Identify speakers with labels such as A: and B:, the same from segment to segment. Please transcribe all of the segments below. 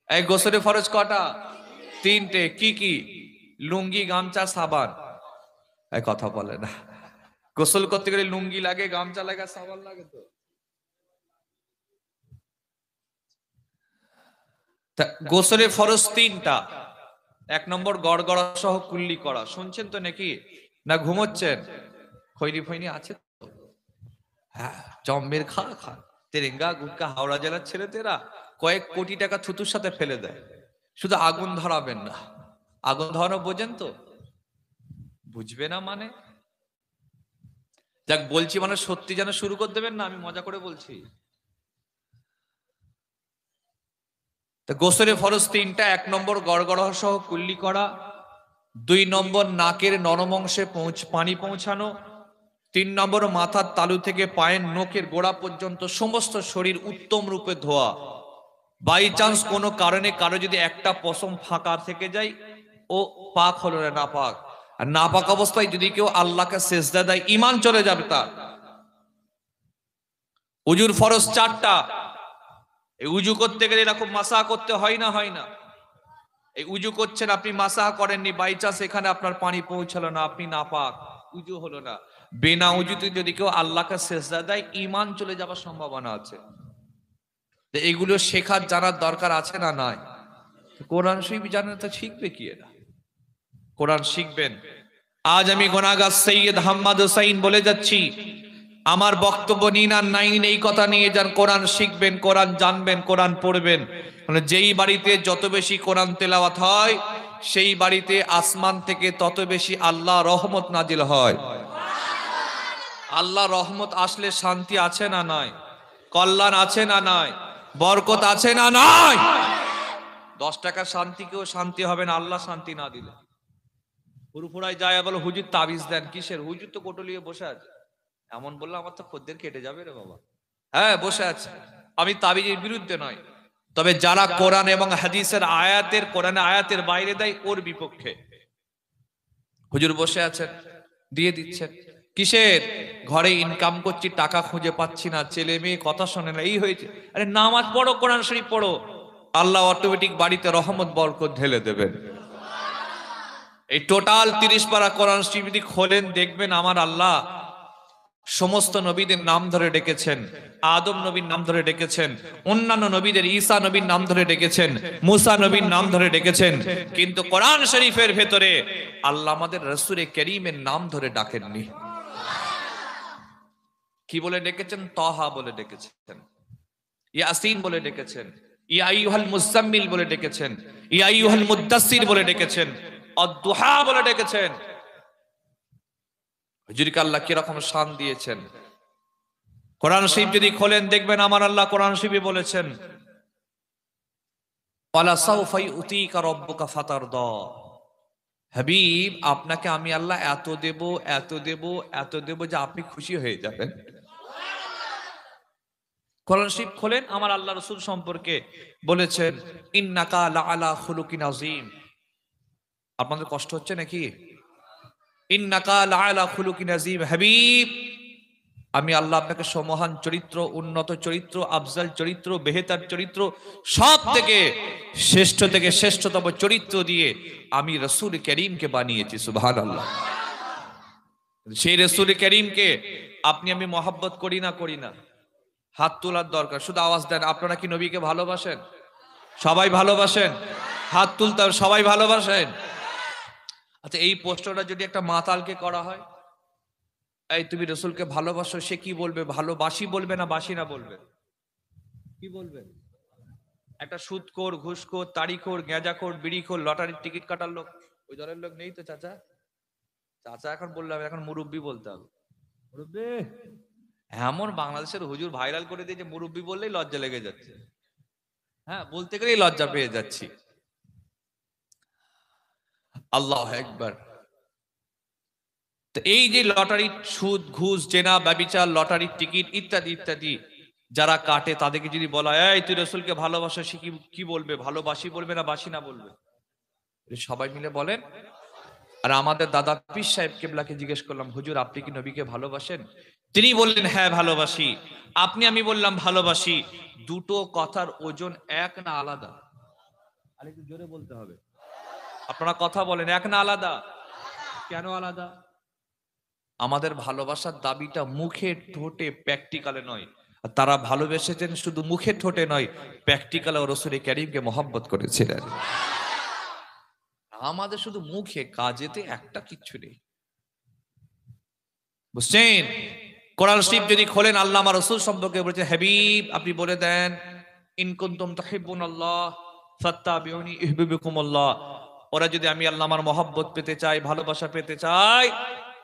A: এই গোসলে ফরজ কটা? তিনটে। কি কি? লুঙ্গি, গামছা, সাবান। এই কথা বলে না। গোসল করতে গেলে লুঙ্গি লাগে, গামছা লাগে, সাবান লাগে। তো গোসলে ফরজ তিনটা। এক নম্বর গড়গড়া সহ কুল্লি করা। শুনছেন তো নাকি? না ঘুমোচ্ছেন? খৈনি ফৈনি আছে তো? হ্যাঁ, জম্মের খা খা। তেরেঙ্গা গুটকা হাওড়া জেলার ছেলেতেরা কয়েক কোটি টাকা থুতুর সাথে ফেলে দেয়। শুধু আগুন ধরাবেন না। আগুন ধরানো বোঝেন তো? বুঝবে না মানে? যাক বলছি মানে সত্যি যেন শুরু করে দেবেন না, আমি মজা করে বলছি। গোসলে ফরজ তিনটা। এক নম্বর গড়গড়া সহ কুল্লি করা। দুই নম্বর নাকের নরম অংশে পানি পৌঁছানো। তিন নম্বর মাথার তালু থেকে পায়ের নখের গোড়া পর্যন্ত সমস্ত শরীর উত্তম রূপে ধোয়া। বাই চান্স কোনো কারণে কারো যদি একটা পশম ফাঁকা থেকে যায়, ও পাক হলো না, নাপাক। আর নাপাক অবস্থায় যদি কেউ আল্লাহকে সেজদা দেয়, ঈমান চলে যাবে তার। উজুর ফরজ চারটা। এই উজু করতে গেলে এরকম মাসাহ করতে হয় না? হয় না? এই উজু করছেন, আপনি মাসাহ করেননি, বাই চান্স এখানে আপনার পানি পৌঁছালো না, আপনি নাপাক, উজু হলো না। বিনা উজুতে যদি কেউ আল্লাহকে সেজদা দেয়, ঈমান চলে যাওয়ার সম্ভাবনা আছে। এগুলো শেখার জানার দরকার আছে না নাই? কোরআন শরীফ জানেন তো শিখবে কি এরা? কোরআন শিখবেন। আজ আমি গুনাহগার সৈয়দ হাম্মাদ হোসাইন বলে যাচ্ছি, আমার বক্তব্য নিন আর নাই নিন এই কথা নিয়ে যান। কোরআন শিখবেন, কোরআন জানবেন, কোরআন পড়বেন। যেই বাড়িতে যত বেশি কোরআন তেলাওয়াত হয়, সেই বাড়িতে আসমান থেকে তত বেশি আল্লাহ রহমত নাজিল হয়। আল্লাহ রহমত আসলে শান্তি আছে না নাই? কল্যাণ আছে না নাই? বরকত আছে না নাই? 10 টাকার শান্তি কেউ শান্তি হবে না আল্লাহ শান্তি না দিলে। পুরোপুরাই যায় বলে হুজুর তাবিজ দেন। কিসের হুজুর? তো কোটলিয়ে বসে আছে। এমন বললে আমার তো খদ্দের কেটে যাবে রে বাবা। হ্যাঁ বসে আছে। আমি তাবিজের বিরুদ্ধে নয়, তবে যারা কোরআন এবং হাদিসের আয়াতের, কোরআনে আয়াতের বাইরে দেয়, ওর বিপক্ষে। হুজুর বসে আছেন, দিয়ে দিচ্ছেন। কিসের? ঘরে ইনকাম করছি, টাকা খুঁজে পাচ্ছি না, ছেলে মেয়ে কথা শোনে না, এই হয়েছে। আরে নামাজ পড়ো, কোরআন শরীফ পড়ো, আল্লাহ অটোমেটিক বাড়িতে রহমত বরকত ঢেলে দেবেন। এই টোটাল 30 পারা কোরআন শরীফ যদি খোলেন, দেখবেন আমার আল্লাহ সমস্ত নবীদের নাম ধরে ডেকেছেন। আদম নবীর নাম ধরে ডেকেছেন, অন্যান্য নবীদের ঈসা নবীর নাম ধরে ডেকেছেন, মুসা নবীর নাম ধরে ডেকেছেন, কিন্তু কোরআন শরীফের ভেতরে আল্লাহ আমাদের রাসূলে কারীমের নাম ধরে ডাকেননি। কি বলে ডেকেছেন? তাহা বলে ডেকেছেন, ইয়াসিন বলে ডেকেছেন, ইয়া আইয়ুহাল মুজাম্মিল বলে ডেকেছেন, ইয়া আইয়ুহাল মুদ্দাসসির বলে ডেকেছেন, আদ-দুহা বলে ডেকেছেন। হুজুরকে আল্লাহ কিরকম শান দিয়েছেন। কোরআন শরীফ যদি খোলেন, দেখবেন আমার আল্লাহ কোরআন শরীফে বলেছেন, ওয়ালা সাউফা ইউতিকা রাব্বুকা ফাতারদা। হাবিব, আপনাকে আমি আল্লাহ এত দেব, এত দেব, এত দেব যে আপনি খুশি হয়ে যাবেন। কোরআন শরীফ খোলেন, আমার আল্লাহ রাসূল সম্পর্কে বলেছেন, ইন্নাকা লাআলা খুলুকিন আযীম। আপনাদের কষ্ট হচ্ছে নাকি? ইন্নাকা লাআলা খুলুকিন আযীম। হাবিব, আমি আল্লাহ আপনাকে সমহান চরিত্র, উন্নত চরিত্র, আফজাল চরিত্র, বেহেতার চরিত্র, সব থেকে শ্রেষ্ঠতম চরিত্র দিয়ে আমি রাসূল কারীমকে বানিয়েছি। সুবহানাল্লাহ। সেই রাসূল কারীমকে আপনি আমি মহব্বত করি না? করি না? হাত তোলার দরকার, শুধু আওয়াজ দেন। আপনারা কি নবীকে ভালোবাসেন? সবাই ভালোবাসেন? হাত তুলতে হবে। সবাই ভালোবাসেন? আচ্ছা, এই প্রশ্নটা যদি একটা মাতালকে করা হয়, এই তুমি রসুলকে ভালোবাসো, সে কি বলবে? ভালোবাসি বলবে না বাসি না বলবে? কি বলবে? একটা সুদখোর, ঘুষখোর, তাড়িখোর, গেঁজাখোর, বিড়িখোর, লটারির টিকিট কাটার লোক, ওই দলের লোক নেই তো? চাচা চাচা এখন বললাম, এখন মুরব্বি বলতে হবে। মুরব্বি, এমন বাংলাদেশের হুজুর ভাইরাল করে দিয়ে যে মুরব্বি বললেই লজ্জা লেগে যাচ্ছে। হ্যাঁ, বলতে গেলেই লজ্জা পেয়ে যাচ্ছি। আল্লাহ একবার। তো এই যে লটারি, সুদ, ঘুষ, জেনা, ব্যভিচার, লটারির টিকিট ইত্যাদি ইত্যাদি যারা কাটে, তাদেরকে যদি বলা হয়, এই তুই রাসূলকে ভালোবাসো, সে কি বলবে? ভালোবাসি বলবে না বাসি না বলবে? সবাই মিলে বলেন। আর আমাদের দাদা পীর সাহেব কেবলাকে জিজ্ঞেস করলাম, হুজুর আপনি কি নবীকে ভালোবাসেন? তিনি বললেন, হ্যাঁ ভালোবাসি। আমি বললাম ভালোবাসি। দুটো কথার ওজন এক না আলাদা? আর একটু জোরে বলতে হবে। আপনারা কথা বলেন, এক না আলাদা? কেন আলাদা? আমাদের ভালোবাসার দাবিটা মুখে ঠোঁটে প্র্যাকটিক্যালে নয়। আর তারা ভালোবেসেছেন শুধু মুখে ঠোঁটে নয়, প্র্যাকটিক্যালে রাসূল কারীমকে মহব্বত করেছিলেন। আমাদের শুধু মুখে, কাজেতে একটা কিচ্ছু নেই। বুঝছেন? কোরআন শরীফ যদি খোলেন, আল্লাহ আমার রাসূল সম্পর্কে বলেছে, হাবিব আপনি বলে দেন, ইন কুনতুম তুহিব্বুনাল্লাহ ফাত্তাবিউনি ইউহিব্বুকুমুল্লাহ। ওরা যদি আমি আল্লাহ আমার মহব্বত পেতে চাই, ভালোবাসা পেতে চাই,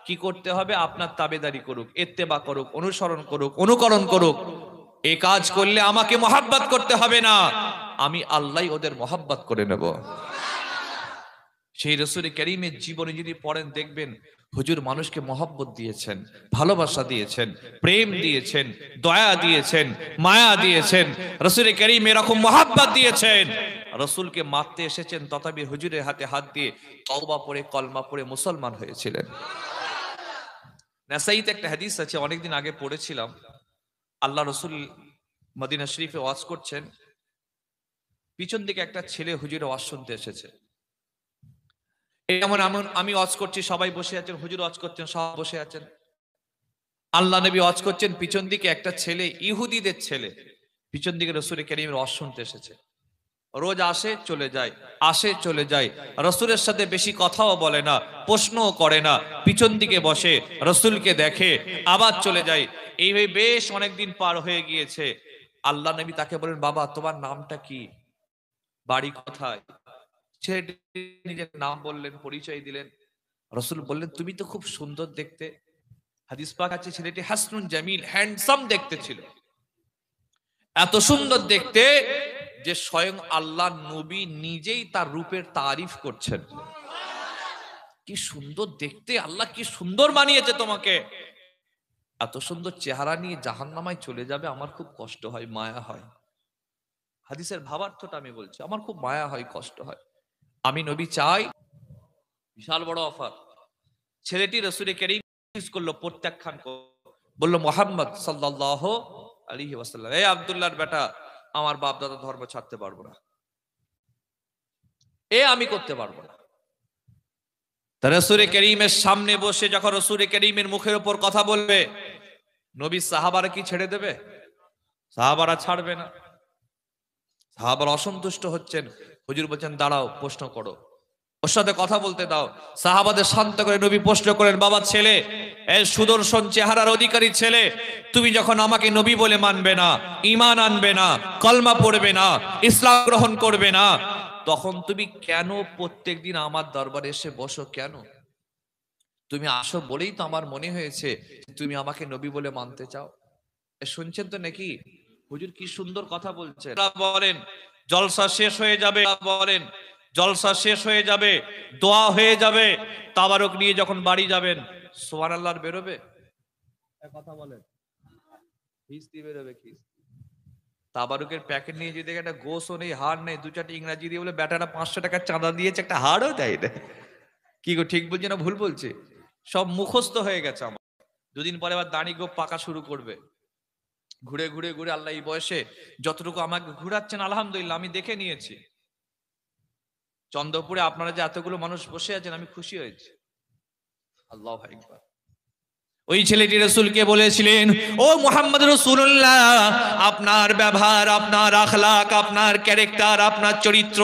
A: কি করতে হবে? আপনার তাবেদারি করুক, ইত্তেবা করুক, অনুসরণ করুক, অনুকরণ করুক। এই কাজ করলে আমাকে মহব্বত করতে হবে না, আমি আল্লাহই ওদের মহব্বত করে নেব। সেই রাসূল কারীমের জীবনে যদি পড়েন, দেখবেন হুজুর মানুষকে মহব্বত দিয়েছেন, ভালোবাসা দিয়েছেন, প্রেম দিয়েছেন, দয়া দিয়েছেন, মায়া দিয়েছেন। রাসূল কারীম এরকম মহব্বত দিয়েছেন, রাসূলকে মারতে এসেছেন, তথাপি হুজুরের হাতে হাত দিয়ে তওবা পড়ে কলমা পড়ে মুসলমান হয়েছিলেন। নাসাইতে একটা হাদিস আছে, অনেকদিন আগে পড়েছিলাম। আল্লাহ রাসূল মদিনা শরীফে ওয়াজ করছেন, পিছন দিকে একটা ছেলে হুজুরের ওয়াজ শুনতে এসেছে। এমন আমি ওয়াজ করছি, সবাই বসে আছেন, হুজুর ওয়াজ করছেন, সবাই বসে আছেন। আল্লাহ নবী ওয়াজ করছেন, পিছন দিকে একটা ছেলে, ইহুদিদের ছেলে, পিছন দিকে রাসূল কারীমের ওয়াজ শুনতে এসেছে। রোজ আসে চলে যায়, আসে চলে যায়, রাসূলের সাথে বেশি কথাও বলে না, প্রশ্নও করে না, পিছন দিকে বসে, রাসূলকে দেখে, আবার চলে যায়। এইভাবে বেশ অনেকদিন পার হয়ে গিয়েছে। আল্লাহ নবী তাকে বলেন, বাবা তোমার নামটা কি, বাড়ি কোথায়? ছেলেটি নিজের নাম বললেন, পরিচয় দিলেন। রাসূল বললেন, তুমি তো খুব সুন্দর দেখতে। হাদিস পাক আছে ছেলেটি হাসনুন জামিল, হ্যান্ডসাম দেখতে ছিল, এত সুন্দর দেখতে যে স্বয়ং আল্লাহ নবী নিজেই তার রূপের তারিফ করছেন। কি সুন্দর দেখতে, আল্লাহ কি সুন্দর বানিয়েছে তোমাকে। এত সুন্দর চেহারা নিয়ে জাহান্নামায় চলে যাবে, আমার খুব কষ্ট হয়, মায়া হয়। হাদিসের ভাবার্থটা আমি বলছি, আমার খুব মায়া হয়, কষ্ট হয়। আমি নবী চাই, বিশাল বড় অফার। ছেলেটি রাসূল কারীম করলো, প্রত্যাখ্যান বলল, মুহাম্মদ সাল্লাল্লাহু আলাইহি ওয়াসাল্লাম, এই আব্দুল্লাহর বেটা, আমার বাপ দাদা ধর্ম ছাড়তে পারবো না, এ আমি করতে পারবো না। রাসূল কারীমের সামনে বসে যখন রাসূল কারীমের মুখের উপর কথা বলবে, নবী সাহাবারা কি ছেড়ে দেবে? সাহাবারা ছাড়বে না। সাহাবারা অসন্তুষ্ট হচ্ছেন। হুজুর বলছেন, দাঁড়াও, প্রশ্ন করো, ওর সাথে কথা বলতে দাও। সাহাবাদের শান্ত করে নবী প্রশ্ন করেন, বাবা ছেলে, এই সুদর্শন চেহারার অধিকারী ছেলে, তুমি যখন আমাকে নবী বলে মানবে না, ঈমান আনবে না, কলমা পড়বে না, ইসলাম গ্রহণ করবে না, তখন তুমি কেন প্রত্যেকদিন আমার দরবারে এসে বসো? কেন? তুমি আসো বলেই তো আমার মনে হয়েছে তুমি আমাকে নবী বলে মানতে চাও। শুনছেন তো নাকি? হুজুর কি সুন্দর কথা বলছেন। বলেন জলসা শেষ হয়ে যাবে, বলেন জলসা শেষ হয়ে যাবে, দোয়া হয়ে যাবে, তাবারক নিয়ে যখন বাড়ি যাবেন, সুবহানাল্লাহ বেরোবে? কথা বলেন, খিস্তি বেরোবে, খিস্তি। তাবারুকের প্যাকেট নিয়ে যদি একটা গোসও নেই, হাড় নেই, দু চারটি ইংরাজি দিয়ে বলে বেটারা 500 টাকার চাঁদা দিয়েছে, একটা হাড়ও দেয় না। কি গো, ঠিক বলছি না ভুল বলছি? সব মুখস্থ হয়ে গেছে আমার। দুদিন পরে আবার দাড়ি গোপ পাকা শুরু করবে। ঘুরে ঘুরে ঘুরে আল্লাহ এই বয়সে যতটুকু আমাকে ঘুরাচ্ছেন, আলহামদুলিল্লাহ আমি দেখে নিয়েছি। চন্দ্রপুরে আপনারা যে এতগুলো মানুষ বসে আছেন, আমি খুশি হয়েছি। আল্লাহু আকবার। ওই ছেলেটি রাসূলকে বলেছিলেন, ও মুহাম্মদ রাসূলুল্লাহ, আপনার ব্যবহার, আপনার আখলাক, আপনার ক্যারেক্টার, আপনার চরিত্র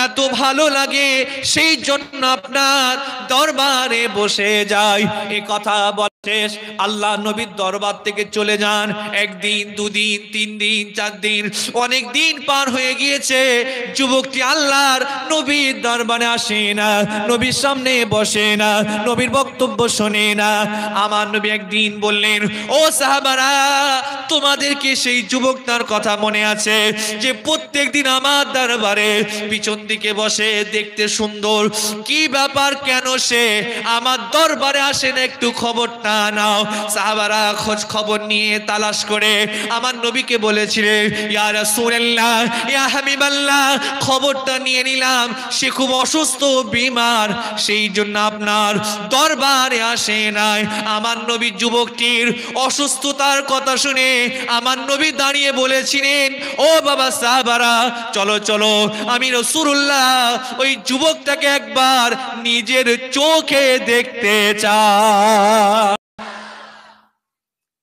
A: এত ভালো লাগে, সেই জন্য আপনার দরবারে বসে যাই। এই কথা বলে আল্লাহ নবীর দরবার থেকে চলে যান। একদিন, দুদিন, 3 দিন, 4 দিন, অনেক দিন পার হয়ে গিয়েছে। যুবকটি আল্লাহর নবীর দরবারে আসে না, নবীর সামনে বসে না, নবীর বক্তব্য শোনে না। আমার নবী একদিন বললেন, ও সাহাবারা, তোমাদেরকে সেই যুবকটার কথা মনে আছে যে প্রত্যেকদিন আমার দরবারে পিছন দিকে বসে, দেখতে সুন্দর, কি ব্যাপার, কেন সে আমার দরবারে আসে না, একটু খবরটা না নাও। সাহাবারা খোঁজ খবর নিয়ে তালাশ করে আমার নবীকে বলেছিলেন, ইয়া রাসূলুল্লাহ, ইয়া হাবিবাল্লাহ, খবরটা নিয়ে নিলাম সে খুব অসুস্থ, বিমার, সেই জন্য আপনার দরবারে আসে নাই। আমার নবী যুবকটির অসুস্থতার কথা শুনে আমার নবী দাঁড়িয়ে বলেছিলেন, ও বাবা সাহাবারা, চলো চলো, আমি রাসূলুল্লাহ ওই যুবকটাকে একবার নিজের চোখে দেখতে চাই।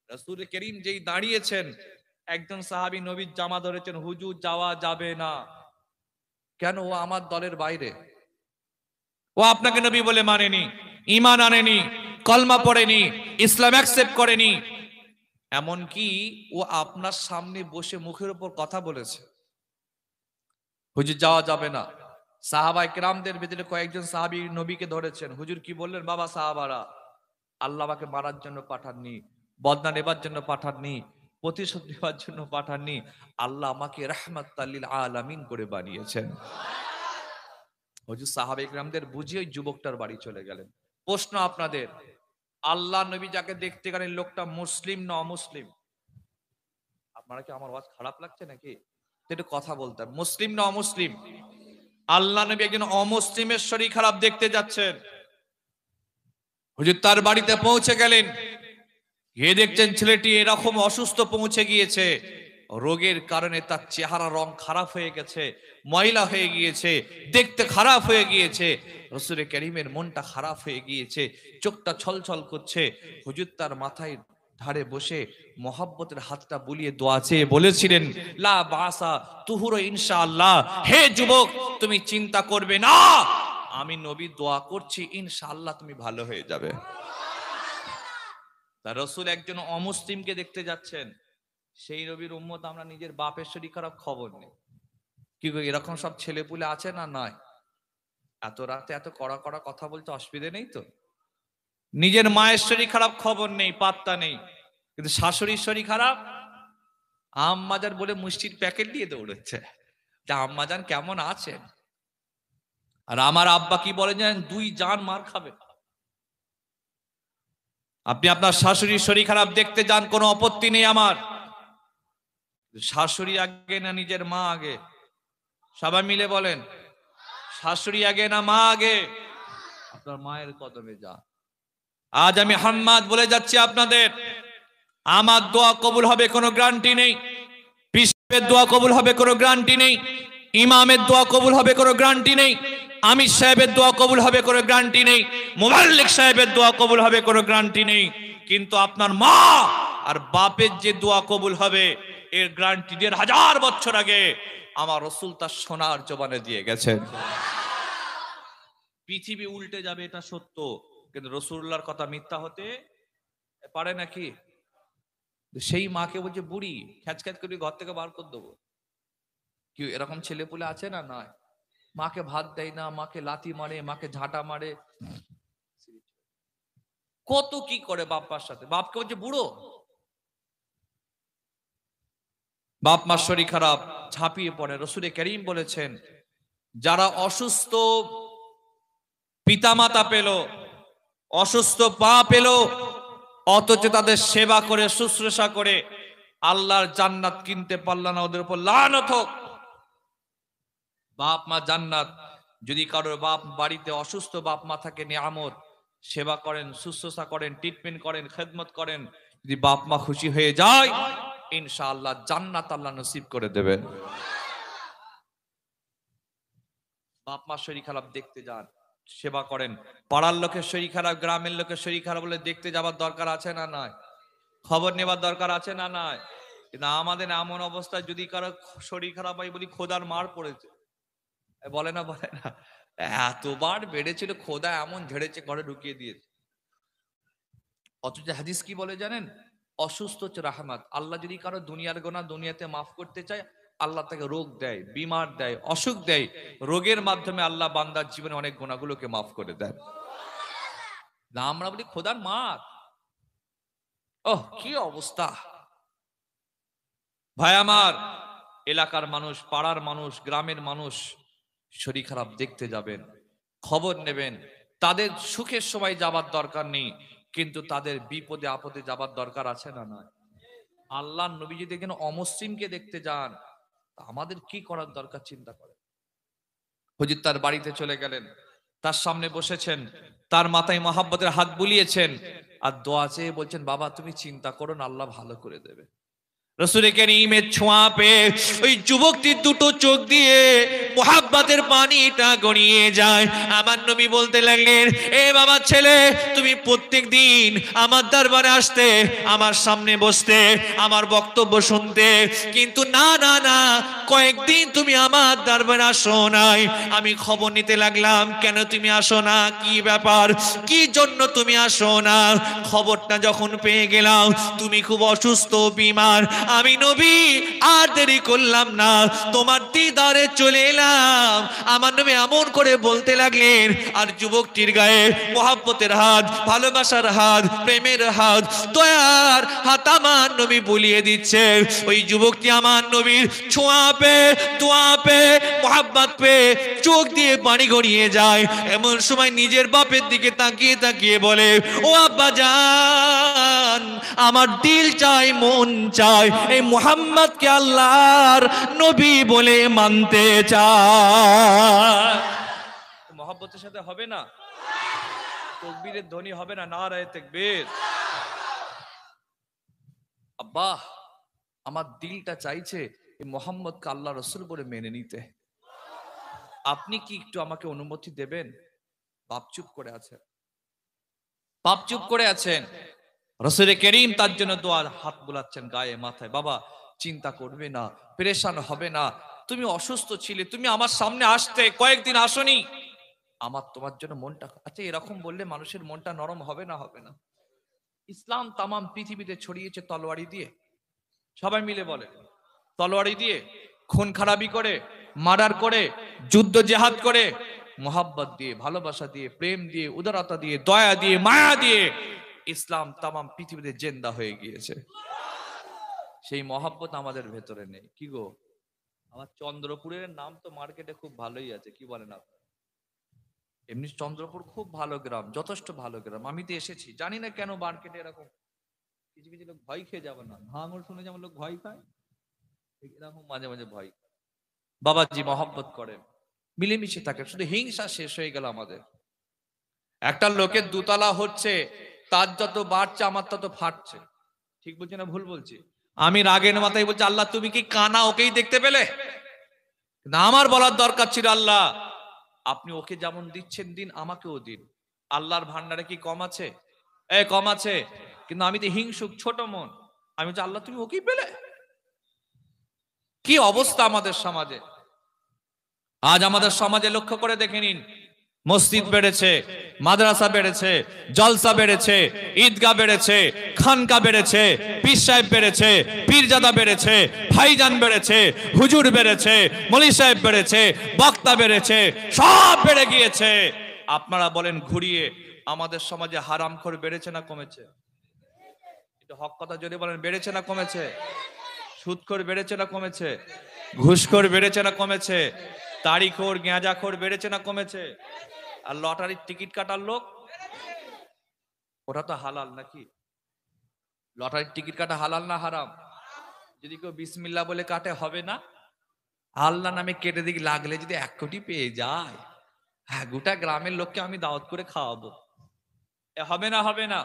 A: রাসূল করিম যেই দাঁড়িয়েছেন, একজন সাহাবী নবীর জামা ধরেছেন, হুজুর যাওয়া যাবে না। কেন? ও আমার দলের বাইরে, ও আপনাকে নবী বলে মানেনি, ঈমান আনেনি, কলমা পড়েনি, ইসলাম অ্যাকসেপ্ট করেনি। এমনকি ও আপনার সামনে বসে মুখের উপর কথা বলেছে, হুজুর যাওয়া যাবে না। সাহাবায়ে কেরামদের ভিতরে কয়েকজন সাহাবী নবীকে ধরেছেন, হুজুর কি বললেন? বাবা সাহাবারা, আল্লাহ আমাকে মারার জন্য পাঠাননি, বদনা নেবার জন্য পাঠাননি, প্রতিশোধ নেবার জন্য পাঠাননি, আল্লাহ আমাকে রাহমাতাল লিল আলামিন করে বানিয়েছেন। হুজুর সাহাবায়ে কেরামদের বুঝিয়ে ওই যুবকটার বাড়ি চলে গেলেন। প্রশ্ন আপনাদের, আল্লাহ নবী যাকে দেখতে গেলেন লোকটা মুসলিম না অমুসলিম? আপনারা কি আমার ওয়াজ খারাপ লাগছে নাকি? একটু কথা বলতেন, মুসলিম না অমুসলিম? আল্লাহ নবী একজন অমুসলিমের শরীর খারাপ দেখতে যাচ্ছেন, হুজুর তার বাড়িতে পৌঁছে গেলেন, গিয়ে দেখছেন ছেলেটি এরকম অসুস্থ পৌঁছে গিয়েছে, রোগের কারণে তার চেহারা রং খারাপ হয়ে গেছে, ময়লা হয়ে গিয়েছে, দেখতে খারাপ হয়ে গিয়েছে। রাসূল করিমের মনটা খারাপ হয়ে গিয়েছে, চোখটা ছলছল করছে। হুজুর তার মাথায় ধারে বসে মহব্বতের হাতটা বুলিয়ে দোয়া চেয়ে বলেছিলেন, লা বাসা তুহুর ইনশাআল্লাহ, হে যুবক তুমি চিন্তা করবে না, আমি নবী দোয়া করছি, ইনশাআল্লাহ তুমি ভালো হয়ে যাবে। তার রাসূল একজন অমুসলিমকে দেখতে যাচ্ছেন, সেই নবীর উম্মত আমরা নিজের বাপের শরীর খারাপ খবর নেই। কি গো, এরকম সব ছেলেপুলে আছে না নয়? এত রাতে এত কড়া কড়া কথা বলতে অসুবিধে নেই তো? নিজের মায়ের শরীর খারাপ খবর নেই, পাত্তা নেই, কিন্তু শাশুড়ির শরীর খারাপ, আম্মাজান বলে মুষ্টির প্যাকেট দিয়ে দৌড়চ্ছে যে আম্মাজান কেমন আছেন। আর আমার আব্বা কি বলে জানেন? 2 জান মার খাবে। আপনি আপনার শাশুড়ির শরীর খারাপ দেখতে যান, কোনো আপত্তি নেই আমার, শাশুড়ি আগে না নিজের মা আগে? সবাই মিলে বলেন, শাশুড়ি আগে না মা আগে? আপনার মায়ের কদমে যান। আজ আমি হাম্মাদ বলে যাচ্ছি আপনাদের, আমার দোয়া কবুল হবে কোনো গ্যারান্টি নেই, পীরের দোয়া কবুল হবে কোনো গ্যারান্টি নেই, ইমামের দোয়া কবুল হবে কোনো গ্যারান্টি নেই, আমির সাহেবের দোয়া কবুল হবে কোনো গ্যারান্টি নেই, মুবাল্লিগ সাহেবের দোয়া কবুল হবে কোনো গ্যারান্টি নেই, কিন্তু আপনার মা আর বাপের যে দোয়া কবুল হবে এর গ্যারান্টি 1000 বছর আগে আমার রাসূল তার সোনার জবানে দিয়ে গেছেন। পৃথিবী উল্টে যাবে এটা সত্য, কিন্তু রাসূলুল্লাহর কথা মিথ্যা হতে পারে নাকি? সেই মাকে বলছে বুড়ি, খ্যাচ খ্যাচ করে ঘর থেকে বার করে দেবো। কি এরকম ছেলেপুলে আছে না নয়? মাকে ভাত দেয় না, মাকে লাথি মারে, মাকে ঝাঁটা মারে, কত কি করে বাপ্পার সাথে। বাপকে বলছে বুড়ো, বাপ মার শরীর খারাপ, ঝাঁপিয়ে পড়ে। রাসূল করিম বলেছেন, যারা অসুস্থ পিতামাতা পেল, অসুস্থ পা পেল, অথচ তাদের সেবা করে শুশ্রূষা করে আল্লাহর জান্নাত কিনতে পারল না, ওদের উপর লানত হোক। বাপ মা জান্নাত। যদি কারোর বাপ বাড়িতে অসুস্থ বাপ মা থাকে, নিয়ামত, সেবা করেন, শুশ্রূষা করেন, ট্রিটমেন্ট করেন, খেদমত করেন, যদি বাপ মা খুশি হয়ে যায় ইনশাআল্লাহ জান্নাত আল্লাহ নসিব করে দেবেন। বাপ মার শরীর খারাপ দেখতে যান, সেবা করেন। পাড়ার লোকের শরীর খারাপ, গ্রামের লোকের শরীর খারাপ বলে দেখতে যাবার দরকার আছে না নয়? খবর নেবার দরকার আছে না নয়? কিন্তু আমাদের এমন অবস্থায় যদি কারো শরীর খারাপ হয় বলি খোদার মার পড়েছে, বলে না বলে না, এতবার বেড়েছিল, খোদা এমন ঝেড়েছে ঘরে ঢুকিয়ে দিয়েছে। অথচ হাদিস কি বলে জানেন? অসুস্থ হচ্ছে রাহমাত। আল্লাহ যদি কারো দুনিয়ার গোনা দুনিয়াতে মাফ করতে চায়, আল্লাহ তাকে রোগ দেয়, বিমার দেয়, অসুখ দেয়, রোগের মাধ্যমে আল্লাহ বান্দার জীবনে অনেক গুনাহগুলোকে মাফ করে দেয়। না আমরা বলি খোদার মার, ওহ কি অবস্থা। ভাই আমার, এলাকার মানুষ, পাড়ার মানুষ, গ্রামের মানুষ শরীর খারাপ দেখতে যাবেন, খবর নেবেন, তাদের সুখের সময় যাবার দরকার নেই, কিন্তু তাদের বিপদে আপদে যাবার দরকার আছে না? নয়। আল্লাহর নবী যদি এখানে অমুসলিমকে দেখতে যান, আমাদের কি করার দরকার চিন্তা করেন। হুজুর তার বাড়িতে চলে গেলেন, তার সামনে বসেছেন, তার মাথায় মহাব্বতের হাত বুলিয়েছেন আর দোয়া চেয়ে বলছেন, বাবা তুমি চিন্তা করো না, আল্লাহ ভালো করে দেবে। রাসূল কারীমের ছোঁয়া পেয়ে ওই যুবকটির দুটো চোখ দিয়ে মুহাব্বতের পানিটা গড়িয়ে যায়। আমার নবী বলতে লাগলেন, এ বাবা ছেলে, তুমি প্রত্যেকদিন আমার দরবারে আসতে, আমার সামনে বসতে, আমার বক্তব্য শুনতে, কিন্তু না না না, কয়েকদিন তুমি আমার দরবারে আসো নাই। আমি খবর নিতে লাগলাম, কেন তুমি আসো না, কি ব্যাপার, কি জন্য তুমি আসো না। খবরটা যখন পেয়ে গেলাম তুমি খুব অসুস্থ, বিমার, আমি নবী আর দেরি করলাম না, তোমার দিদারে চলে এলাম। আমার নবী এমন করে বলতে লাগলেন, আর যুবকটির গায়ে মহব্বতের হাত, ভালোবাসার হাত, প্রেমের হাত, দয়ার হাত আমার নবী বুলিয়ে দিচ্ছে। ওই যুবকটি আমার নবীর ছোঁয়া পেয়ে, দোয়া পেয়ে, মহব্বত পেয়ে চোখ দিয়ে পানি গড়িয়ে যায়। এমন সময় নিজের বাপের দিকে তাকিয়ে তাকিয়ে বলে, ও আব্বা জান, আমার দিল চাই, মন চাই, এই মুহাম্মদকে আল্লাহর নবী বলে মানতে চায়। মহব্বতের সাথে হবে না? তাকবীরের ধ্বনি হবে না? নারায়ে তাকবীর। আব্বা, আমার দিলটা চাইছে এই মুহাম্মদকে আল্লাহ রাসূল বলে মেনে নিতে। আপনি কি একটু আমাকে অনুমতি দেবেন? বাপ চুপ করে আছেন, বাপ চুপ করে আছেন। রাসূল কারীম তার জন্য দোয়ার হাত বুলাচ্ছেন গায়ে মাথায়। বাবা চিন্তা করবে না, পেরেশান হবে না, তুমি অসুস্থ ছিলে, তুমি আমার সামনে আসতে, কয়েকদিন আসনি, আমার তোমার জন্য মনটা, আচ্ছা এরকম বললে মানুষের মনটা নরম হবে না? হবে না? ইসলাম তামাম পৃথিবীতে ছড়িয়েছে তলোয়ারি দিয়ে। সবাই মিলে বলে, তলোয়ারি দিয়ে, খুন খারাপি করে, মার্ডার করে, যুদ্ধ জেহাদ করে, মোহাব্বত দিয়ে, ভালোবাসা দিয়ে, প্রেম দিয়ে, উদারতা দিয়ে, দয়া দিয়ে, মায়া দিয়ে ইসলাম তামাম পৃথিবীতে জেন্দা হয়ে গিয়েছে। সেই মহাব্বত আমাদের ভেতরে নেই। কি গো, আমার চন্দ্রপুরের নাম তো মার্কেটে খুব ভালোই আছে, কি বলেন আপনারা? এমনি চন্দ্রপুর খুব ভালো গ্রাম, যথেষ্ট ভালো গ্রাম। আমি তো এসেছি, জানি না কেন মার্কেটে এরকম কিছু কিছু লোক ভয় খেয়ে যাবে না, ভাঙর শুনে যেমন লোক ভয় খায়, এরকম মাঝে মাঝে ভয়। বাবাজি মহব্বত করেন, মিলেমিশে থাকেন, শুধু হিংসা শেষ হয়ে গেল আমাদের। একটা লোকের দুতলা হচ্ছে, তার যত বাড়ছে আমার তত ফাটছে। ঠিক বলছি না ভুল বলছি? আমি রাগের মাথায় বলছি, আল্লাহ তুমি কি কানা ওকেই দেখতে পেলে? না, আমার বলার দরকার ছিল, আল্লাহ আপনি ওকে যেমন দিচ্ছেন দিন, আমাকেও দিন। আল্লাহর ভান্ডারে কি কম আছে? কম আছে। কিন্তু আমি তো হিংসুক, ছোট মন, আমি বলছি আল্লাহ তুমি ওকেই পেলে। কি অবস্থা আমাদের সমাজে আজ। আমাদের সমাজে লক্ষ্য করে দেখে নিন, মসজিদ বেড়েছে, মাদ্রাসা বেড়েছে, জলসা বেড়েছে, ঈদগাহ বেড়েছে, খানকা বেড়েছে, পীর সাহেব বেড়েছে, পীরজাদা বেড়েছে, ভাইজান বেড়েছে, হুজুর বেড়েছে, মলি সাহেব বেড়েছে, বক্তা বেড়েছে, সব বেড়ে গিয়েছে। আপনারা বলেন ঘুরিয়ে, আমাদের সমাজে হারামখোর বেড়েছে না কমেছে? একটু হক কথা যদি বলেন, বেড়েছে না কমেছে? সুদখোর বেড়েছে না কমেছে? ঘুষখোর বেড়েছে না কমেছে? তাড়িখোর, গাঁজাখোর বেড়েছে না কমেছে? আর লটারির টিকিট কাটার লোক, ওটা তো হালাল নাকি? লটারির টিকিট কাটা হালাল না হারাম? যদি কেউ বিসমিল্লাহ বলে কাটে হবে না? আল্লাহ নামে কেটে দিক, লাগলে যদি 1 কোটি পেয়ে যায়, হ্যাঁ গোটা গ্রামের লোককে আমি দাওয়াত করে খাওয়াবো। হবে না? হবে না?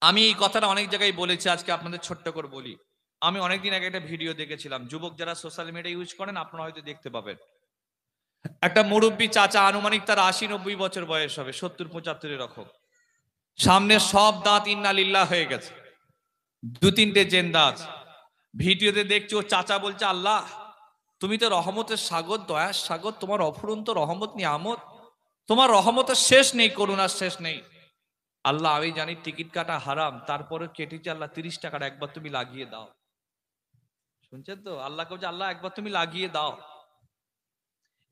A: আমি এই কথাটা অনেক জায়গায় বলেছি, আজকে আপনাদের ছোট্ট করে বলি। আমি অনেকদিন আগে একটা ভিডিও দেখেছিলাম, যুবক যারা সোশ্যাল মিডিয়া ইউজ করেন আপনারা হয়তো দেখতে পাবেন। একটা মুরব্বী চাচা, আনুমানিক তার 80-90 বছর বয়স হবে, 70-75 এরকম। সামনে সব দাঁত ইন্নালিল্লাহ হয়ে গেছে, 2-3টে জেন্দা আছে। ভিডিওতে দেখছি ও চাচা বলছে, আল্লাহ তুমি তো রহমতের সাগর, দয়ার সাগর, তোমার অফুরন্ত রহমত নিয়ামত, তোমার রহমতের শেষ নেই, করুণার শেষ নেই। আল্লাহ আমি জানি টিকিট কাটা হারাম, তারপরে কেটেছে, আল্লাহ 30 টাকার একবার তুমি লাগিয়ে দাও। শুনছেন তো? আল্লাহ বলছে আল্লাহ একবার তুমি লাগিয়ে দাও।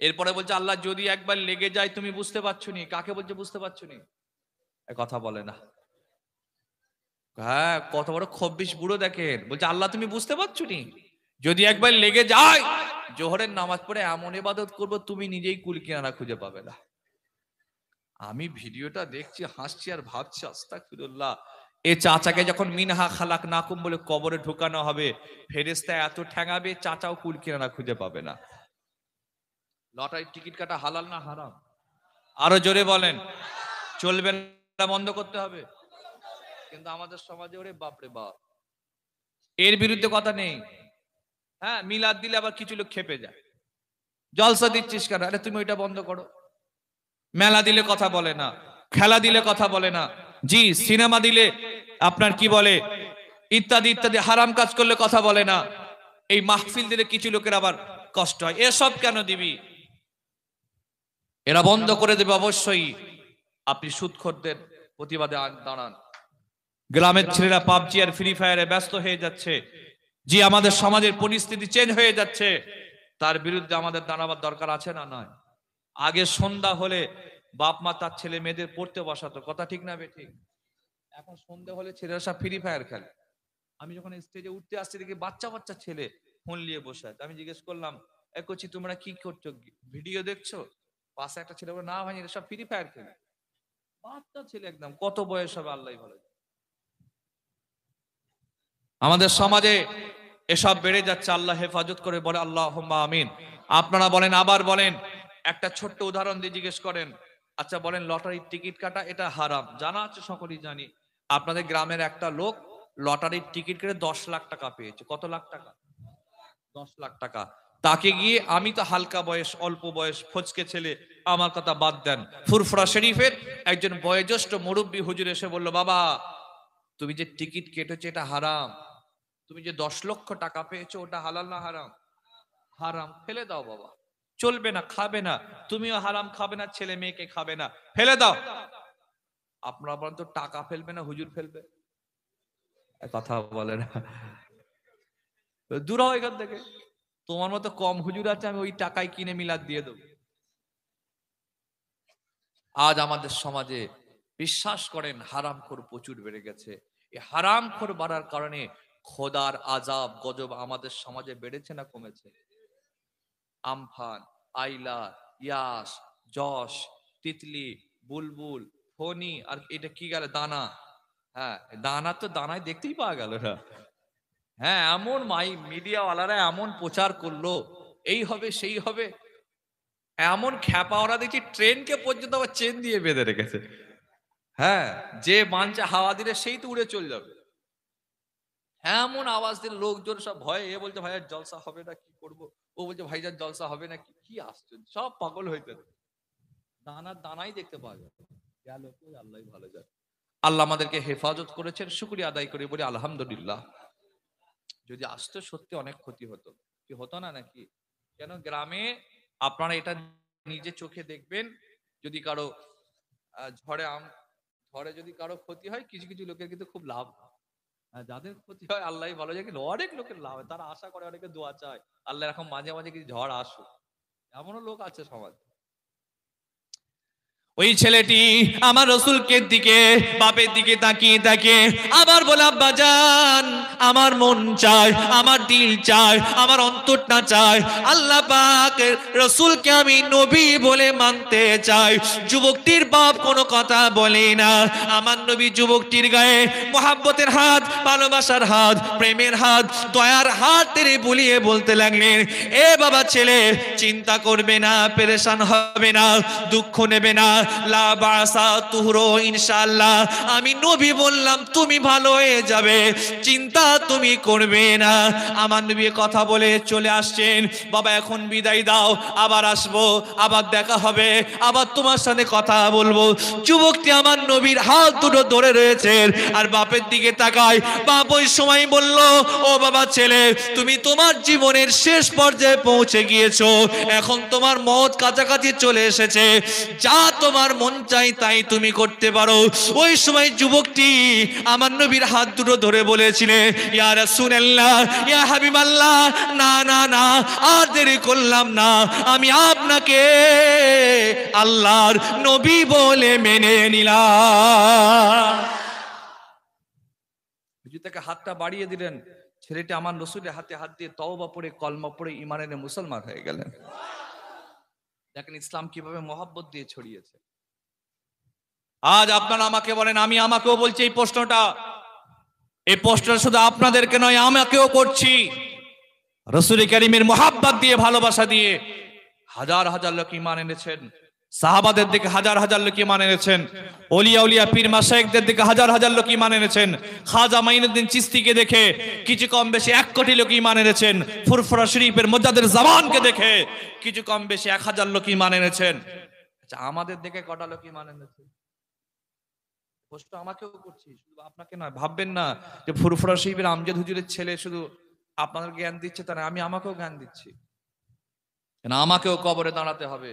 A: এরপরে বলছে আল্লাহ যদি একবার লেগে যায় তুমি বুঝতে পারছো নি। কাকে বলছে বুঝতে পারছো নি? কথা বলে না। হ্যাঁ, কত বড় খব্বিশ বুড়ো দেখেন, বলছে আল্লাহ তুমি বুঝতে পারছো নি, যদি একবার লেগে যায় জোহরের নামাজ পড়ে এমন ইবাদত করবো তুমি নিজেই কুল কিনারা খুঁজে পাবে না। আমি ভিডিওটা দেখছি, হাসছি আর ভাবছি আস্তাগফিরুল্লাহ, এ চাচাকে যখন মিনহা খালাক নাকুম বলে কবরে ঢুকানো হবে, ফেরেশতা এত ঠ্যাঙাবে চাচাও কুল কিনারা খুঁজে পাবে না। লটারির টিকিট কাটা হালাল না হারাম? আরো জোরে বলেন। চলবে না, বন্ধ করতে হবে। কিন্তু আমাদের সমাজে ওরে বাপরে বাপ, এর বিরুদ্ধে কথা নেই। হ্যাঁ, মিলাদ দিলে আবার কিছু লোক খেপে যায়, জলসা দিচ্ছিস কেন? আরে তুমি ওইটা বন্ধ করো। মেলা দিলে কথা বলে না, খেলা দিলে কথা বলে না, জি সিনেমা দিলে আপনার কি বলে ইত্যাদি ইত্যাদি হারাম কাজ করলে কথা বলে না, এই মাহফিল দিলে কিছু লোকের আবার কষ্ট হয়। এসব কেন দিবি? এরা বন্ধ করে দেবে অবশ্যই। আপনি সুদখোরদের প্রতিবাদে দাঁড়ান। গ্রামের ছেলেরা পাবজি আর ফ্রি ফায়ারে ব্যস্ত হয়ে যাচ্ছে, জি আমাদের সমাজের পরিস্থিতি চেঞ্জ হয়ে যাচ্ছে, তার বিরুদ্ধে আমাদের দাঁড়াবার দরকার আছে না নয়? আগে সন্ধ্যা হলে বাপ মা তার ছেলে মেয়েদের পড়তে বসাতো, কথা ঠিক না বেঠিক? এখন সন্ধ্যা হলে ছেলেরা সব ফ্রি ফায়ার খেলে। আমি যখন স্টেজে উঠতে আসছি দেখি বাচ্চা বাচ্চা ছেলে ফোন নিয়ে বসে আছে। আমি জিজ্ঞেস করলাম, এ করছি তোমরা কি করছো, ভিডিও দেখছো? পাশে একটা ছেলে বলে, না ভাই এরা সব ফ্রি ফায়ার খেলে। বাচ্চা ছেলে একদম, কত বয়স হবে আল্লাহ ভালো জানে। আমাদের সমাজে এসব বেড়ে যাচ্ছে, আল্লাহ হেফাজত করে, বলে আল্লাহুম্মা আমিন। আপনারা বলেন, আবার বলেন। একটা ছোট্ট উদাহরণ দিয়ে জিজ্ঞেস করেন, আচ্ছা বলেন লটারির টিকিট কাটা এটা হারাম, জানা আছে, সকলেই জানি। আপনাদের গ্রামের একটা লোক লটারির টিকিট কেটে 10 লাখ টাকা পেয়েছে। কত লাখ টাকা? 10 লাখ টাকা। তাকে গিয়ে, আমি তো হালকা বয়স, অল্প বয়স, ফচকে ছেলে, আমার কথা বাদ দেন, ফুরফুরা শরীফের একজন বয়োজ্যেষ্ঠ মুরব্বী হুজুর এসে বলল, বাবা তুমি যে টিকিট কেটেছো এটা হারাম, তুমি যে 10 লক্ষ টাকা পেয়েছো ওটা হালাল না হারাম? হারাম। ফেলে দাও বাবা, চলবে না, খাবে না, তুমিও হারাম খাবে না, ছেলে মেয়েকে খাবে না, ফেলে দাও। আপনারা বলেন তো, টাকা ফেলবে না হুজুর ফেলবে? কথা বলে না, দূর হও এখান থেকে। তোমার মতো কম হুজুর আছে, আমি ওই টাকায় কিনে মিলাদ দিয়ে দেবো। আজ আমাদের সমাজে বিশ্বাস করেন হারামখোর প্রচুর বেড়ে গেছে। এই হারামখোর বাড়ার কারণে খোদার আযাব গজব আমাদের সমাজে বেড়েছে না কমেছে? আমফান, আইলা, ইয়াস, যশ, তিতলি, বুলবুল, ফণি, আর এটা কি গেল, দানা। হ্যাঁ, দানা তো দানায় দেখতেই পাওয়া গেল না। হ্যাঁ, এমন মিডিয়াওয়ালারা এমন প্রচার করলো, এই হবে সেই হবে, এমন খ্যাপা ওরা দেখছি ট্রেনকে পর্যন্ত আবার চেন দিয়ে বেঁধে রেখেছে। হ্যাঁ, যে বাঞ্চা হাওয়া দিলে সেই তো উড়ে চলে যাবে। এমন আওয়াজ দিলে লোকজন সব ভয়ে, এ বলছে ভাইয়ার জলসা হবে না, কি করব? ও বলছে ভাইজান জলসা হবে না, কি আশ্চর্য, সব পাগল হইতে। দানার দানাই দেখতে পাওয়া যায়, গেল কই আল্লাহ ভালো জানে। আল্লাহ আমাদেরকে হেফাজত করেছেন, শুকরিয়া আদায় করে বলি আলহামদুলিল্লাহ। যদি আসতো সত্যি অনেক ক্ষতি হতো, কি হতো না নাকি? কেন গ্রামে আপনারা এটা নিজে চোখে দেখবেন, যদি কারো ঝড়ে যদি কারো ক্ষতি হয়, কিছু কিছু লোকের কিন্তু খুব লাভ হয়। যাদের ক্ষতি হয় আল্লাহ ভালো যায়, কিন্তু অনেক লোকের লাভ হয়, তারা আশা করে, অনেকে দোয়া চায় আল্লাহ এরকম মাঝে মাঝে কিছু ঝড় আসুক। এমনও লোক আছে সমাজে। ওই ছেলেটি আমার রসুলকে দিকে, বাপের দিকে তাকিয়ে তাকিয়ে আবার বলে, আব্বা জান আমার মন চায়, আমার দিল চায়, আমার অন্তরটা চায় আল্লাহ পাক রসুলকে আমি নবী বলে মানতে চাই। যুবকটির বাপ কোনো কথা বলে না। আমার নবী যুবকটির গায়ে মোহাব্বতের হাত, ভালোবাসার হাত, প্রেমের হাত, দয়ার হাত টেনে বুলিয়ে বলতে লাগলেন, এ বাবা ছেলে চিন্তা করবে না, পেরেশান হবে না, দুঃখ নেবে না, লা বাসা তুহরো ইনশাআল্লাহ, আমি নবী বললাম তুমি ভালো হয়ে যাবে, চিন্তা তুমি করবে না। আমার নবী কথা বলে চলে আসছেন, বাবা এখন বিদায় দাও, আবার আসবো, আবার দেখা হবে, আবার তোমার সাথে কথা বলবো। যুবকটি আমার নবীর হাত দুটো ধরে রয়েছেন আর বাপের দিকে তাকায়। বাপ ওই সময় বলল, ও বাবা ছেলে তুমি তোমার জীবনের শেষ পর্যায়ে পৌঁছে গিয়েছো, এখন তোমার মওত কাছাকাছি চলে এসেছে, যা তোমার মন চাই তাই তুমি করতে পারো। ওই সময় যুবকটি আমার নবীর হাত দুটো ধরে বলেছিলেন, ইয়া রাসূলুল্লাহ, ইয়া হাবিবাল্লাহ, না না না, আর দেরি করলাম না, আমি আপনাকে আল্লাহর নবী বলে মেনে নিলাম। হুজুর তাকে হাতটা বাড়িয়ে দিলেন, ছেলেটি আমার রসুলের হাতে হাত দিয়ে তওবা পড়ে, কলমা পড়ে ঈমানের মুসলমান হয়ে গেলেন। দেখেন ইসলাম কিভাবে মহব্বত দিয়ে ছড়িয়েছে। আজ আপনারা আমাকে বলেন, আমি আমাকেও বলছি এই প্রশ্নটা শুধু আপনাদেরকে নয়, আমাকেও করছি। রাসূল কারীমের মুহাব্বত দিয়ে, ভালোবাসা দিয়ে হাজার হাজার লোক ঈমান এনেছেন। সাহাবাদের দিকে হাজার হাজার লোক ঈমান এনেছেন। ওলিয়া উলিয়া পীর মাশায়েখদের দিকে হাজার হাজার লোক ঈমান এনেছেন। খাজা মাইনুদ্দিন চিশতিকে দেখে কিছু কম বেশি 1 কোটি লোক ঈমান এনেছেন। ফুরফুরা শরীফের মুজাদ্দিদ জামানকে দেখে কিছু কম বেশি 1000 লোক ঈমান এনেছেন। আচ্ছা, আমাদের দিকে কটা লোক ঈমান এনেছে? প্রশ্ন আমাকেও করছি, শুধু আপনাকে নয়। ভাববেন না যে ফুরফুরা শরীফের আমজাদ হুজুরের ছেলে শুধু আপনাদের জ্ঞান দিচ্ছে তা না, আমি আমাকেও জ্ঞান দিচ্ছি। কেন, আমাকেও কবরে দাঁড়াতে হবে,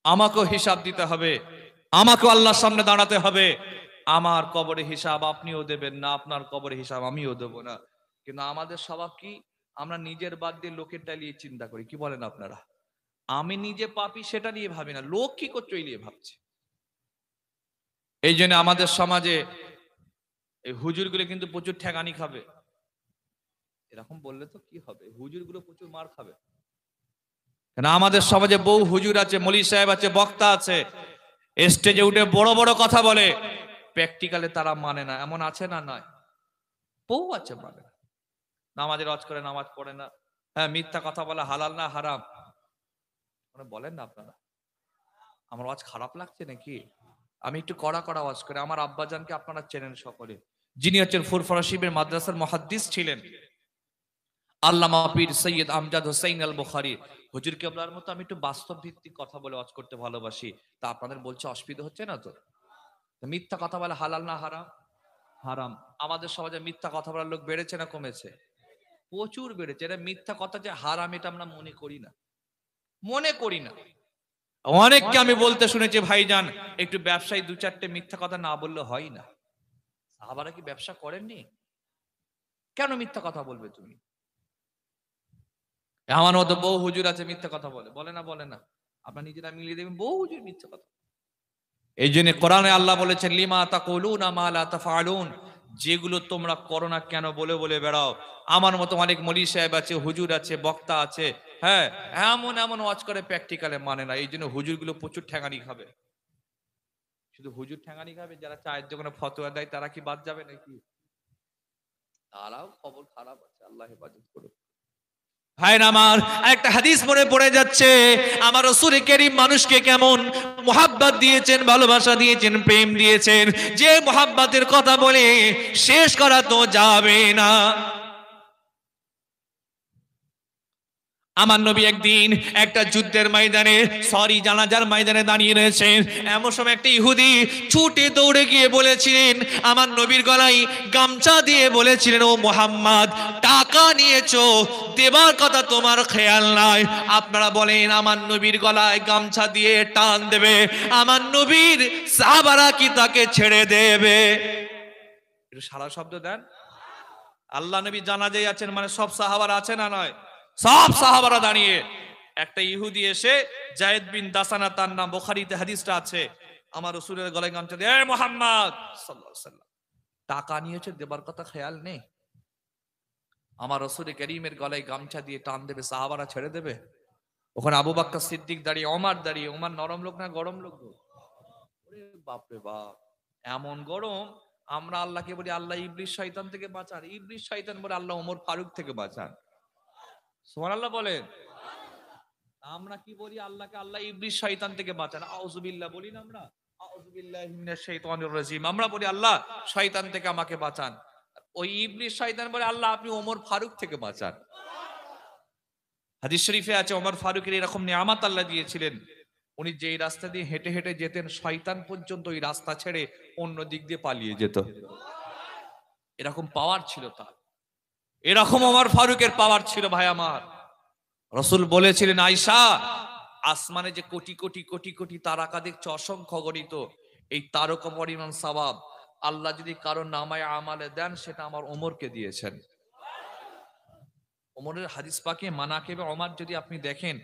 A: আমাকেও হিসাব দিতে হবে, আমাকেও আল্লাহর সামনে দাঁড়াতে হবে। আমার কবরে হিসাব আপনিও দেবেন না, আপনার কবরে হিসাব আমিও দেব না। কিন্তু আমাদের স্বভাব কি? আমরা নিজের বাদ দিয়ে লোকেরটা নিয়ে চিন্তা করি। কি বলেন আপনারা? আমি নিজে পাপী সেটা নিয়ে ভাবি না, লোক কি করছে ওই নিয়ে ভাবছে। এই জন্য আমাদের সমাজে এই হুজুরগুলো কিন্তু প্রচুর ঠেকানি খাবে। এরকম বললে তো কি হবে, হুজুরগুলো প্রচুর মার খাবে। কেন, আমাদের সমাজে বহু হুজুর আছে, মৌলভী সাহেব আছে, বক্তা আছে, স্টেজে উঠে বড় বড় কথা বলে, প্র্যাকটিক্যালে তারা মানে না। এমন আছে না? নয়, বহু আছে মানে না। নামাজের ওয়াজ করে, নামাজ পড়ে না। হ্যাঁ, মিথ্যা কথা বলে হালাল না হারাম বলেন না আপনারা? আমার ওয়াজ খারাপ লাগছে নাকি? আমি একটু কড়া কড়া ওয়াজ করি। আমার আব্বাজানকে আপনারা চেনেন সকলে, যিনি হচ্ছেন ফুরফুরা শরীফের মাদ্রাসার মুহাদ্দিস ছিলেন, আল্লামা পীর সৈয়দ আমজাদ হোসেন আল বুখারী। হুজুর কেবলার মতো আমি একটু বাস্তব ভিত্তিক কথা বলে ওয়াজ করতে ভালোবাসি। তা আপনাদের বলছে অসুবিধা হচ্ছে না তো? মিথ্যা কথা বলে হালাল না হারাম? হারাম। আমাদের সমাজে মিথ্যা কথা বলার লোক বেড়েছে না কমেছে? প্রচুর বেড়েছে। এটা মিথ্যা কথা যে হারাম এটা আমরা মনে করি না, মনে করি না। অনেককে আমি বলতে শুনেছি, ভাইজান একটু ব্যবসায়ী 2-4টে মিথ্যা কথা না বললে হয় না। সাহাবারা কি ব্যবসা করেননি? কেন মিথ্যা কথা বলবে তুমি? আমার মতো বহু হুজুর আছে মিথ্যা কথা বলে, বলে না? বলে না? আপনারা নিজেরা মিলিয়ে দেবেন, বহু হুজুর মিথ্যা কথা। এই জন্য কোরআনে আল্লাহ বলেছেন, লিমা তাকুলুনা মা লা তাফআলুন, যেগুলো তোমরা করো না কেন বলে বলে বেড়াও। আমার মতো অনেক মৌলভী সাহেব আছে, হুজুর আছে, বক্তা আছে, হ্যাঁ, এমন এমন ওয়াজ করে প্র্যাকটিক্যালে মানে না। এই জন্য হুজুরগুলো প্রচুর ঠ্যাঙানি খাবে। শুধু হুজুর ঠ্যাঙানি খাবে, যারা চায়ের দোকানে ফতোয়া দেয় তারা কি বাদ যাবে নাকি? তারাও খবর খারাপ আছে, আল্লাহ হেফাজত করুন। ভাইরা আমার, একটা হাদিস মনে পড়ে যাচ্ছে। আমার রাসূল কারীম মানুষকে কেমন মুহাব্বত দিয়েছেন, ভালোবাসা দিয়েছেন, প্রেম দিয়েছেন, যে মুহাব্বতের কথা বলে শেষ করা তো যাবে না। আমার নবী একদিন একটা যুদ্ধের ময়দানে, জানাজার ময়দানে দাঁড়িয়ে রয়েছেন। এমন সময় একটা ইহুদি ছুটে দৌড়ে গিয়ে বলেছিলেন, আমার নবীর গলায় গামছা দিয়ে বলেছিলেন, ও মুহাম্মদ, টাকা নিয়েছো, দেবার কথা তোমার খেয়াল নাই। আপনারা বলেন, আমার নবীর গলায় গামছা দিয়ে টান দেবে, আমার নবীর সাহাবারা কি তাকে ছেড়ে দেবে? একটু সারা শব্দ দেন। আল্লাহ নবী জানাজায় আছেন, মানে সব সাহাবারা আছে না নয়? সব সাহাবারা দাঁড়িয়ে। একটা ইহুদি এসে, জায়েদ বিন দাসানা তার নাম, বুখারীতে হাদিসটা আছে, আমার রাসূলের গলায় গামছা দিয়ে, এ মুহাম্মদ সাল্লাল্লাহু আলাইহি ওয়াসাল্লাম, টাকা নিয়েছে, দেবার কথা খেয়াল নেই? আমার রাসূল কারীমের গলায় গামছা দিয়ে টান দেবে, সাহাবারা ছেড়ে দেবে? ওখানে আবু বকর সিদ্দিক দাঁড়িয়ে, ওমর দাঁড়িয়ে। ওমর নরম লোক না গরম লোক? ওরে বাপ রে বাপ, এমন গরম। আমরা আল্লাহকে বলি, আল্লাহ ইবলিস শয়তান থেকে বাঁচান। ইবলিস শয়তান বলে আল্লাহ ওমর ফারুক থেকে বাঁচান। সুবহানাল্লাহ বলেন। আমরা কি বলি আল্লাহকে? আল্লাহ ইবলিস শয়তান থেকে বাঁচান। আউযুবিল্লাহ বলি না আমরা? আউযুবিল্লাহি মিনাশ শাইতানির রাজিম। আমরা বলি আল্লাহ শয়তান থেকে আমাকে বাঁচান। ওই ইবলিস শয়তান বলে আল্লাহ আপনি ওমর ফারুক থেকে বাঁচান। হাদিস শরীফে আছে, ওমর ফারুকের এরকম নিয়ামত আল্লাহ দিয়েছিলেন, উনি যেই রাস্তা দিয়ে হেঁটে হেঁটে যেতেন, শয়তান পর্যন্ত ওই রাস্তা ছেড়ে অন্য দিক দিয়ে পালিয়ে যেত। এরকম পাওয়ার ছিল তার, এরকম ওমর ফারুকের পাওয়ার ছিল। ভাই আমার, রাসূল বলেছিলেন, আয়েশা, আসমানে যে কোটি কোটি কোটি কোটি তারকা দেখছো, অসংখ্য গণিত, এই তারকা পরিমাণ সওয়াব আল্লাহ যদি কারো নামায় আমালে দেন, সেটা আমার ওমরকে দিয়েছেন। ওমরের হাদিস পাকে মানাকিবে ওমর যদি আপনি দেখেন,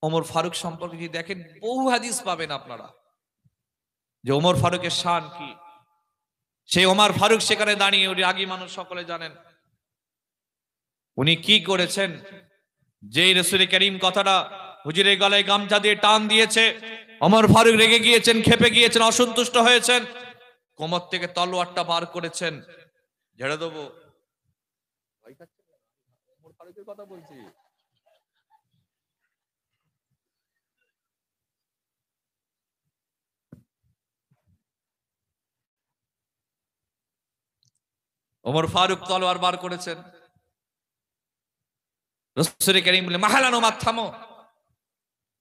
A: ওমর ফারুক সম্পর্কে যদি দেখেন, বহু হাদিস পাবেন আপনারা যে ওমর ফারুকের শান কি। সেই ওমর ফারুক সেখানে দাঁড়িয়ে, উনি আগে মানুষ সকলে জানেন উনি কি করেছেন। যেই রাসূল কারীম কথাটা হুজুরের গলায় গামছা দিয়ে টান দিয়েছে, ওমর ফারুক রেগে গিয়েছেন, ক্ষেপে গিয়েছেন, অসন্তুষ্ট হয়েছেন, কোমর থেকে তলোয়ারটা বার করেছেন, ঝেড়ে দেবো। ওমর ফারুকের কথা বলছি। ওমর ফারুক তলোয়ার বার করেছেন। রাসূল কারীম বললেন, মাহালানো, মাথামো,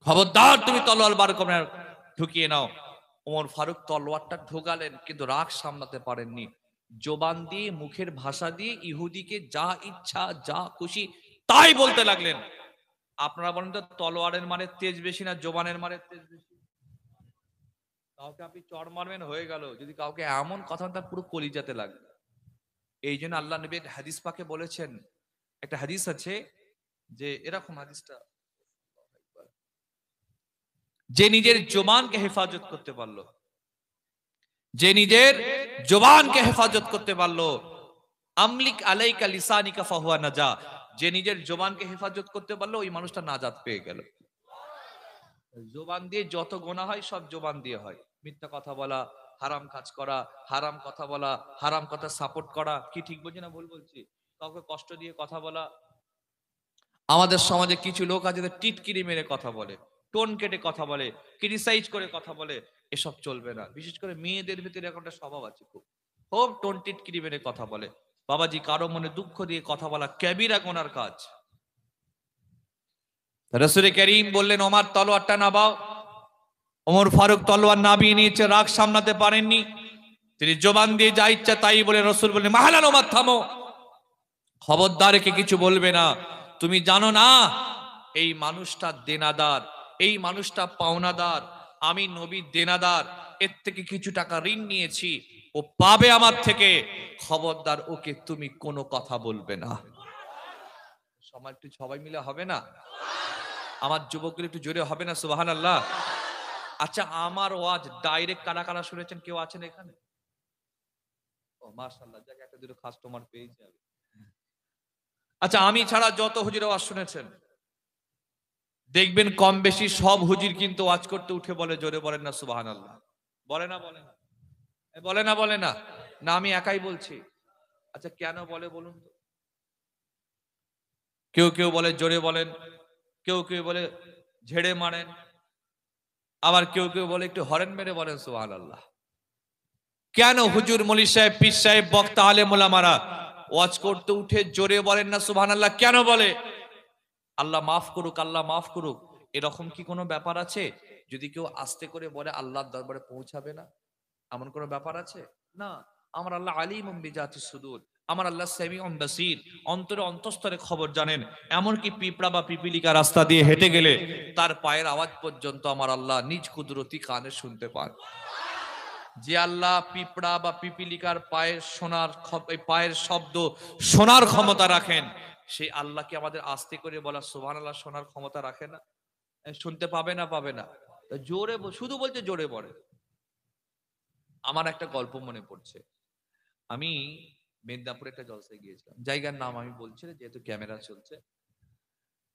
A: খবরদার তুমি তলোয়ার বার করে ঢুকিয়ে নাও। ওমর ফারুক তলোয়ারটা ঢোকালেন, কিন্তু রাগ সামলাতে পারেননি। জবান দিয়ে, মুখের ভাষা দিয়ে ইহুদিকে যা ইচ্ছা, যা খুশি তাই বলতে লাগলেন। আপনারা বলেন তো, তলোয়ারের মারে তেজ বেশি না জবানের মারে তেজ বেশি? কাউকে আপনি চড় মারবেন, হয়ে গেল। যদি কাউকে এমন কথা, তার পুরো কলিজাতে লাগবে। এই জন্য আল্লাহ নবী হাদিস পাকে বলেছেন, একটা হাদিস আছে যে এরকম হাদিসটা, যে নিজের জবানকে হেফাজত করতে পারলো, যে নিজের জবানকে হেফাজত করতে পারলো, আমলিক আলাইকা লিসানিকা ফাহুয়া নাজা, যে নিজের জবানকে হেফাজত করতে পারলো ওই মানুষটা নাজাত পেয়ে গেল। জবান দিয়ে যত গোনা হয় সব জবান দিয়ে হয়। মিথ্যা কথা বলা, হারাম কাজ করা, হারাম কথা বলা, হারাম কথা সাপোর্ট করা, কি ঠিক বলছি না ভুল বলছি? কাউকে কষ্ট দিয়ে কথা বলা। আমাদের সমাজে কিছু লোক আছে টিটকিরি মেরে কথা বলে, টোন কেটে কথা বলে, ক্রিটিসাইজ করে কথা বলে। এসব চলবে না। বিশেষ করে মেয়েদের ভিতরে এখন একটা স্বভাব আছে, খুব খুব টোন টিটকিরি মেরে কথা বলে। বাবাজি, কারো মনে দুঃখ দিয়ে কথা বলা ক্যাবিরা গোনার কাজ। রাসূল কারীম বললেন, ওমর তলোয়ারটা নামাও। ওমর ফারুক তলোয়ার নামিয়ে নিয়েছে, রাগ সামলাতে পারেননি। তিনি জবান দিয়ে যা ইচ্ছা তাই বলে, রাসূল বললেন, মাহালান, ওমর থামো, খবরদার একে কিছু বলবে না। তুমি জানো না এই মানুষটা দেনাদার, এই মানুষটা পাওনাদার, আমি নবী দেনাদার, এর থেকে কিছু টাকা ঋণ নিয়েছি, ও পাবে আমার থেকে, খবরদার ওকে তুমি কোনো কথা বলবে না। সমাজ একটু সবাই মিলে হবে না? আমার যুবকগুলো একটু জোরে হবে না? সুবহানাল্লাহ। আচ্ছা, আমার ওয়াজ ডাইরেক্ট কারা কারা শুনেছেন? কেউ আছেন এখানে? ও মাশাআল্লাহ, যাক একটা দুটো কাস্টমার পেয়েছি আমি। আচ্ছা, আমি ছাড়া যত হুজুর ওয়াজ শুনেছেন, দেখবেন কম বেশি সব হুজুর কিন্তু ওয়াজ করতে উঠে বলে, জোরে বলেন না সুবহানাল্লাহ? বলে না? বলে না? বলে না? বলে না? না আমি একাই বলছি? আচ্ছা, কেন বলে বলুন তো? কেউ কেউ বলে জোরে বলেন, কেউ কেউ বলে ঝেড়ে মারেন, আবার কেউ কেউ বলে একটু হরেন মেরে বলেন সুবহানাল্লাহ। কেন হুজুর, মৌলভী সাহেব, পীর সাহেব, বক্তা, আলেম ওলামারা ওয়াজ করতে উঠে জোরে বলেন না সুবহানাল্লাহ? কেন বলে? আল্লাহ মাফ করুক, আল্লাহ মাফ করুক, এরকম কি কোনো ব্যাপার আছে? যদি কেউ আস্তে করে বলে আল্লাহর দরবারে পৌঁছাবে না, এমন কোনো ব্যাপার আছে? না। আমার আল্লাহ আলিমুম বিজাতিস সুদূর, আমার আল্লাহ সামিউম বাসীর, অন্তরে অন্তঃস্থলে খবর জানেন। এমনকি পিঁপড়া বা পিপিলিকা রাস্তা দিয়ে হেঁটে গেলে তার পায়ের আওয়াজ পর্যন্ত আমার আল্লাহ নিজ কুদরতি কানে শুনতে পান। যে আল্লাহ পিঁপড়া বা পিপিলিকার পায়ের শব্দ শোনার ক্ষমতা রাখেন, সেই আল্লাহ কি আমাদের আস্তে করে বলা সুবহানাল্লাহ শোনার ক্ষমতা রাখে না? শুনতে পাবে না? পাবে না? জোরে শুধু বলছে জোরে বলে। আমার একটা গল্প মনে পড়ছে। আমি মেদিনীপুরে একটা জলসায় গিয়েছিলাম, জায়গার নাম আমি বলছি না যেহেতু ক্যামেরা চলছে।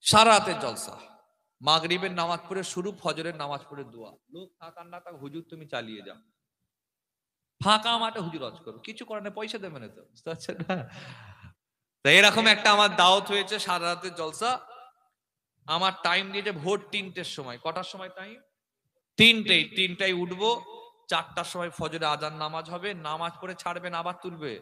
A: সারা রাতের জলসা, মাগরিবের নামাজ পড়ে শুরু, ফজরের নামাজ পড়ে দোয়া। লোক থাকার না থাক, হুজুর তুমি চালিয়ে যাও। ফাঁকা মাঠে হুজুর ওয়াজ করো, কিছু করে না, পয়সা দেবে না তো, বুঝতে পারছেন না? তো এরকম একটা আমার দাওয়াত হয়েছে, সারা রাতের জলসা। আমার টাইম দিয়েছে ভোর ৩টের সময়। কটার সময় টাইম? ৩টায় উঠবো, ৪টার সময় ফজরে আজান নামাজ হবে, নামাজ পড়ে ছাড়বেন, আবার তুলবে,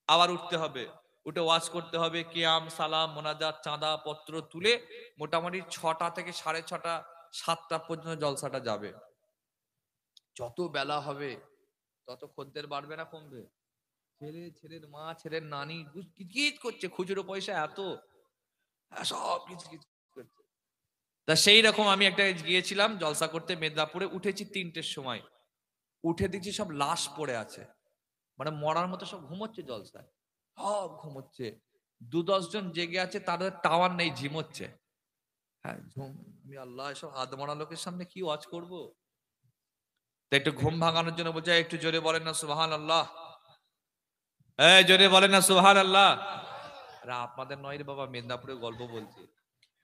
A: আবার উঠতে হবে, উঠে ওয়াজ করতে হবে, কিয়াম, সালাম, মোনাজাত, চাঁদা পত্র তুলে মোটামুটি ৬টা থেকে ৬:৩০, ৭টা পর্যন্ত জলসাটা যাবে। যত বেলা হবে তত খদ্দের বাড়বে না কমবে? ছেলের মা, ছেলের নানি কিচকিচ করছে, খুচরো পয়সা এত, সব কিচকিচ করছে। তা সেই রকম আমি একটা গিয়েছিলাম জলসা করতে মেদিনীপুরে, উঠেছি ৩টের সময়। উঠে দেখছি সব লাশ পড়ে আছে, মানে মরার মতো সব ঘুমোচ্ছে জলসায়, সব ঘুমোচ্ছে। ২-১০ জন জেগে আছে, তাদের টাওয়ার নেই, ঝিমোচ্ছে। হ্যাঁ, আমি আল্লাহ, এসব আদমরা লোকের সামনে কি ওয়াজ করবো? তাই একটু ঘুম ভাঙানোর জন্য বলছে, একটু জোরে বলেন না সুবহানাল্লাহ, জোরে বলেন না সুবহানাল্লাহ। আরে আপনাদের নয় রে বাবা, মেদিনীপুরের গল্প বলছি।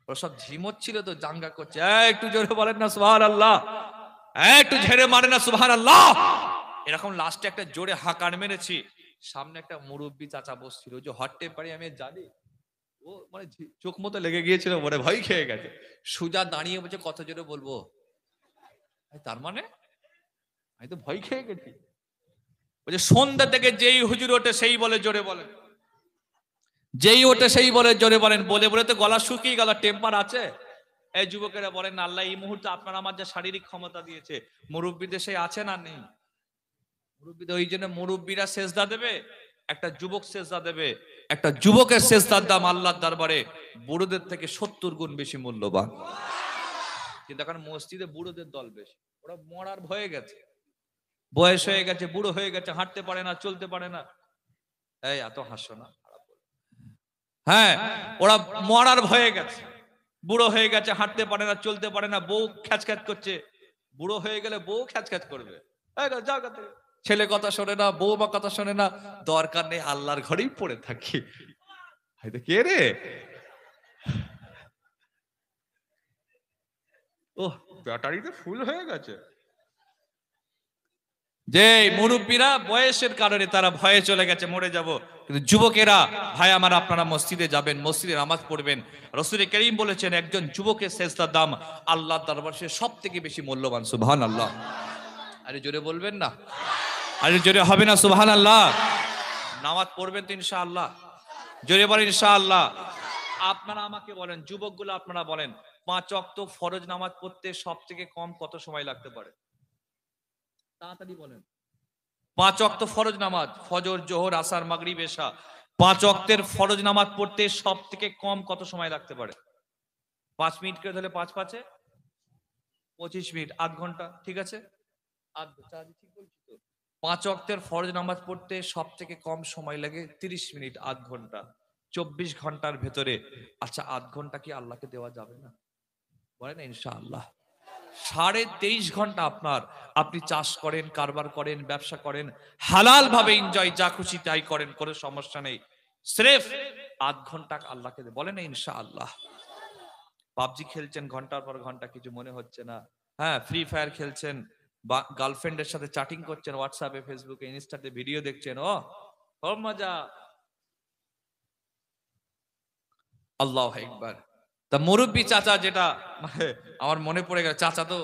A: ওরা সব ঝিমোচ্ছিল তো, জাঙ্গা করছে, একটু জোরে বলেন না সুবহানাল্লাহ। একটু ঝেড়ে মারে না সুবহানাল্লাহ। এরকম লাস্টে একটা জোরে হাঁকার মেরেছি, সামনে একটা মুরব্বী চাচা বসছিল, ওই যে হট টেম্পারি আমি জানি, ও মানে চোখ মতো লেগে গিয়েছিল, মনে ভয় খেয়ে গেছে, সুজা দাঁড়িয়ে বলছে কত জোরে বলবো, তার মানে আমি তো ভয় খেয়ে গেছি। বলছে সন্ধ্যা থেকে যেই হুজুর ওঠে সেই বলে জোরে বলেন, যেই ওঠে সেই বলে জোরে বলেন, বলে বলে তো গলা শুকিয়ে গেল, টেম্পার আছে। এই যুবকেরা বলেন আল্লাহ এই মুহূর্তে আপনার আমার যা শারীরিক ক্ষমতা দিয়েছে, মুরব্বীদের সেই আছে না নেই? মুরব্বীদের ওই জন্য মুরব্বীরা সেজদা দেবে, একটা যুবক সেজদা দেবে, একটা যুবকের সেজদার দাম আল্লাহর দরবারে বুড়োদের থেকে 70 গুণ বেশি মূল্যবান। কিন্তু এখন মসজিদে বুড়োদের দল বেশি, ওরা মরার ভয়ে গেছে, বয়স হয়ে গেছে, বুড়ো হয়ে গেছে, হাঁটতে পারে না, চলতে পারে না। এই এত হাসো না, হ্যাঁ ওরা মরার ভয়ে গেছে, বুড়ো হয়ে গেছে, হাঁটতে পারে না, চলতে পারে না, বউ খ্যাচ খ্যাচ করছে, বুড়ো হয়ে গেলে বউ খ্যাচ খ্যাচ করবে, ছেলে কথা শোনে না, বউ বা কথা শোনে না, দরকার নেই আল্লাহর ঘরেই পড়ে থাকি। কে রে, ও ব্যাটারিতে ফুল হয়ে গেছে। যে মুরব্বীরা বয়সের কারণে তারা ভয়ে চলে গেছে, মরে যাব, কিন্তু যুবকেরা ভাই আমার আপনারা মসজিদে যাবেন, মসজিদে নামাজ পড়বেন। রাসূল করিম বলেছেন একজন যুবকের সেজদার দাম আল্লাহর দরবারে সব থেকে বেশি মূল্যবান। সুবহানাল্লাহ। আরে জোরে বলবেন না, আরে জোরে হবে না সুবহানাল্লাহ। নামাজ পড়বেন তো ইনশাআল্লাহ, জোরে বলেন ইনশাআল্লাহ। আপনারা আমাকে বলেন, যুবকগুলো আপনারা বলেন, 5 ওয়াক্ত ফরজ নামাজ পড়তে সব থেকে কম কত সময় লাগতে পারে? তাড়াতাড়ি বলেন। 5 ওয়াক্ত ফরজ নামাজ, ফজর, জোহর, আসর, মাগরিব, এশা, 5 ওয়াক্তের ফরজ নামাজ পড়তে সব থেকে কম কত সময় লাগতে পারে? 5 মিনিট করে ধরলে 5 5 এ 25 মিনিট, আধ ঘন্টা, ঠিক আছে? ঠিক বলছি তো? 5 ওয়াক্তের ফরজ নামাজ পড়তে সব থেকে কম সময় লাগে 30 মিনিট, আধ ঘন্টা। 24 ঘন্টার ভেতরে, আচ্ছা আধ ঘন্টা কি আল্লাহকে দেওয়া যাবে না? বলেন ইনশাআল্লাহ। 23.5 ঘন্টা আপনার, আপনি চাষ করেন, কারবার করেন, ব্যবসা করেন, হালাল ভাবে এনজয়, যা খুশি তাই করেন, কোনো সমস্যা নেই, স্রেফ আধ ঘন্টা আল্লাহকে বলেন ইনশাআল্লাহ। পাবজি খেলছেন ঘন্টার পর ঘন্টা, কিছু মনে হচ্ছে না, হ্যাঁ ফ্রি ফায়ার খেলছেন, বা গার্লফ্রেন্ডের সাথে চ্যাটিং করছেন, হোয়াটসঅ্যাপে, ফেসবুকে, ইনস্টাতে ভিডিও দেখছেন, ও খুব মজা, আল্লাহু আকবার। তা মুরব্বী চাচা, যেটা মানে আমার মনে পড়ে গেল, চাচা তো,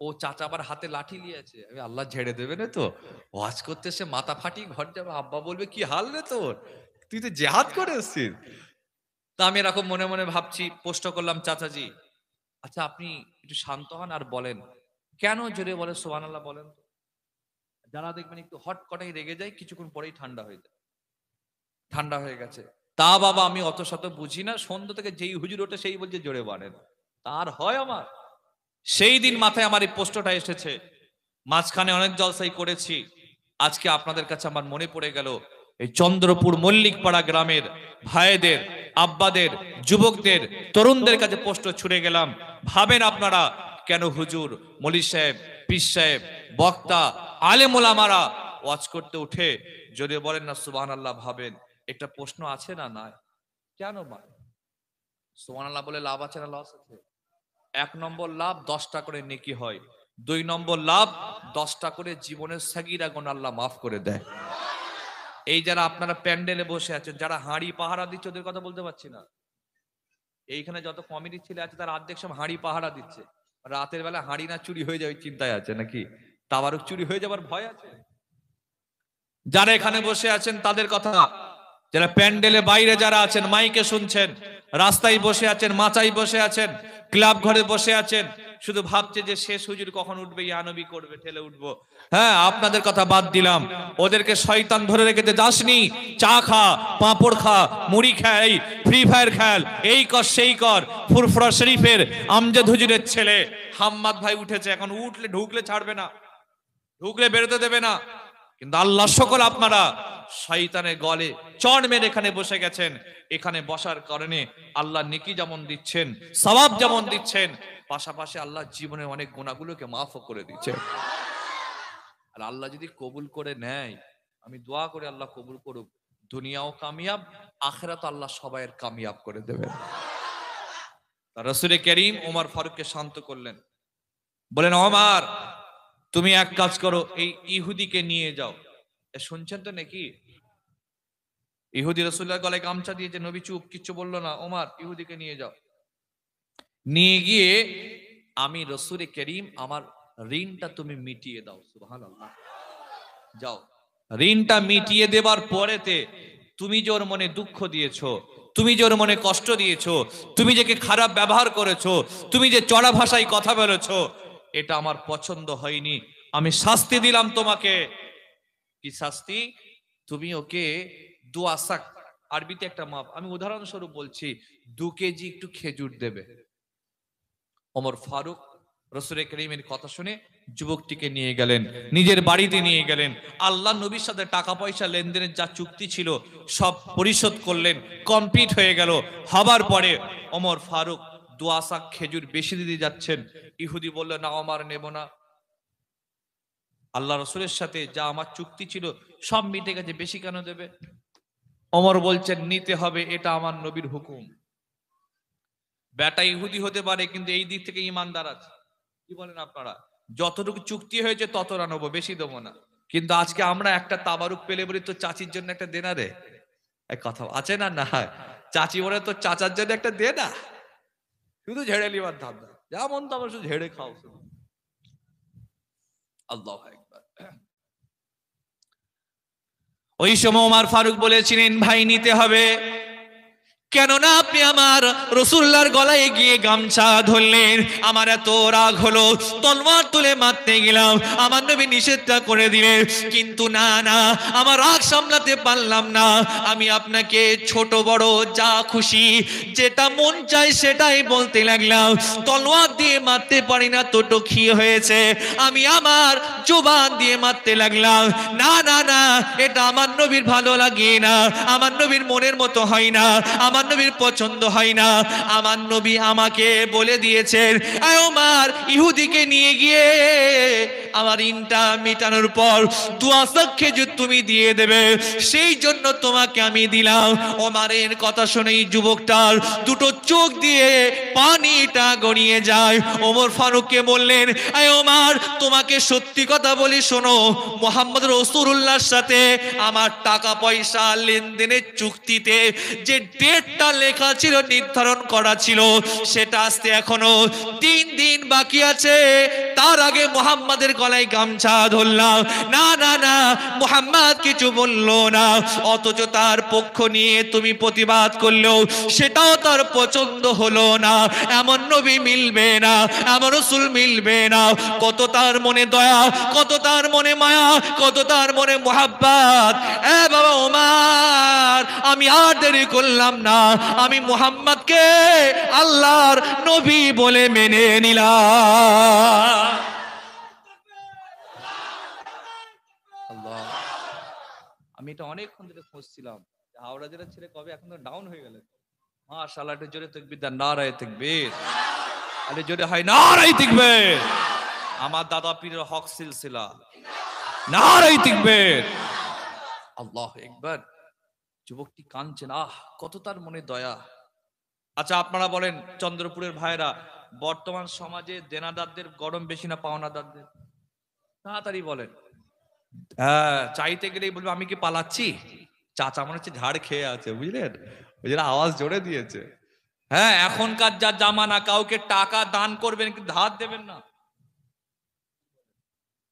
A: ও চাচা আবার হাতে লাঠি নিয়েছে, আমি আল্লাহ ঝেড়ে দেবে না তো, ওয়াজ করতে সে মাথা ফাটিয়ে ঘর যাবে, আব্বা বলবে কি হাল রে তোর, তুই তো জেহাদ করে এসেছিস। তা আমি এরকম মনে মনে ভাবছি, প্রশ্ন করলাম চাচাজি, আচ্ছা আপনি একটু শান্ত হন আর বলেন, কেন জোরে বলে সুবহানাল্লাহ বলেন? যারা দেখবেন একটু হট কটাই রেগে যায়, কিছুক্ষণ পরেই ঠান্ডা হয়ে যায়, ঠান্ডা হয়ে গেছে। তা বাবা আমি অত শত বুঝি না, সন্ধ্যা থেকে যেই হুজুর ওঠে সেই বলছে জোরে বলেন, তার হয় আমার। সেই দিন মাথায় আমার এই প্রশ্নটা এসেছে, মাঝখানে অনেক জলসাই করেছি, আজকে আপনাদের কাছে আমার মনে পড়ে গেল, এই চন্দ্রপুর মল্লিকপাড়া গ্রামের ভাইদের, আব্বাদের, যুবকদের, তরুণদের কাছে প্রশ্ন ছুড়ে গেলাম, ভাবেন আপনারা কেন হুজুর, মলি সাহেব, পীর সাহেব, বক্তা, আলেম ওলামারা ওয়াজ করতে উঠে যদি বলেন না সুবহানাল্লাহ, ভাবেন একটা প্রশ্ন আছে না? নাই। কেন ভাই? সুবহানাল্লাহ বলে লাভ আছে না লস আছে? 1 নম্বর লাভ 10টা করে নেকি হয়, 2 নম্বর লাভ 10টা করে জীবনের সাগীরা গুনাহ আল্লাহ মাফ করে দেয়। এই যারা আপনারা প্যান্ডেলে বসে আছেন, যারা হাঁড়ি পাহারা দিচ্ছে, ওদের কথা বলতে পারছি না, এইখানে যত কমিটি ছেলে আছে তারা অর্ধেক সব হাঁড়ি পাহারা দিচ্ছে, রাতের বেলা হাঁড়ি না চুরি হয়ে যায় ওই চিন্তায় আছে, নাকি তাবারুক চুরি হয়ে যাবার ভয় আছে। যারা এখানে বসে আছেন তাদের কথা, যারা প্যান্ডেলে বাইরে যারা আছেন, মাইকে শুনছেন, রাস্তায় বসে আছেন, মাচায় বসে আছেন, ক্লাব ঘরে বসে আছেন, শুধু ভাবছে যে শেষ হুজুর কখন উঠবে, ইয়ানবী করবে, ঠেলে উঠবো। হ্যাঁ আপনাদের কথা বাদ দিলাম, ওদেরকে শয়তান ধরে রেখেতে যাসনি, চা খা, পাঁপড় খা, মুড়ি খাই, ফ্রি ফায়ার খেল, এই কর সেই কর। ফুরফুরা শরীফের আমজাদ হুজুরের ছেলে হাম্মাদ ভাই উঠেছে, এখন উঠলে ঢুকলে ছাড়বে না, ঢুকলে বেরোতে দেবে না, কিন্তু আল্লাহ সকল আপনারা শয়তানের গলে চড় মেরে এখানে বসে গেছেন। এখানে বসার কারণে আল্লাহ নেকি যেমন দিচ্ছেন, সওয়াব যেমন দিচ্ছেন, পাশাপাশি আল্লাহ জীবনের অনেক গুনাহগুলোকে মাফও করে দিচ্ছেন। আর আল্লাহ যদি কবুল করে নেয়, আমি দোয়া করে আল্লাহ কবুল করুক, দুনিয়াও কামিয়াব, আখিরাত আল্লাহ সবাইয়ের কামিয়াব করে দেবেন। রাসূল করিম ওমর ফারুককে শান্ত করলেন, বলেন ওমর তুমি এক কাজ করো, এই ইহুদিকে নিয়ে যাও। শুনছেন তো নাকি? ইহুদি রাসূলুল্লাহর গলায় গামছা দিয়েছে, নবী চুপ, কিচ্ছু বললো না। ওমর, ইহুদিকে নিয়ে যাও। নিয়ে গিয়ে আমি রসুল করিম আমার ঋণটা তুমি মিটিয়ে দাও। সুবহানাল্লাহ। যাও, ঋণটা মিটিয়ে দেবার পরেতে তুমি যে ওর মনে দুঃখ দিয়েছো, তুমি যে ওর মনে কষ্ট দিয়েছো, তুমি যে খারাপ ব্যবহার করেছো, তুমি যে চড়া ভাষায় কথা বলেছো, এটা আমার পছন্দ হয়নি। আমি শাস্তি দিলাম তোমাকে। কি শাস্তি? তুমি ওকে দুয়াসাক, আরবিতে একটা মাপ, আমি উদাহরণস্বরূপ বলছি, 2 কেজি একটু খেজুর দেবে। ওমর ফারুক রাসূল করিমের কথা শুনে যুবকটিকে নিয়ে গেলেন, নিজের বাড়িতে নিয়ে গেলেন। আল্লাহ নবীর সাথে টাকা পয়সা লেনদেনের যা চুক্তি ছিল সব পরিশোধ করলেন, কমপ্লিট হয়ে গেল। হবার পরে ওমর ফারুক দুয়াসা খেজুর বেশি দিতে যাচ্ছেন। ইহুদি বলল, না ওমর, নেব না। আল্লাহ রসুলের সাথে যা আমার চুক্তি ছিল সব মিটে গেছে, বেশি কেন দেবে? ওমর বলছেন, নিতে হবে, এটা আমার নবীর হুকুম। বেটা ইহুদি হতে পারে, কিন্তু এই দিক থেকে ইমানদার আছে। কি বলেন আপনারা? যতটুকু চুক্তি হয়েছে ততটা নেবো, বেশি দেবো না। কিন্তু আজকে আমরা একটা তাবারুক পেলে বলি তো চাচির জন্য একটা দেনা রে, এক কথা আছে না? না, চাচি বলে তো চাচার জন্য একটা দে না। শুধু ঝেড়ে লিবার ধান্দা, যেমন তো আমরা শুধু ঝেড়ে খাও শুধু। আল্লাহু আকবার। ওই সময় ওমর ফারুক বলেছিলেন, ভাই নিতে হবে, কেননা আপনি আমার রাসূলুল্লাহর গলায় গিয়ে গামছা ধরলেন। আমার এত রাগ হলো, তলোয়ার তুলে মারতে গেলাম, আমার নবী নিষেধটা করে দিলেন। কিন্তু না না, আমার রাগ সামলাতে পারলাম না। আমি আপনাকে ছোট বড় যা খুশি, যেটা মন চাই সেটাই বলতে লাগলাম। তলোয়ার দিয়ে মারতে পারি না, তো টকি হয়েছে, আমি আমার জবান দিয়ে মারতে লাগলাম। না না না, এটা আমার নবীর ভালো লাগে না, আমার নবীর মনের মতো হয় না, আমার নবীর পছন্দ হয় না। আমার নবী আমাকে বলে দিয়েছেন, আয় ওমর, ইহুদিকে নিয়ে গিয়ে আমার ঋণটা মিটানোর পর দুয়াসাক খেজুর তুমি দিয়ে দেবে, সেই জন্য তোমাকে আমি দিলাম। ওমরের কথা শুনে যুবকটার দুটো চোখ দিয়ে পানিটা গড়িয়ে যায়। ওমর ফারুককে বললেন, আয় ওমর, তোমাকে সত্যি কথা বলি, শোনো, মুহাম্মদ রাসূলুল্লাহর সাথে আমার টাকা পয়সা লেনদেনের চুক্তিতে যে ডেটটা লেখা ছিল, নির্ধারণ করা ছিল, সেটা আসতে এখনো 3 দিন বাকি আছে। তার আগে মুহাম্মাদের গলায় গামছা ধরলাম। না না না, মুহাম্মদ কিছু বললো না, অথচ তার পক্ষ নিয়ে তুমি প্রতিবাদ করলেও সেটাও তার পছন্দ হলো না। এমন নবী মিলবে না, এমন রাসূল মিলবে না। কত তার মনে দয়া, কত তার মনে মায়া, কত তার মনে মুহাব্বত। এ বাবা ওমর, আমি আর দেরি করলাম না, আমি মুহাম্মদকে আল্লাহর নবী বলে মেনে নিলাম। আল্লাহ, আমি এটা অনেকক্ষণ ধরে খুঁজছিলাম, হাওড়া জেলার ছেলে কবে এখন তো ডাউন হয়ে গেল। মাশাআল্লাহ, একটু জোরে তাকবীর দেন, নারায়ে তাকবীর। আরে জোরে হয় নারায়ে তাকবীর। আমার দাদা পীরের হক সিলসিলা, নারায়ে তাকবীর। আল্লাহু আকবার। যুবকটি কাঁদছেন, আহ কত তার মনে দয়া। আচ্ছা আপনারা বলেন, চন্দ্রপুরের ভাইরা, বর্তমান সমাজে দেনাদারদের গরম বেশি না পাওনাদারদের? তাড়াতাড়ি বলেন। হ্যাঁ, চাইতে গেলেই বলবো আমি কি পালাচ্ছি। চাচা মনে হচ্ছে ঝাড় খেয়ে আছে, বুঝলেন, ওই জন্য আওয়াজ জোরে দিয়েছে। হ্যাঁ, এখনকার যা জামানা, কাউকে টাকা দান করবেন কিন্তু ধার দেবেন না।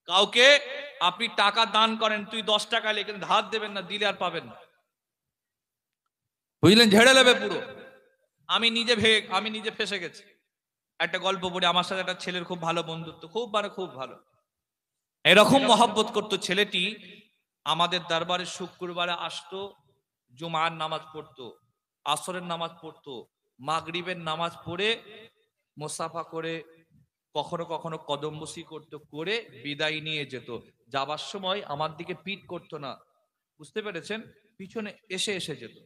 A: কাউকে আপনি টাকা দান করেন, তুই 10 টাকা লে, কিন্তু ধার দেবেন না, দিলে আর পাবেন না, বুঝলেন, ঝেড়ে নেবে পুরো। আমি নিজে ফেসে গেছি। একটা গল্প পড়ি, আমার সাথে একটা ছেলের খুব ভালো বন্ধুত্ব, খুব খুব ভালো। এরকম মহব্বত করতো ছেলেটি। আমাদের দরবারে শুক্রবারে আসতো, জুমার নামাজ পড়তো, আসরের নামাজ পড়তো, মাগরিবের নামাজ পড়ে মোসাফা করে, কখনো কখনো কদমবসি করতো, করে বিদায় নিয়ে যেত। যাবার সময় আমার দিকে পিট করতো না, বুঝতে পেরেছেন, পিছনে এসে এসে যেত।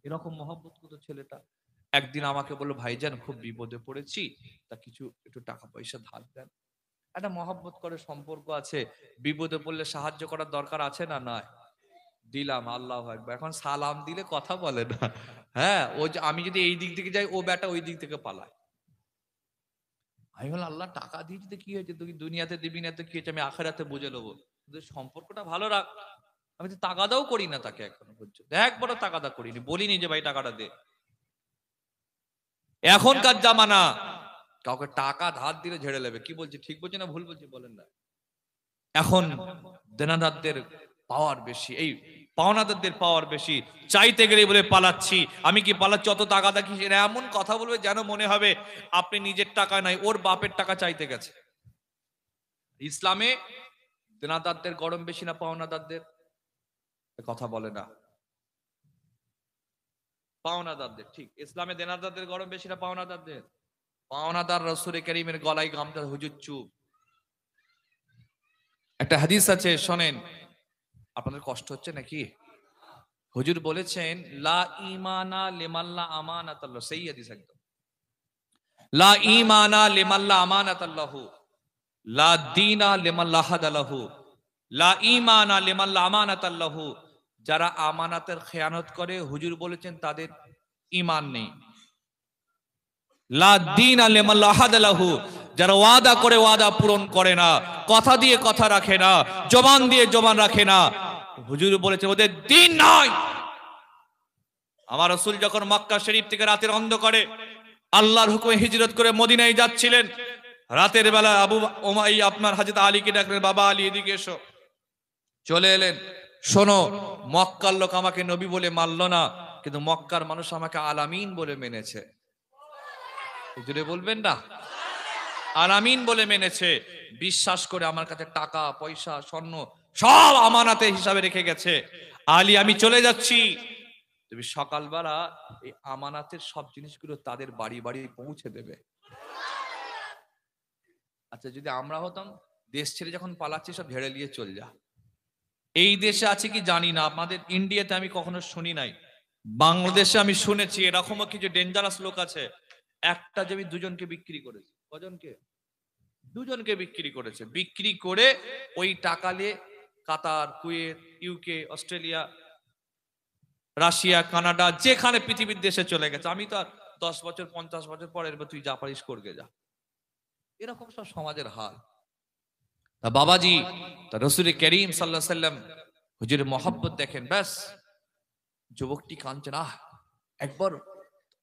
A: এরকম মহব্বত করতো ছেলেটা। একদিন আমাকে বললো, ভাইজান খুব বিপদে পড়েছি, তা কিছু একটু টাকা পয়সা ধার দেন। একটা মহব্বত করে সম্পর্ক আছে, বিপদে পড়লে সাহায্য করার দরকার আছে না? নয়, দিলাম। আল্লাহু আকবার। এখন সালাম দিলে কথা বলে না। হ্যাঁ, ও আমি যদি এই দিক থেকে যাই, ও বেটা ওই দিক থেকে পালায়। আমি বললাম আল্লাহ টাকা দিয়েছি তো কি হয়েছে, তুই দুনিয়াতে দিবি না তো কি হয়েছে, আমি আখেরাতে বুঝে নেবো, কিন্তু সম্পর্কটা ভালো রাখ। আমি তো তাগাদাও করি না তাকে এখনো পর্যন্ত, একবারও তাগাদা করিনি, বলিনি যে ভাই টাকাটা দে। এখনকার জামানা কাউকে টাকা ধার দিলে ঝেড়ে নেবে। কি বলছি, ঠিক বলছি না ভুল বলছি বলেন না? এখন দেনাদারদের পাওয়ার বেশি, এই পাওনাদারদের পাওয়ার বেশি। চাইতে গেলে বলে পালাচ্ছি, আমি কি পালাচ্ছি, অত টাকা দেখি, এমন কথা বলবে যেন মনে হবে আপনি নিজের টাকা নাই, ওর বাপের টাকা চাইতে গেছে। ইসলামে দেনাদারদের গরম বেশি না পাওনাদারদের? কথা বলে না। পাওনাদারদের, ঠিক। ইসলামে দেনাদারদের গরম বেশি না পাওনাদারদের? পাওনাদার রাসূল কারীমের গলায় গামছা, হুজুর চুপ। একটা হাদিস আছে শোনেন, আপনাদের কষ্ট হচ্ছে নাকি? হুজুর বলেছেন লা ঈমানা লিমাল্লা আমানাতাল্লাহ, সেই হাদিস একদম। লা ঈমানা লিমাল্লা আমানাতাল্লাহু, লা দীনা লিমাল্লা হাদালাহু, লা ঈমানা লিমাল্লা আমানাতাল্লাহু। যারা আমানাতের খেয়ানত করে, হুজুর বলেছেন তাদের ঈমান নেই। লা দীনা লিমাল্লা হাদালাহু, যারা ওয়াদা করে ওয়াদা পূরণ করে না, কথা দিয়ে কথা রাখে না, জবান দিয়ে জবান রাখে না, হুজুর বলেছে ওদের দিন নাই। আমার রাসূল যখন মক্কা শরীফ থেকে রাতের অন্ধকারে আল্লাহর হুকুমে হিজরত করে মদিনায় যাচ্ছিলেন, রাতের বেলা আবু উমাইয়া আপনার হযরত আলীকে ডাকলেন, বাবা আলী এদিকে এসো। চলে এলেন। শোনো, মক্কার লোক আমাকে নবী বলে মানলো না, কিন্তু মক্কার মানুষ আমাকে আলামিন বলে মেনেছে। হুজুরে বলবেন না, আলামিন বলে মেনেছে, বিশ্বাস করে আমার কাছে টাকা পয়সা স্বর্ণ সব আমানাতে হিসাবে রেখে গেছে। আলী আমি চলে যাচ্ছি, তুমি সকালবেলা এই আমানাতের সব জিনিসগুলো তাদের বাড়ি বাড়ি পৌঁছে দেবে। আচ্ছা, যদি আমরা হতাম, দেশ ছেড়ে যখন পালাচ্ছি সব ঝেড়ে নিয়ে চল যা। এই দেশে আছে কি জানি না, আপনাদের ইন্ডিয়াতে আমি কখনো শুনি নাই, বাংলাদেশে আমি শুনেছি এরকমও কিছু ডেঞ্জারাস লোক আছে, একটা জমি দুজনকে বিক্রি করেছে। কজনকে? দুজনকে বিক্রি করেছে। বিক্রি করে ওই টাকা নিয়ে Qatar, Kuwait, UK, Australia, Russia, Canada, যেখানে পৃথিবীর দেশে চলে গেছে। আমি তো আর 10 বছর 50 বছর পরে তুই যা পারিস করগে যা, এরকম সব সমাজের হাল। তা বাবাজি, তা রাসূল করিম সাল্লাল্লাহু আলাইহি সাল্লাম হুজুরের মহব্বত দেখেন, ব্যাস যুবকটি কাঁদছে, না একবার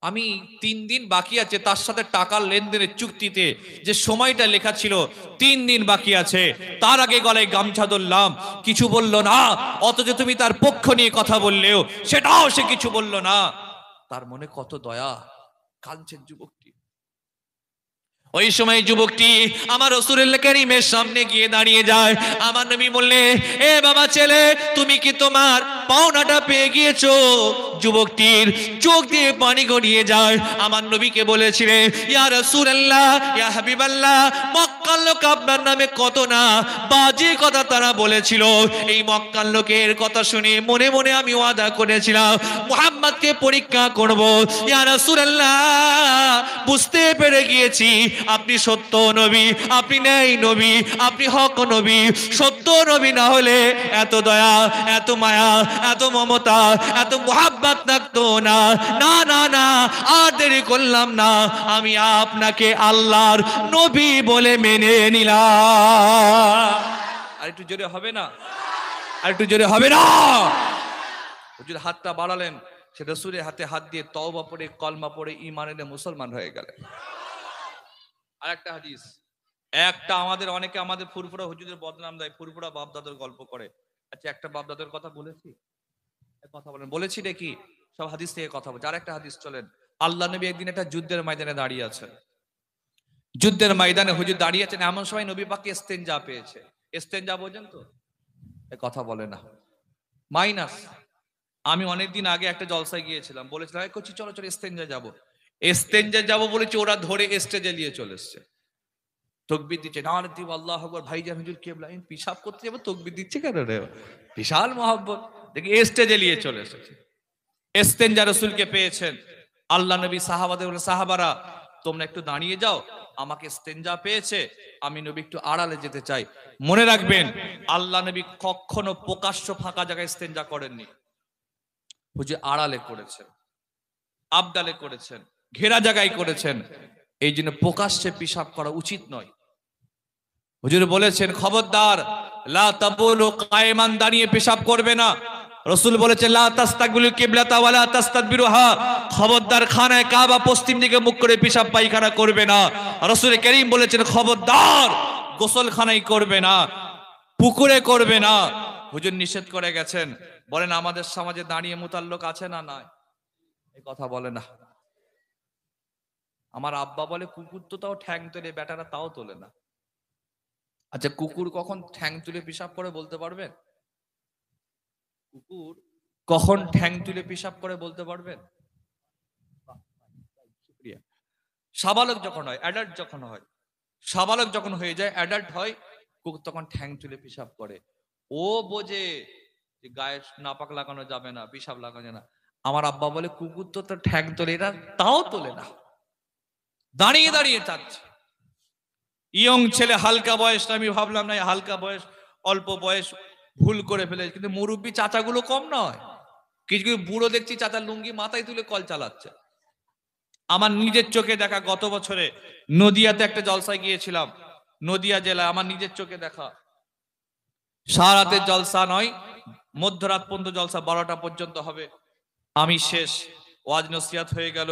A: আমি 3 দিন বাকি আছে, তার সাথে টাকার লেনদেনের চুক্তিতে যে সময়টা লেখা ছিল 3 দিন বাকি আছে, তার আগে গলায় গামছা ধরলাম, কিছু বলল না। অথচ তুমি তার পক্ষ নিয়ে কথা বললেও সেটাও সে কিছু বলল না। তার মনে কত দয়া, কাঁদছেন যুবকটি। ওই সময় যুবকটি আমার রাসূলুল্লাহ কারীমের সামনে গিয়ে দাঁড়িয়ে যায়। আমার নবী বললেন, এ বাবা ছেলে, তুমি কি তোমার পাওনাটা পেয়ে গিয়েছো? যুবকটির চোখ দিয়ে পানি গড়িয়ে যায়। আমার নবীকে বলেছিলেন, ইয়া রাসূলুল্লাহ, ইয়া হাবিবাল্লাহ, মক্কার লোক আপনার নামে কত না বাজে কথা তারা বলেছিল। এই মক্কার লোকের কথা শুনে মনে মনে আমি ওয়াদা করেছিলাম মুহাম্মদকে পরীক্ষা করব। ইয়া রাসূলুল্লাহ, বুঝতে পেরে গিয়েছি আপনি সত্য নবী, আপনি ন্যায় নবী, আপনি হক নবী। সত্য নবী না হলে এত দয়া, এত মায়া, এত মমতা, এত মুহাব্বত থাকতো না। না না না, আর দেরি করলাম না, আমি আপনাকে আল্লাহর নবী বলে মেনে নিলাম। আর একটু জোরে হবে না? আর একটু জোরে হবে না? হুজুর হাতটা বাড়ালেন, সে রাসূলের হাতে হাত দিয়ে তওবা পড়ে কলমা পড়ে ঈমান এনে মুসলমান হয়ে গেলেন। আরেকটা হাদিস, একটা আমাদের অনেকে আমাদের ফুরফুরা হুজুরের বদনাম দেয়, ফুরফুরা বাপদাদার গল্প করে। আচ্ছা, একটা বাপদাদার কথা বলেছি? কথা বলেন, বলেছি নাকি? সব হাদিস থেকে কথা বলছি। আরেকটা হাদিস চলেন। আল্লাহ নবী একদিন একটা যুদ্ধের ময়দানে দাঁড়িয়ে আছেন। যুদ্ধের ময়দানে হুজুর দাঁড়িয়ে আছেন, এমন সময় নবী পাক ইস্তেনজা পেয়েছে। ইস্তেনজা বোঝেন তো? কথা বলে না, মাইনাস। আমি অনেকদিন আগে একটা জলসায় গিয়েছিলাম, বলেছিলাম কোচি চলো চলো ইস্তেনজা যাবো। ইস্তেনজা যাবো বলেছি, ওরা ধরে স্টেজে নিয়ে চলে এসছে। তকবীর দিচ্ছে, না দিব আল্লাহু আকবার, ভাইজান হুজুর কিবলা, আমি পিশাব করতে যাবো, তকবীর দিচ্ছে কেন রে? বিশাল মহব্বত, দেখি স্টেজে নিয়ে চলে এসেছে। ইস্তেনজা রাসূলকে পেয়েছেন। আল্লাহ নবী সাহাবাদের বলে, সাহাবারা তোমরা একটু দাঁড়িয়ে যাও, আমাকে ইস্তেনজা পেয়েছে, আমি নবী একটু আড়ালে যেতে চাই। মনে রাখবেন, আল্লাহ নবী কখনো প্রকাশ্য ফাঁকা জায়গায় ইস্তেনজা করেননি। হুজুর আড়ালে করেছেন, আবদালে করেছেন, ঘেরা জায়গায় করেছেন। এই জন্য প্রকাশ্যে পেশাব করা উচিত নয়। হুজুর বলেছেন খবরদার, লা তাবুলু কায়েমান, দাঁড়িয়ে পেশাব করবে না। রাসূল বলেছেন লা তাস্তাকবিলু কিবলাতা ওয়া লা তাস্তাদবিরুহা, খবরদার খানায়ে কাবা পশ্চিম দিকে মুখ করে পেশাব পায়খানা করবে না। রাসূল কারীম বলেছেন খবরদার গোসলখানায় করবে না, পুকুরে করবে না। হুজুর নিষেধ করে গেছেন। বলেন আমাদের সমাজে দাঁড়িয়ে মুতার লোক আছে না নাই? এই কথা বলে না। আমার আব্বা বলে কুকুর তো তাও ঠ্যাং তোলে, বেটারা তাও তোলে না। আচ্ছা কুকুর কখন ঠ্যাং তুলে পেশাব করে বলতে পারবেন? কুকুর কখন ঠ্যাং তুলে পেশাব করে বলতে পারবেন? শুকরিয়া। সাবালক যখন হয়, অ্যাডাল্ট যখন হয়, সাবালক যখন হয়ে যায়, অ্যাডাল্ট হয়, কুকুর তখন ঠ্যাং তুলে পেশাব করে। ও বোঝে যে গায়ে নাপাক লাগানো যাবে না, পেশাব লাগানো যাবে না। আমার আব্বা বলে কুকুর তো তার ঠ্যাং তোলে, এরা তাও তোলে না, দাঁড়িয়ে দাঁড়িয়ে চাচ্ছে। ইয়ং ছেলে, হালকা বয়স, আমি ভাবলাম না হালকা বয়স, অল্প বয়স, ভুল করে ফেলে, কিন্তু মুরব্বী চাচাগুলো কম নয়। কিছু কিছু বুড়ো দেখছি চাচার লুঙ্গি মাথায় তুলে কল চালাচ্ছে। আমার নিজের চোখে দেখা, গত বছরে নদিয়াতে একটা জলসায় গিয়েছিলাম, নদিয়া জেলায়, আমার নিজের চোখে দেখা। সারা রাতের জলসা নয়, মধ্যরাত পর্যন্ত জলসা, 12টা পর্যন্ত হবে। আমি শেষ, ওয়াজ নসিহত হয়ে গেল,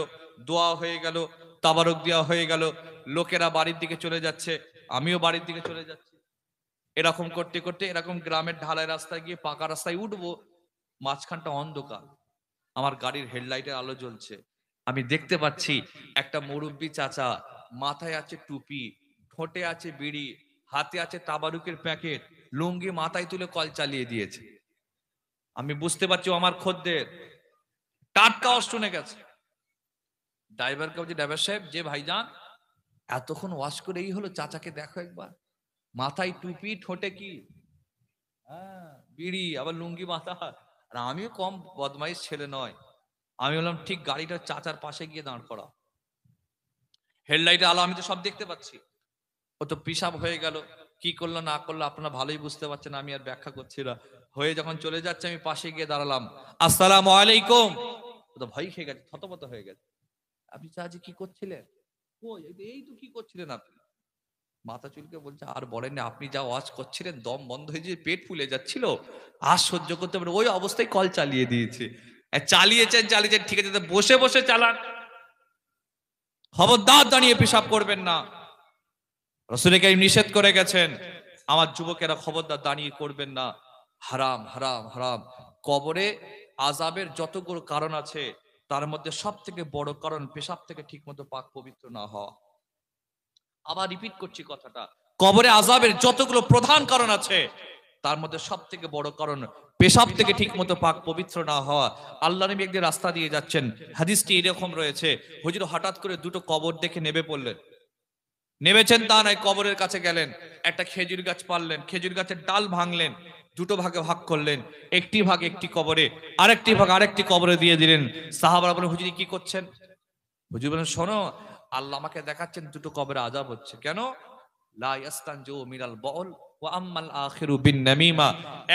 A: দোয়া হয়ে গেল, তাবারক দেওয়া হয়ে গেল, লোকেরা বাড়ির দিকে চলে যাচ্ছে, আমিও বাড়ির দিকে চলে যাচ্ছি। এরকম করতে করতে এরকম গ্রামের ঢালাই রাস্তায় গিয়ে পাকা রাস্তায় উঠবো, মাঝখানটা অন্ধকার, আমার গাড়ির হেডলাইটের আলো জ্বলছে। আমি দেখতে পাচ্ছি একটা মুরব্বী চাচা, মাথায় আছে টুপি, ঠোঁটে আছে বিড়ি, হাতে আছে তাবারুকের প্যাকেট, লুঙ্গি মাথায় তুলে কল চালিয়ে দিয়েছে। আমি বুঝতে পারছি ও আমার খদ্দের, টাটকা শুনে গেছে। ড্রাইভারকে বলছি ড্রাইভার সাহেব, যে ভাইজান এতক্ষণ ওয়াশ করে এই হলো, চাচাকে দেখো একবার, মাথায় টুপি, ঠোঁটে কি বিড়ি, আবার লুঙ্গি মাথা। আর আমিও কম বদমাইশ ছেলে নয়, আমি বললাম ঠিক গাড়িটা চাচার পাশে গিয়ে দাঁড় করা, হেডলাইটে আলো, আমি তো সব দেখতে পাচ্ছি। ও তো পিসাব হয়ে গেল, কি করলো না করলো আপনারা ভালোই বুঝতে পারছেন, আমি আর ব্যাখ্যা করছি না। হয়ে যখন চলে যাচ্ছে আমি পাশে গিয়ে দাঁড়ালাম, আসসালামু আলাইকুম। ও তো ভয় খেয়ে গেছে, থতমত হয়ে গেছে। আপনি চাচি কি করছিলেন? কই এই তো, কি করছিলেন আপনি? মাথা চুলকে বলছে আর বলেন, আপনি যা ওয়াজ করছিলেন দম বন্ধ হয়ে যে পেট ফুলে যাচ্ছিল, আর সহ্য করতে পারে, ওই অবস্থায় কল চালিয়ে দিয়েছে। চালিয়েছেন চালিয়েছেন ঠিক আছে, বসে বসে চালান, খবরদার দাঁড়িয়ে পেশাব করবেন না। রাসূল কারীম নিষেধ করে গেছেন, আমার যুবকেরা খবরদার দাঁড়িয়ে করবেন না। হারাম হারাম হারাম। কবরে আযাবের যতগুলো কারণ আছে, তার মধ্যে সব থেকে বড় কারণ পেশাব থেকে ঠিকমতো পাক পবিত্র না হওয়া। আবার রিপিট করছি কথাটা, কবরে আযাবের যতগুলো প্রধান কারণ আছে, তার মধ্যে সব থেকে বড় কারণ পেশাব থেকে ঠিকমতো পাক পবিত্র না হওয়া। আল্লাহ নবী একদিন রাস্তা দিয়ে যাচ্ছেন, হাদিসটি এরকম রয়েছে, হুজুর হঠাৎ করে দুটো কবর দেখে নেমে পড়লেন। নেমেছেন তা নয়, কবরের কাছে গেলেন, একটা খেজুর গাছ পারলেন, খেজুর গাছের ডাল ভাঙলেন, দুটো ভাগে ভাগ করলেন, একটি ভাগ একটি কবরে, আরেকটি ভাগ আরেকটি কবরে দিয়ে দিলেন। সাহাবারা বলেন হুজুর কি করছেন? হুজুর বলেন শোনো, আল্লাহ আমাকে দেখাচ্ছেন দুটো কবরে আযাব হচ্ছে। কেন? লা ইয়াস্তানজু মিনাল বাউল ওয়া আম্মাল আখিরু বিন নামিমা।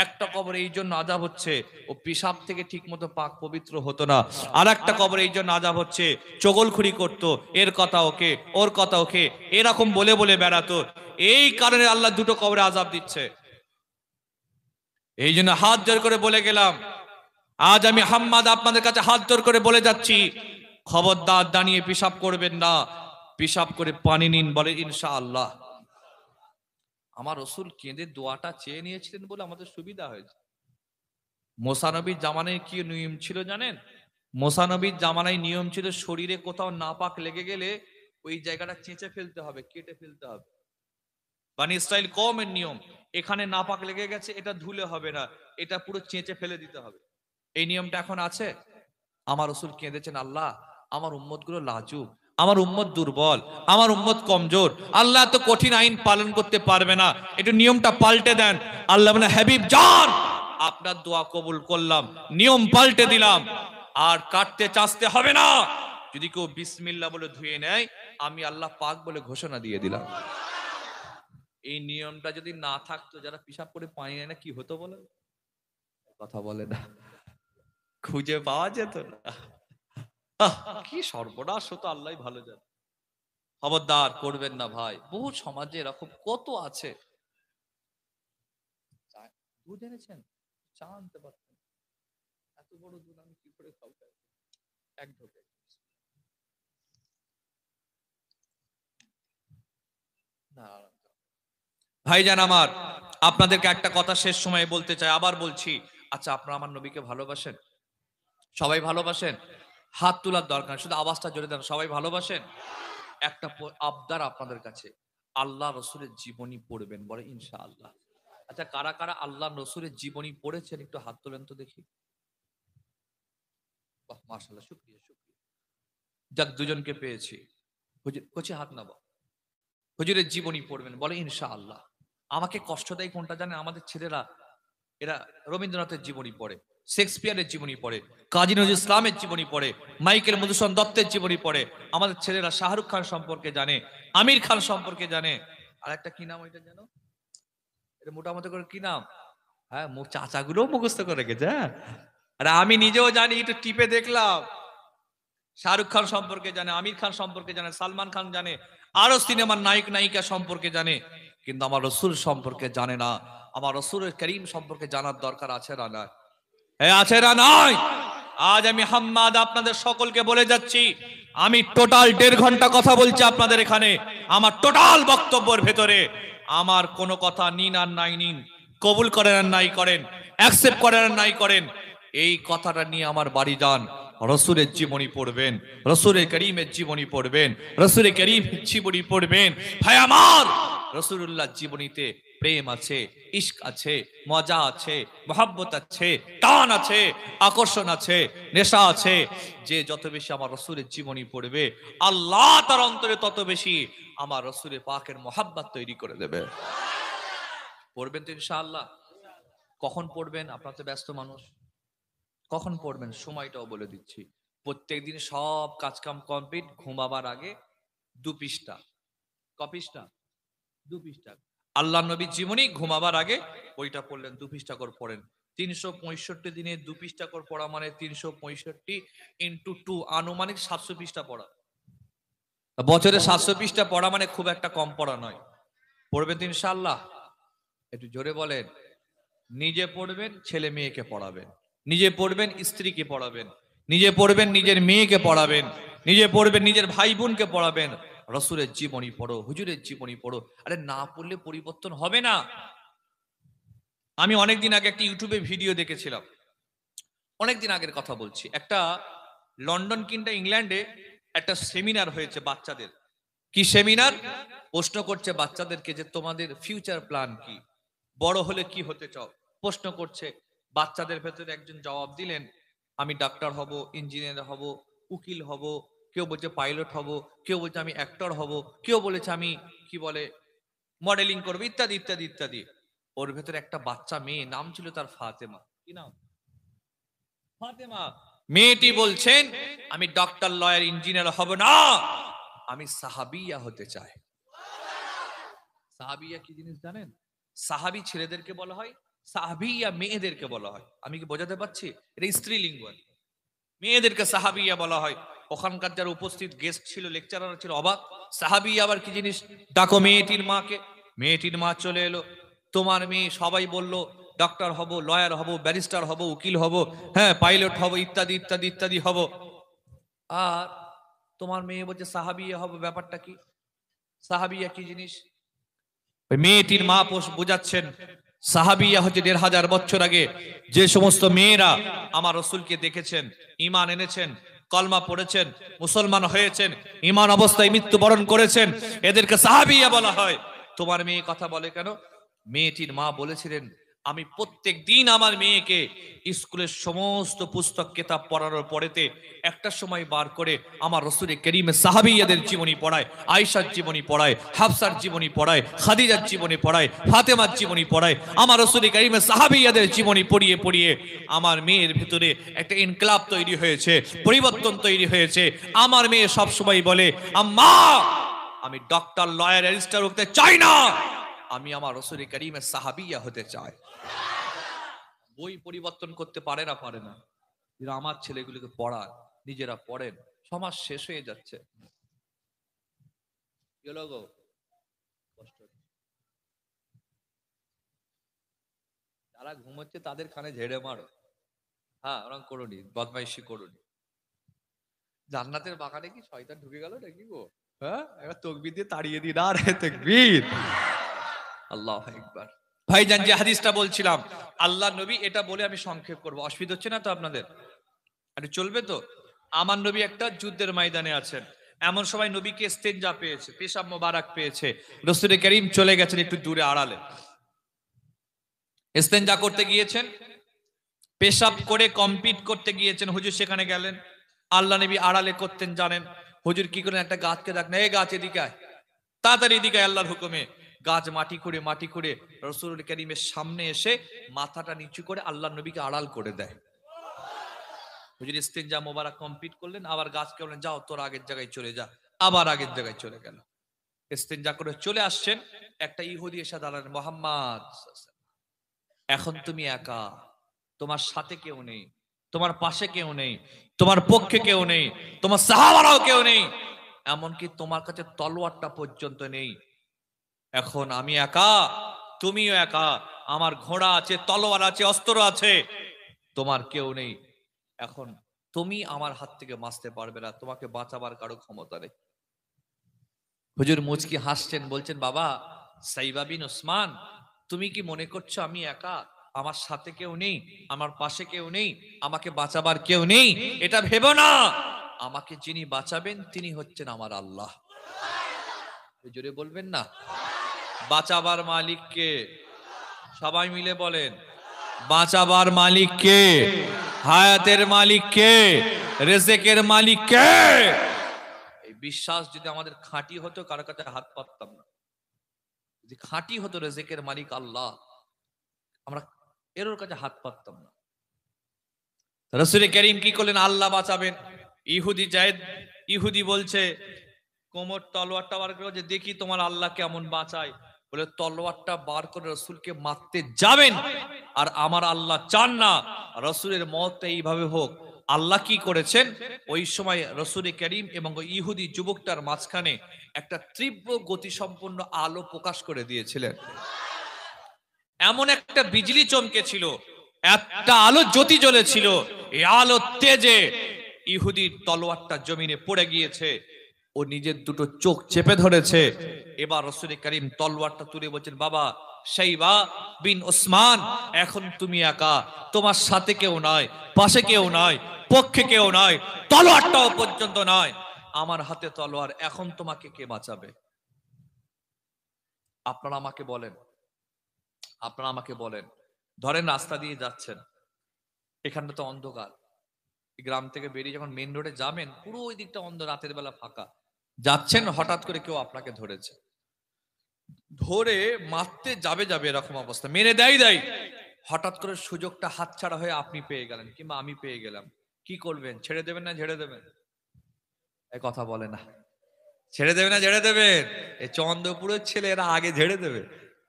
A: একটা কবরে এই জন্য আযাব হচ্ছে ও পেশাব থেকে ঠিকমতো পাক পবিত্র হতো না, আর একটা কবরে এই জন্য আযাব হচ্ছে চগলখুরি করতো, এর কথা ওকে, ওর কথা ওকে, এরকম বলে বলে বেড়াতো। এই কারণে আল্লাহ দুটো কবরে আযাব দিচ্ছে। এই জন্য হাত জোর করে বলে গেলাম, আজ আমি হাম্মাদ আপনাদের কাছে হাত জোর করে বলে যাচ্ছি, খবরদার দাঁড়িয়ে পেশাব করবেন না, পেশাব করে পানি নিন, বলে ইনশাআল্লাহ। আমার রাসূল কেঁদে দোয়াটা চেয়ে নিয়েছিলেন বলে আমাদের সুবিধা হয়েছে। মুসা নবীর জামানায় কি নিয়ম ছিল জানেন? মুসা নবীর জামানায় নিয়ম ছিল, শরীরে কোথাও নাপাক লেগে গেলে ওই জায়গাটা চেঁচে ফেলতে হবে, কেটে ফেলতে হবে। বানি ইসরাইল কওমের নিয়ম, এখানে নাপাক লেগে গেছে, এটা ধুলে হবে না, এটা পুরো চেঁচে ফেলে দিতে হবে। এই নিয়মটা এখন আছে। আমার রাসূল কেঁদেছেন, আল্লাহ আমার উম্মতগুলো লাজুক, আমার উম্মত দুর্বল, আমার উম্মত কমজোর, আল্লাহ তো কঠিন আইন পালন করতে পারবে না, একটু নিয়মটা পাল্টে দেন। আল্লাহ বলে হাবিব জান, আপনার দোয়া কবুল করলাম, নিয়ম পাল্টে দিলাম, আর কাটতে চাচতে হবে না। যদি কেউ বিসমিল্লাহ বলে ধুয়ে নেয়, আমি আল্লাহ পাক বলে ঘোষণা দিয়ে দিলাম। এই নিয়মটা যদি না থাকতো, যারা পিশাব করে পানি নেয় না, কি হতো বলে? কথা বলে না, খুঁজে পাওয়া যেত না। কি সর্বনাশ হতো আল্লাহ ভালো জানে। খবরদার করবেন না ভাই। বহু সমাজে এরকম কত আছে। দুধ এনেছেন, চা আনতে পারতেন। এত বড় দুধ আমি কি করে খাবো? এক ঢোকে না। ভাইজান আমার, আপনাদেরকে একটা কথা শেষ সময়ে বলতে চাই, আবার বলছি। আচ্ছা, আপনারা আমার নবীকে ভালোবাসেন? সবাই ভালোবাসেন? হাত তোলার দরকার, শুধু আওয়াজটা জোরে দেন। সবাই ভালোবাসেন? একটা আবদার আপনাদের কাছে, আল্লাহ রসুলের জীবনী পড়বেন, বলে ইনশাআল্লাহ। আচ্ছা, কারা কারা আল্লাহ রসুলের জীবনী পড়েছেন একটু হাত তোলেন তো দেখি। বাহ, মাশাআল্লাহ, শুকরিয়া শুকরিয়া। যাক, দুজনকে পেয়েছি। হুজুর কচি হাত নামাও। হুজুরের জীবনী পড়বেন, বলে ইনশাআল্লাহ। আমাকে কষ্ট দেয় কোনটা জানেন? আমাদের ছেলেরা, এরা রবীন্দ্রনাথের জীবনী পড়ে, শেক্সপিয়ারের জীবনী পড়ে, কাজী নজরুল ইসলামের জীবনী পড়ে, মাইকেল মধুসূদন দত্তের জীবনী পড়ে। আমাদের ছেলেরা শাহরুখ খান সম্পর্কে জানে, আমির খান সম্পর্কে জানে। আর একটা কি নাম ওইটা জানো? এটা মোটামুটি করে কি নাম? হ্যাঁ, চাচাগুলো মুখস্থ করে রেখেছে। হ্যাঁ, আরে আমি নিজেও জানি, একটু টিপে দেখলাম। শাহরুখ খান সম্পর্কে জানে, আমির খান সম্পর্কে জানে, সালমান খান জানে, আরো সিনেমার নায়ক নায়িকা সম্পর্কে জানে, কিন্তু আমার রসুল সম্পর্কে জানে না। আমার রসুলের করিম সম্পর্কে জানার দরকার আছে না নাই? আছে না নয়? আজ আমি হাম্মাদ আপনাদের সকলকে বলে যাচ্ছি, আমি টোটাল 1.5 ঘন্টা কথা বলছি আপনাদের এখানে। আমার টোটাল বক্তব্যের ভেতরে আমার কোনো কথা নিন আর নাই নিন, কবুল করেন আর নাই করেন, অ্যাকসেপ্ট করেন আর নাই করেন, এই কথাটা নিয়ে আমার বাড়ি যান, রসুলের জীবনী পড়বেন, রসুলের করিমের জীবনী পড়বেন, রসুলের করিমের জীবনী পড়বেন। ভাই আমার, রসুলুল্লাহ জীবনীতে প্রেম আছে, ইশক আছে, মজা আছে, মহব্বত আছে, টান আছে, আকর্ষণ আছে, নেশা আছে। যে যত বেশি আমার রসুলের জীবনী পড়বে, আল্লাহ তার অন্তরে তত বেশি আমার রসুলের পাকের মহাব্বত তৈরি করে দেবে। পড়বেন তো ইনশাআল্লাহ? কখন পড়বেন? আপনার তো ব্যস্ত মানুষ, কখন পড়বেন সময়টাও বলে দিচ্ছি। প্রত্যেকদিন সব কাজকাম কমপ্লিট, ঘুমাবার আগে 2 পৃষ্ঠা। ক পৃষ্ঠা? 2 পৃষ্ঠা আল্লাহ নবীর জীবনী ঘুমাবার আগে বইটা পড়লেন, 2 পৃষ্ঠা করে পড়েন। 365 দিনে 2 পৃষ্ঠা করে পড়া মানে 365 ইন্টু 2, আনুমানিক 700 পৃষ্ঠা পড়া। বছরে 700 পৃষ্ঠা পড়া মানে খুব একটা কম পড়া নয়। পড়বেন তো ইনশাআল্লাহ? একটু জোরে বলেন। নিজে পড়বেন, ছেলে মেয়েকে পড়াবেন। নিজে পড়বেন, স্ত্রীকে পড়াবেন। নিজে পড়বেন, নিজের মেয়েকে পড়াবেন। নিজে পড়বেন, নিজের ভাই বোনকে পড়াবেন। রসুলের জীবনী পড়ো, হুজুরের জীবনী পড়ো। আরে না পড়লে পরিবর্তন হবে না। আমি অনেকদিন আগে একটা ইউটিউবে ভিডিও দেখেছিলাম, অনেকদিন আগের কথা বলছি। একটা লন্ডন কিংবা ইংল্যান্ডে একটা সেমিনার হয়েছে বাচ্চাদের। কি সেমিনার? প্রশ্ন করছে বাচ্চাদেরকে যে তোমাদের ফিউচার প্ল্যান কি, বড় হলে কি হতে চাও, প্রশ্ন করছে। বাচ্চাদের ভেতরে একজন জবাব দিলেন, আমি ডাক্তার হব, ইঞ্জিনিয়ার হব, উকিল হব, কেউ বলছে পাইলট হব, কেউ বলছে আমি অ্যাক্টর হব, কেউ বলেছে আমি কি বলে মডেলিং করবো, ইত্যাদি ইত্যাদি ইত্যাদি। ওর ভেতরে একটা বাচ্চা মেয়ে, নাম ছিল তার ফাতেমা। কি নাম? ফাতেমা। মেয়েটি বলছেন, আমি ডক্টর, লয়ার, ইঞ্জিনিয়ার হব না, আমি সাহাবিয়া হতে চাই। সাহাবিয়া কি জিনিস জানেন? সাহাবি ছেলেদেরকে বলা হয়, সাহাবিয়া মেয়েদেরকে বলা হয়। আমি কি বোঝাতে পারছি? এটা স্ত্রীলিঙ্গ। মেয়েদেরকে সাহাবিয়া বলা হয়। ওখানকার যারা উপস্থিত গেস্ট ছিল, লেকচারার ছিল, অবাক। সাহাবিয়া আবার কি জিনিস? ডাকো মেয়েটির মাকে। মেয়েটির মা চলে এলো। তোমার মেয়ে, সবাই বলল ডক্টর হব, লয়ার হব, ব্যারিস্টার হব, উকিল হব, হ্যাঁ পাইলট হব, ইত্যাদি ইত্যাদি ইত্যাদি হব। আর তোমার মেয়ে বলছে সাহাবিয়া হব। ব্যাপারটা কি? সাহাবিয়া কি জিনিস? মেয়েটির মা বোঝাচ্ছেন, সাহাবিয়া হচ্ছে 1500 বছর আগে যে সমস্ত মেয়েরা আমার রসুলকে দেখেছেন, ঈমান এনেছেন, কলমা পড়েছেন, মুসলমান হয়েছেন, ঈমান অবস্থায় মৃত্যুবরণ করেছেন, এদেরকে সাহাবিয়া বলা হয়। তোমার মেয়ে কথা বলে কেন? মেয়েটির মা বলেছিলেন, আমি প্রত্যেক দিন আমার মেয়েকে স্কুলের সমস্ত পুস্তক কিতাব পড়ানোর পরেতে একটা সময় বার করে আমার রসুলের করিমের সাহাবিয়াদের জীবনী পড়ায়, আয়েশার জীবনী পড়ায়, হাফসার জীবনী পড়ায়, খাদিজার জীবনী পড়ায়, ফাতেমার জীবনী পড়ায়। আমার রসুলের করিমের সাহাবিয়াদের জীবনী পড়িয়ে পড়িয়ে আমার মেয়ের ভিতরে একটা ইনকলাব তৈরি হয়েছে, পরিবর্তন তৈরি হয়েছে। আমার মেয়ে সব সময় বলে, আম্মা আমি ডক্টর, লয়ার, ব্যারিস্টার হতে চাই না, আমি আমার রসুলের করিমের সাহাবিয়া হতে চাই। বই পরিবর্তন করতে পারে না, পারে না। আমার ছেলেগুলোকে পড়ান, নিজেরা পড়েন, সমাজ শেষ হয়ে যাচ্ছে। কি হলো গো? কষ্ট হচ্ছে। যারা ঘুমোচ্ছে তাদের কানে ঝেড়ে মারো। হ্যাঁ, ওরকম করোনি, বদমাইশি করোনি। জান্নাতের বাগানে কি শয়তান ঢুকে গেল নাকি গো? হ্যাঁ, এবার তাকবীর দিয়ে তাড়িয়ে দিন। আর তাকবীর, আল্লাহু আকবার। ভাইজান, যে হাদিসটা বলছিলাম, আল্লাহ নবী এটা বলে আমি সংক্ষেপ করব, অসুবিধা হচ্ছে না তো আপনাদের? আরে চলবে তো? আমার নবী একটা যুদ্ধের ময়দানে আছেন, এমন সময় নবীকে ইস্তেনজা পেয়েছে, পেশাব মোবারক পেয়েছে। রাসূল করিম চলে গেছেন একটু দূরে আড়ালে, ইস্তেনজা করতে গিয়েছেন, পেশাব করে কমপ্লিট করতে গিয়েছেন। হুজুর সেখানে গেলেন, আল্লাহ নবী আড়ালে করতেন জানেন। হুজুর কি করেন, একটা গাছকে ডাকলেন, এই গাছ এদিকে আয়, তাড়াতাড়ি এদিকে আয়। আল্লাহর হুকুমে গাছ মাটি করে রাসূল করিমের সামনে এসে মাথাটা নিচু করে আল্লাহ নবীকে আড়াল করে দেয়। হুজুর ইস্তেনজা মোবারক কমপ্লিট করলেন, আবার গাছকে বললেন, যাও তোর আগের জায়গায় চলে যা। আবার আগের জায়গায় চলে গেল। ইস্তেনজা করে চলে আসছেন, একটা ইহুদি এসে দাঁড়ালেন, মুহাম্মদ, এখন তুমি একা, তোমার সাথে কেউ নেই, তোমার পাশে কেউ নেই, তোমার পক্ষে কেউ নেই, তোমার সাহাবারাও কেউ নেই, এমনকি তোমার কাছে তলোয়ারটা পর্যন্ত নেই। এখন আমি একা, তুমিও একা। আমার ঘোড়া আছে, তলোয়ার আছে, অস্ত্র আছে, তোমার কেউ নেই। এখন তুমি আমার হাত থেকে বাঁচতে পারবে না, তোমাকে বাঁচাবার কারো ক্ষমতা নেই। হুজুর মুচকি হাসছেন, বলছেন, বাবা সাইবা বিন ওসমান, তুমি কি মনে করছো আমি একা? আমার সাথে কেউ নেই, আমার পাশে কেউ নেই, আমাকে বাঁচাবার কেউ নেই, এটা ভেবো না। আমাকে যিনি বাঁচাবেন তিনি হচ্ছেন আমার আল্লাহ। জোরে বলবেন না? বাঁচাবার মালিক কে? সবাই মিলে বলেন, বাঁচাবার মালিক কে? হায়াতের মালিক কে? রিজেকের মালিক কে? এই বিশ্বাস যদি আমাদের খাঁটি হতো, কারো কাছে হাত পাততাম না। যদি খাঁটি হতো রিজেকের মালিক আল্লাহ, আমরা এর কাছে হাত পাততাম না। রাসূল করিম কি করলেন, আল্লাহ বাঁচাবেন। ইহুদি বলছে, কোমর তলোয়ারটা বার করে, যে দেখি তোমার আল্লাহ কেমন বাঁচায়। বলে তলোয়ারটা বার করে রাসূলকে মারতে যাবেন, আর আমার আল্লাহ চান না রাসূলের মওত এইভাবে হোক। আল্লাহ কি করেছেন, ওই সময় রাসূল করিম এবং ইহুদি যুবকটার মাঝখানে একটা তীব্র গতিসম্পন্ন আলো প্রকাশ করে দিয়েছিলেন। এমন একটা বিজলি চমকেছিল, একটা আলো জ্যোতি জ্বলেছিল, এই আলো তেজে ইহুদির তলোয়ারটা জমিনে পড়ে গিয়েছে। ও নিজের দুটো চোখ চেপে ধরেছে। এবার রাসূল করিম তলোয়ারটা তুলে বলছেন, বাবা সাইবা বিন ওসমান, এখন তুমি একা, তোমার সাথে কেউ নয়, পাশে কেউ নয়, পক্ষে কেউ নয়, তলোয়ারটাও পর্যন্ত নয়, আমার হাতে তলোয়ার। এখন তোমাকে কে বাঁচাবে? আপনারা আমাকে বলেন, আপনারা আমাকে বলেন, ধরেন রাস্তা দিয়ে যাচ্ছেন, এখানটা তো অন্ধকার, গ্রাম থেকে বেরিয়ে যখন মেন রোডে যাবেন, পুরো ওই দিকটা অন্ধ, রাতের বেলা ফাঁকা, যাচ্ছেন, হঠাৎ করে কেউ আপনাকে ধরেছে, ধরে মারতে যাবে এরকম অবস্থা, মেরে দেয়, হঠাৎ করে সুযোগটা হাতছাড়া হয়ে আপনি পেয়ে গেলেন কিংবা আমি পেয়ে গেলাম, কি করবেন? ছেড়ে দেবেন না ঝেড়ে দেবেন? এই কথা বলে না। ছেড়ে দেবে না ঝেড়ে দেবেন? এই চন্দ্রপুরের ছেলে এরা আগে ঝেড়ে দেবে,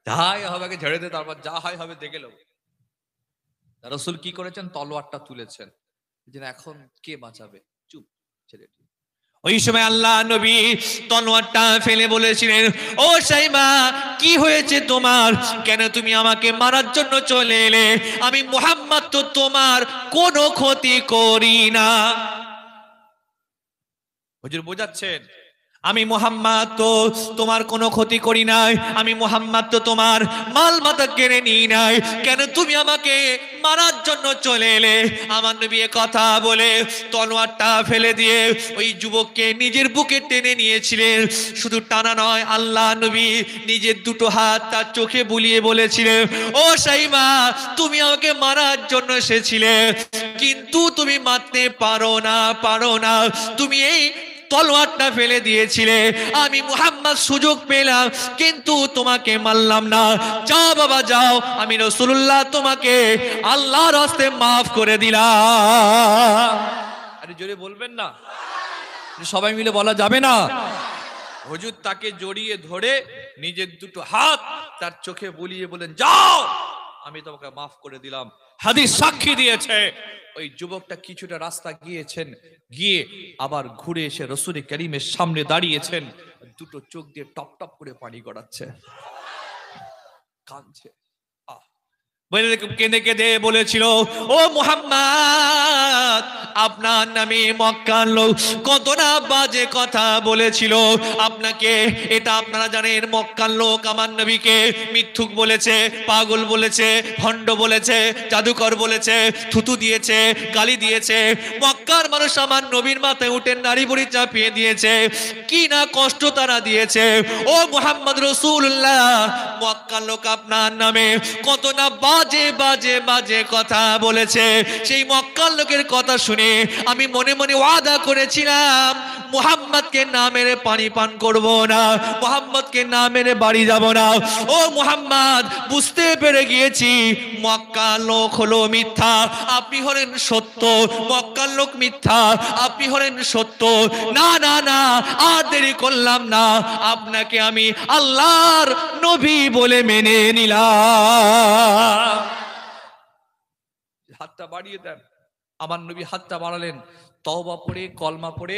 A: যাই হবে আগে ঝেড়ে দেবে, তারপর যা হয় হবে দেখে নেব। রাসূল কি করেছেন, তলোয়ারটা তুলেছেন, যে এখন কে বাঁচাবে? চুপ ছেলেটি। ওই সময় আল্লাহ নবী তলোয়ারটা ফেলে বলেছিলেন, ও সাইবা, কি হয়েছে তোমার? কেন তুমি আমাকে মারার জন্য চলে এলে? আমি মুহাম্মদ তো তোমার কোনো ক্ষতি করি না। হুজুর বোঝাচ্ছেন, আমি মুহাম্মদ তো তোমার কোনো ক্ষতি করি নাই, আমি মুহাম্মদ তো তোমার মাল মাতা কেড়ে নিই নাই, কেন তুমি আমাকে মারার জন্য চলে এলে? আমার নবী কথা বলে তলোয়ারটা ফেলে দিয়ে ওই যুবককে নিজের বুকে টেনে নিয়েছিলেন। শুধু টানা নয়, আল্লাহ নবী নিজের দুটো হাত তার চোখে বুলিয়ে বলেছিলেন, ও সাইমা, তুমি আমাকে মারার জন্য এসেছিলে, কিন্তু তুমি মারতে পারো না, তুমি এই তলোয়ারটা ফেলে দিয়েছিলে, আমি মুহাম্মদ সুযোগ পেলাম কিন্তু তোমাকে মারলাম না। যাও বাবা যাও, আমি রাসূলুল্লাহ তোমাকে আল্লাহর রাস্তায় মাফ করে দিলাম। আরে জোরে বলবেন না? সবাই মিলে বলা যাবে না? হুজুর তাকে জড়িয়ে ধরে নিজের দুটো হাত তার চোখে বুলিয়ে বলেন, যাও, আমি তোমাকে মাফ করে দিলাম। হাদিস সাক্ষী দিয়েছে ওই যুবকটা কিছুটা রাস্তা গিয়েছেন, গিয়ে আবার ঘুরে এসে রাসূল কারীমের সামনে দাঁড়িয়েছেন, দুটো চোখ দিয়ে টপ টপ করে পানি গড়াচ্ছে, কাঁদছে। কেঁদে কেঁদে বলেছিল, ও মুহাম্মদ, আপনার নামে মক্কার লোক কত না বাজে কথা বলেছিল আপনাকে। এটা আপনারা জানেন, মক্কার লোক আমার নবীকে মিথ্যুক বলেছে, পাগল বলেছে, ভণ্ড বলেছে, জাদুকর বলেছে, থুতু দিয়েছে, গালি দিয়েছে। মক্কার মানুষ আমার নবীর মাথায় উঠে নাড়ি বুড়ি চাপিয়ে দিয়েছে, কি না কষ্ট তারা দিয়েছে। ও মুহাম্মদ রাসূলুল্লাহ, মক্কার লোক আপনার নামে কত না বাজে বাজে বাজে কথা বলেছে। সেই মক্কার লোকের কথা শুনে আমি মনে মনে ওয়াদা করেছিলাম, মুহাম্মদকে না মেরে পানি পান করব না, মুহাম্মদকে না মেরে বাড়ি যাব না। ও মুহাম্মদ, বুঝতে পেরে গিয়েছি মক্কার লোক হলো মিথ্যা, আপনি হলেন সত্য। মক্কার লোক মিথ্যা, আপনি হলেন সত্য। না না না, আর দেরি করলাম না, আপনাকে আমি আল্লাহর নবী বলে মেনে নিলাম। হাতটা বাড়িয়ে দেন। আমার নবী হাতটা বাড়ালেন, তওবা পড়ে কলমা পড়ে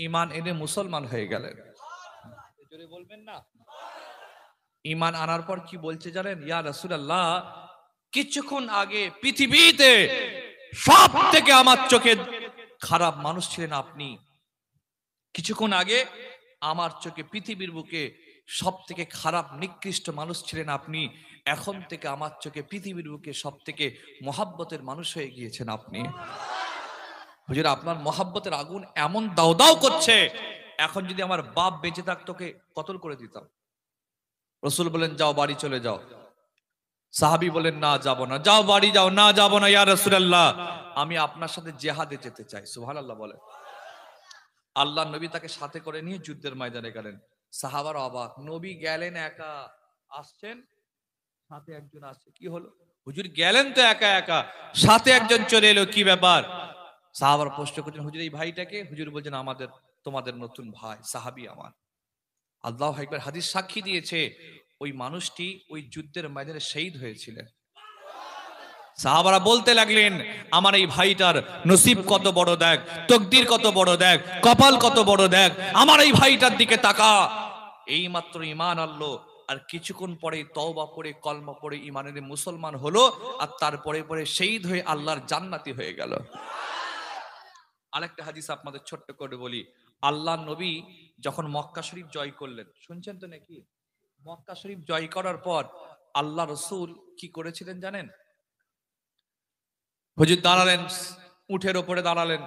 A: ঈমান এনে মুসলমান হয়ে গেলেন। জোরে বলবেন না? ঈমান আনার পর কি বলছে জানেন? ইয়া রাসূলুল্লাহ, কিছুক্ষণ আগে পৃথিবীতে সব থেকে আমার চোখে খারাপ মানুষ ছিলেন আপনি। কিছুক্ষণ আগে আমার চোখে পৃথিবীর বুকে সব থেকে খারাপ নিকৃষ্ট মানুষ ছিলেন আপনি। এখন থেকে আমার চোখে পৃথিবীর বুকে সব থেকে মহাব্বতের মানুষ হয়ে গিয়েছেন আপনি। হুজুর, আপনার মহাব্বতের আগুন এমন দাও দাও করছে, এখন যদি আমার বাপ বেঁচে থাকতো তোকে কতল করে দিতাম। রাসূল বলেন, যাও বাড়ি চলে যাও। সাহাবী বলেন, না যাব না। যাও বাড়ি যাও। না যাব না ইয়া রাসূলুল্লাহ, আমি আপনার সাথে জিহাদে যেতে চাই। সুবহানাল্লাহ বলে। আল্লাহ নবী তাকে সাথে করে নিয়ে যুদ্ধের ময়দানে গেলেন। সাহাবারা অবাক, নবী গেলেন একা, আসছেন সাথে একজন আসছে, কি হলো? হুজুর গেলেন তো একা একা, সাথে একজন চলে এলো, কি ব্যাপার? সাহাবারা প্রশ্ন করছেন, হুজুর এই ভাইটাকে? হুজুর বলছেন, আমাদের তোমাদের নতুন ভাই, সাহাবী আমার। আল্লাহু আকবার। হাদিস সাক্ষী দিয়েছে ওই মানুষটি ওই যুদ্ধের ময়দানে শহীদ হয়েছিলেন। সাহাবারা বলতে লাগলেন, আমার এই ভাইটার নসিব কত বড় দেখ, তকদির কত বড় দেখ, কপাল কত বড় দেখ, আমার এই ভাইটার দিকে তাকা। এই মাত্র ঈমান আনলো, আর কিছুক্ষণ পরে তওবা পড়ে কলমা পড়ে ঈমানের মুসলমান হলো, আর তারপরে পরে শহীদ হয়ে আল্লাহর জান্নাতি হয়ে গেল। আরেকটা হাদিস আপনাদের ছোট্ট করে বলি। আল্লাহ নবী যখন মক্কা শরীফ জয় করলেন, শুনছেন তো নাকি? মক্কা শরীফ জয় করার পর আল্লাহ রাসূল কি করেছিলেন জানেন? হুজুর দাঁড়ালেন, উঠের ওপরে দাঁড়ালেন।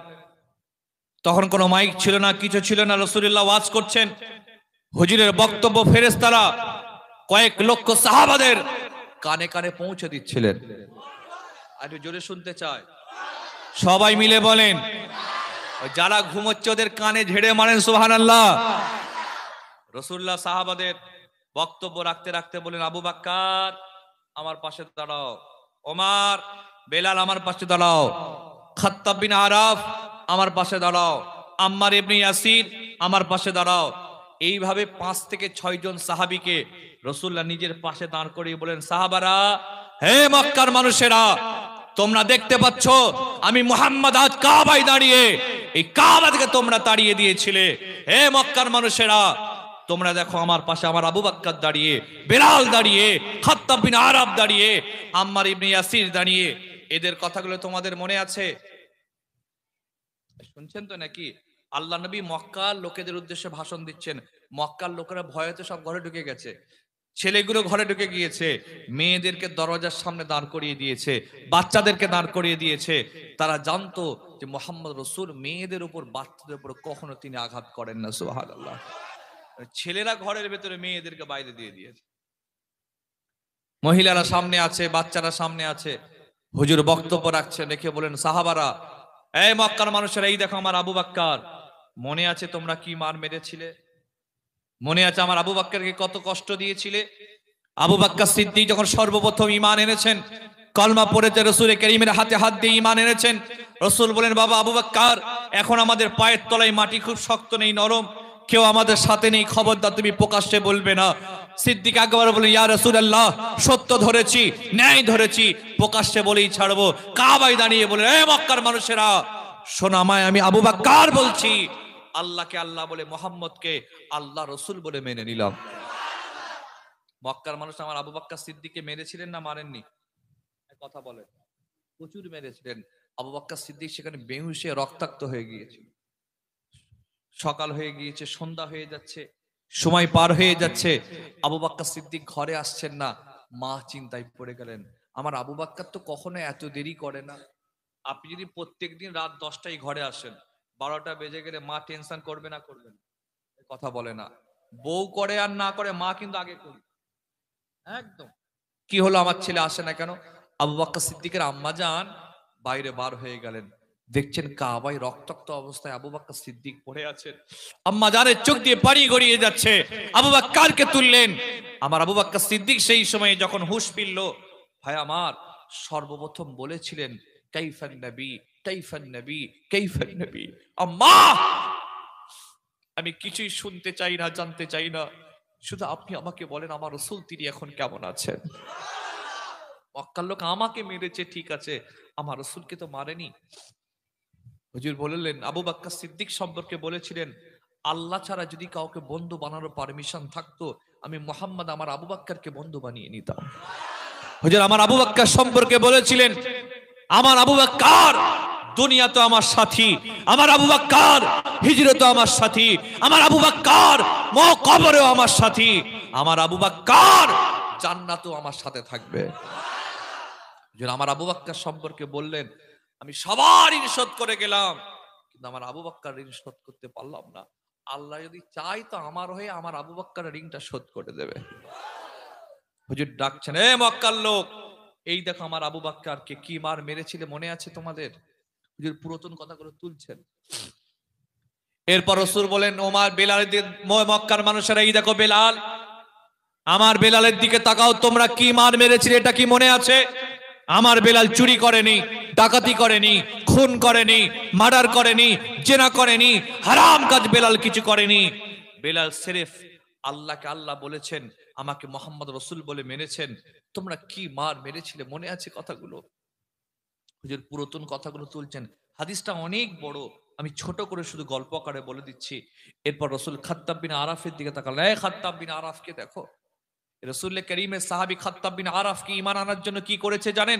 A: তখন কোনো মাইক ছিল না, কিছু ছিল না। রাসূলুল্লাহ ওয়াজ করছেন। হুজুরের বক্তব্য ফেরেশতারা কয়েক লক্ষ সাহাবাদের কানে কানে পৌঁছে দিচ্ছিলেন। আর জোরে শুনতে চায়, সবাই মিলে বলেন। যারা ঘুমোচ্ছে ওদের কানে ঝেড়ে মারেন সুবহানাল্লাহ। রাসূলুল্লাহ সাহাবাদের বক্তব্য রাখতে রাখতে বলেন, আবু বকর আমার পাশে দাঁড়াও, ওমর বেলাল আমার পাশে দাঁড়াও, খাত্তাব বিন আরাফ আমার পাশে দাঁড়াও, আম্মার ইবনে ইয়াসির আমার পাশে দাঁড়াও। এইভাবে 5 থেকে 6 জন সাহাবীকে রাসূলুল্লাহ নিজের পাশে দাঁড় করিয়ে বলেন, সাহাবারা, হে মক্কার মানুষেরা, তোমরা দেখতে পাচ্ছ আমি মুহাম্মদ আজ কাবায় দাঁড়িয়ে, এই কাবা থেকে তোমরা তাড়িয়ে দিয়েছিলে। হে মক্কার মানুষেরা, তোমরা দেখো আমার পাশে আমার আবু বকর দাঁড়িয়ে, বেলাল দাঁড়িয়ে, খাত্তাব বিন আরাফ দাঁড়িয়ে, আম্মার ইবনে ইয়াসির দাঁড়িয়ে। এদের কথাগুলো তোমাদের মনে আছে? শুনছেন তো নাকি? আল্লাহ নবী মক্কার লোকেদের উদ্দেশ্যে ভাষণ দিচ্ছেন। মক্কার লোকেরা ভয়েতে সব ঘরে ঢুকে গেছে, ছেলেগুলো ঘরে ঢুকে গিয়েছে, মেয়েদেরকে দরজার সামনে দাঁড় করিয়ে দিয়েছে, বাচ্চাদেরকে দাঁড় করিয়ে দিয়েছে। তারা জানতো যে মুহাম্মদ রাসূল মেয়েদের উপর, বাচ্চাদের উপর কখনো তিনি আঘাত করেন না। সুবহানাল্লাহ। ছেলেরা ঘরের ভেতরে, মেয়েদেরকে বাইরে দিয়ে দিয়েছে। মহিলারা সামনে আছে, বাচ্চারা সামনে আছে। হুজুর বক্তব্য রাখছেন, রেখে বলেন, সাহাবারা, এই মক্কার মানুষেরা, এই দেখো আমার আবু বকর। মনে আছে তোমরা কি মার মেরেছিলে? মনে আছে আমার আবু বকরকে কত কষ্ট দিয়েছিলে? আবু বকর সিদ্দিক যখন সর্বপ্রথম ঈমান এনেছেন, কলমা পড়েতে রাসূল কারীমের হাতে হাত দিয়ে ঈমান এনেছেন। রাসূল বলেন, বাবা আবু বকর, এখন আমাদের পায়ের তলায় মাটি খুব শক্ত নেই, নরম, কেউ আমাদের সাথে নেই, খবরদার তুমি প্রকাশ্যে বলবে না। সিদ্দিক আকবর বলেন, ইয়া রাসূলুল্লাহ, সত্য ধরেছি, ন্যায় ধরেছি, প্রকাশ্যে বলেই ছাড়বো। কাবায় দাঁড়িয়ে বলেন, এ মক্কার মানুষেরা শোনো, আমায় আমি আবু বকর বলছি, আল্লাহকে আল্লাহ বলে, মুহাম্মদকে আল্লাহ রসুল বলে মেনে নিলাম। মক্কার মানুষ আমার আবু বকর সিদ্দিককে মেরেছিলেন না মারেননি? কথা বলেন। প্রচুর মেরেছিলেন। আবু বকর সিদ্দিক সেখানে বেহুশ হয়ে রক্তাক্ত হয়ে গিয়েছিল। সকাল হয়ে গিয়েছে, সন্ধ্যা হয়ে যাচ্ছে, সময় পার হয়ে যাচ্ছে, আবু বকর সিদ্দিক ঘরে আসছেন না। মা চিন্তায় পড়ে গেলেন, আমার আবু বকর তো কখনো এত দেরি করে না। আপনি যদি প্রত্যেকদিন রাত 10টায় ঘরে আসেন, 12টা বেজে গেলে মা টেনশন করবে না? করবেন? কথা বলে না। বউ করে আর না করে, মা কিন্তু আগে করে। একদম। কি হলো, আমার ছেলে আসে না কেন? আবু বকর সিদ্দিকের আম্মা জান বাইরে বার হয়ে গেলেন, দেখছেন কাবায় রক্তাক্ত অবস্থায় আবু বকর সিদ্দিক পড়ে আছেন। আম্মা জানের চোখ দিয়ে পানি গড়িয়ে যাচ্ছে। আবু বকরকে তুললেন। আমার আবু বকর সিদ্দিক সেই সময়ে যখন হুঁশ ফিরল, ভাই আমার সর্বপ্রথম বলেছিলেন, কাইফান নবী, কাইফান নবী, কাইফান নবী। আম্মা, আমি কিছুই শুনতে চাই না, জানতে চাই না, শুধু আপনি আমাকে বলেন আমার রাসূল তিনি এখন কেমন আছেন। মক্কার লোক আমাকে মেরেছে ঠিক আছে, আমার রাসূলকে তো মারেনি। হুজুর বললেন, আবু বকর সিদ্দিক সম্পর্কে বলেছিলেন, আল্লাহ ছাড়া যদি কাউকে বন্ধু বানানোর পারমিশন থাকতো, আমি মুহাম্মদ আমার আবু বকরকে বন্ধু বানিয়ে নিতাম। হুজুর আমার আবু বকর সম্পর্কে বলেছিলেন, আমার আবু বকর দুনিয়া তো আমার সাথী, আমার আবু বকর হিজরত তো আমার সাথী, আমার আবু বকর কবরেও আমার সাথী, আমার আবু বকর জান্নাতেও আমার সাথে থাকবে। আমার আবু বকর সম্পর্কে বললেন, আমি সবার ঋণ শোধ করে গেলাম, কিন্তু আমার আবু বকর ঋণ শোধ করতে পারলাম না। আল্লাহ যদি চাই তো আমার হয়ে আমার আবু বকর ঋণটা শোধ করে দেবে। হুজুর ডাকছেন, এ মক্কার লোক, এই দেখো আমার আবু বকরকে কি মার মেরেছিলে মনে আছে তোমাদের? হুজুর পুরাতন কথাগুলো তুলছেন। এরপর রাসূল বলেন, ওমর বেলালের, মক্কার মানুষেরা এই দেখো বেলাল, আমার বেলালের দিকে তাকাও, তোমরা কি মার মেরেছিলে এটা কি মনে আছে? আমার বেলাল চুরি করেনি, ডাকাতি করেনি, খুন করেনি, মার্ডার করেনি, জেনা করেনি, হারাম কাজ বেলাল কিছু করেনি। বেলাল সিরেফ আল্লাহকে আল্লাহ বলেছেন, আমাকে মুহাম্মদ রাসূল বলে মেনেছেন। তোমরা কি মার মেরেছিলে মনে আছে কথাগুলো? হুজুর পুরাতন কথাগুলো তুলছেন। হাদিসটা অনেক বড়, আমি ছোট করে শুধু গল্প আকারে বলে দিচ্ছি। এরপর রাসূল খাত্তাব বিন আরাফের দিকে তাকালেন, এই খাত্তাব বিন আরাফকে দেখো। রাসূল কারীমের সাহাবী খাত্তাব বিন আরাফ কি ঈমান আনার জন্য কি করেছে জানেন?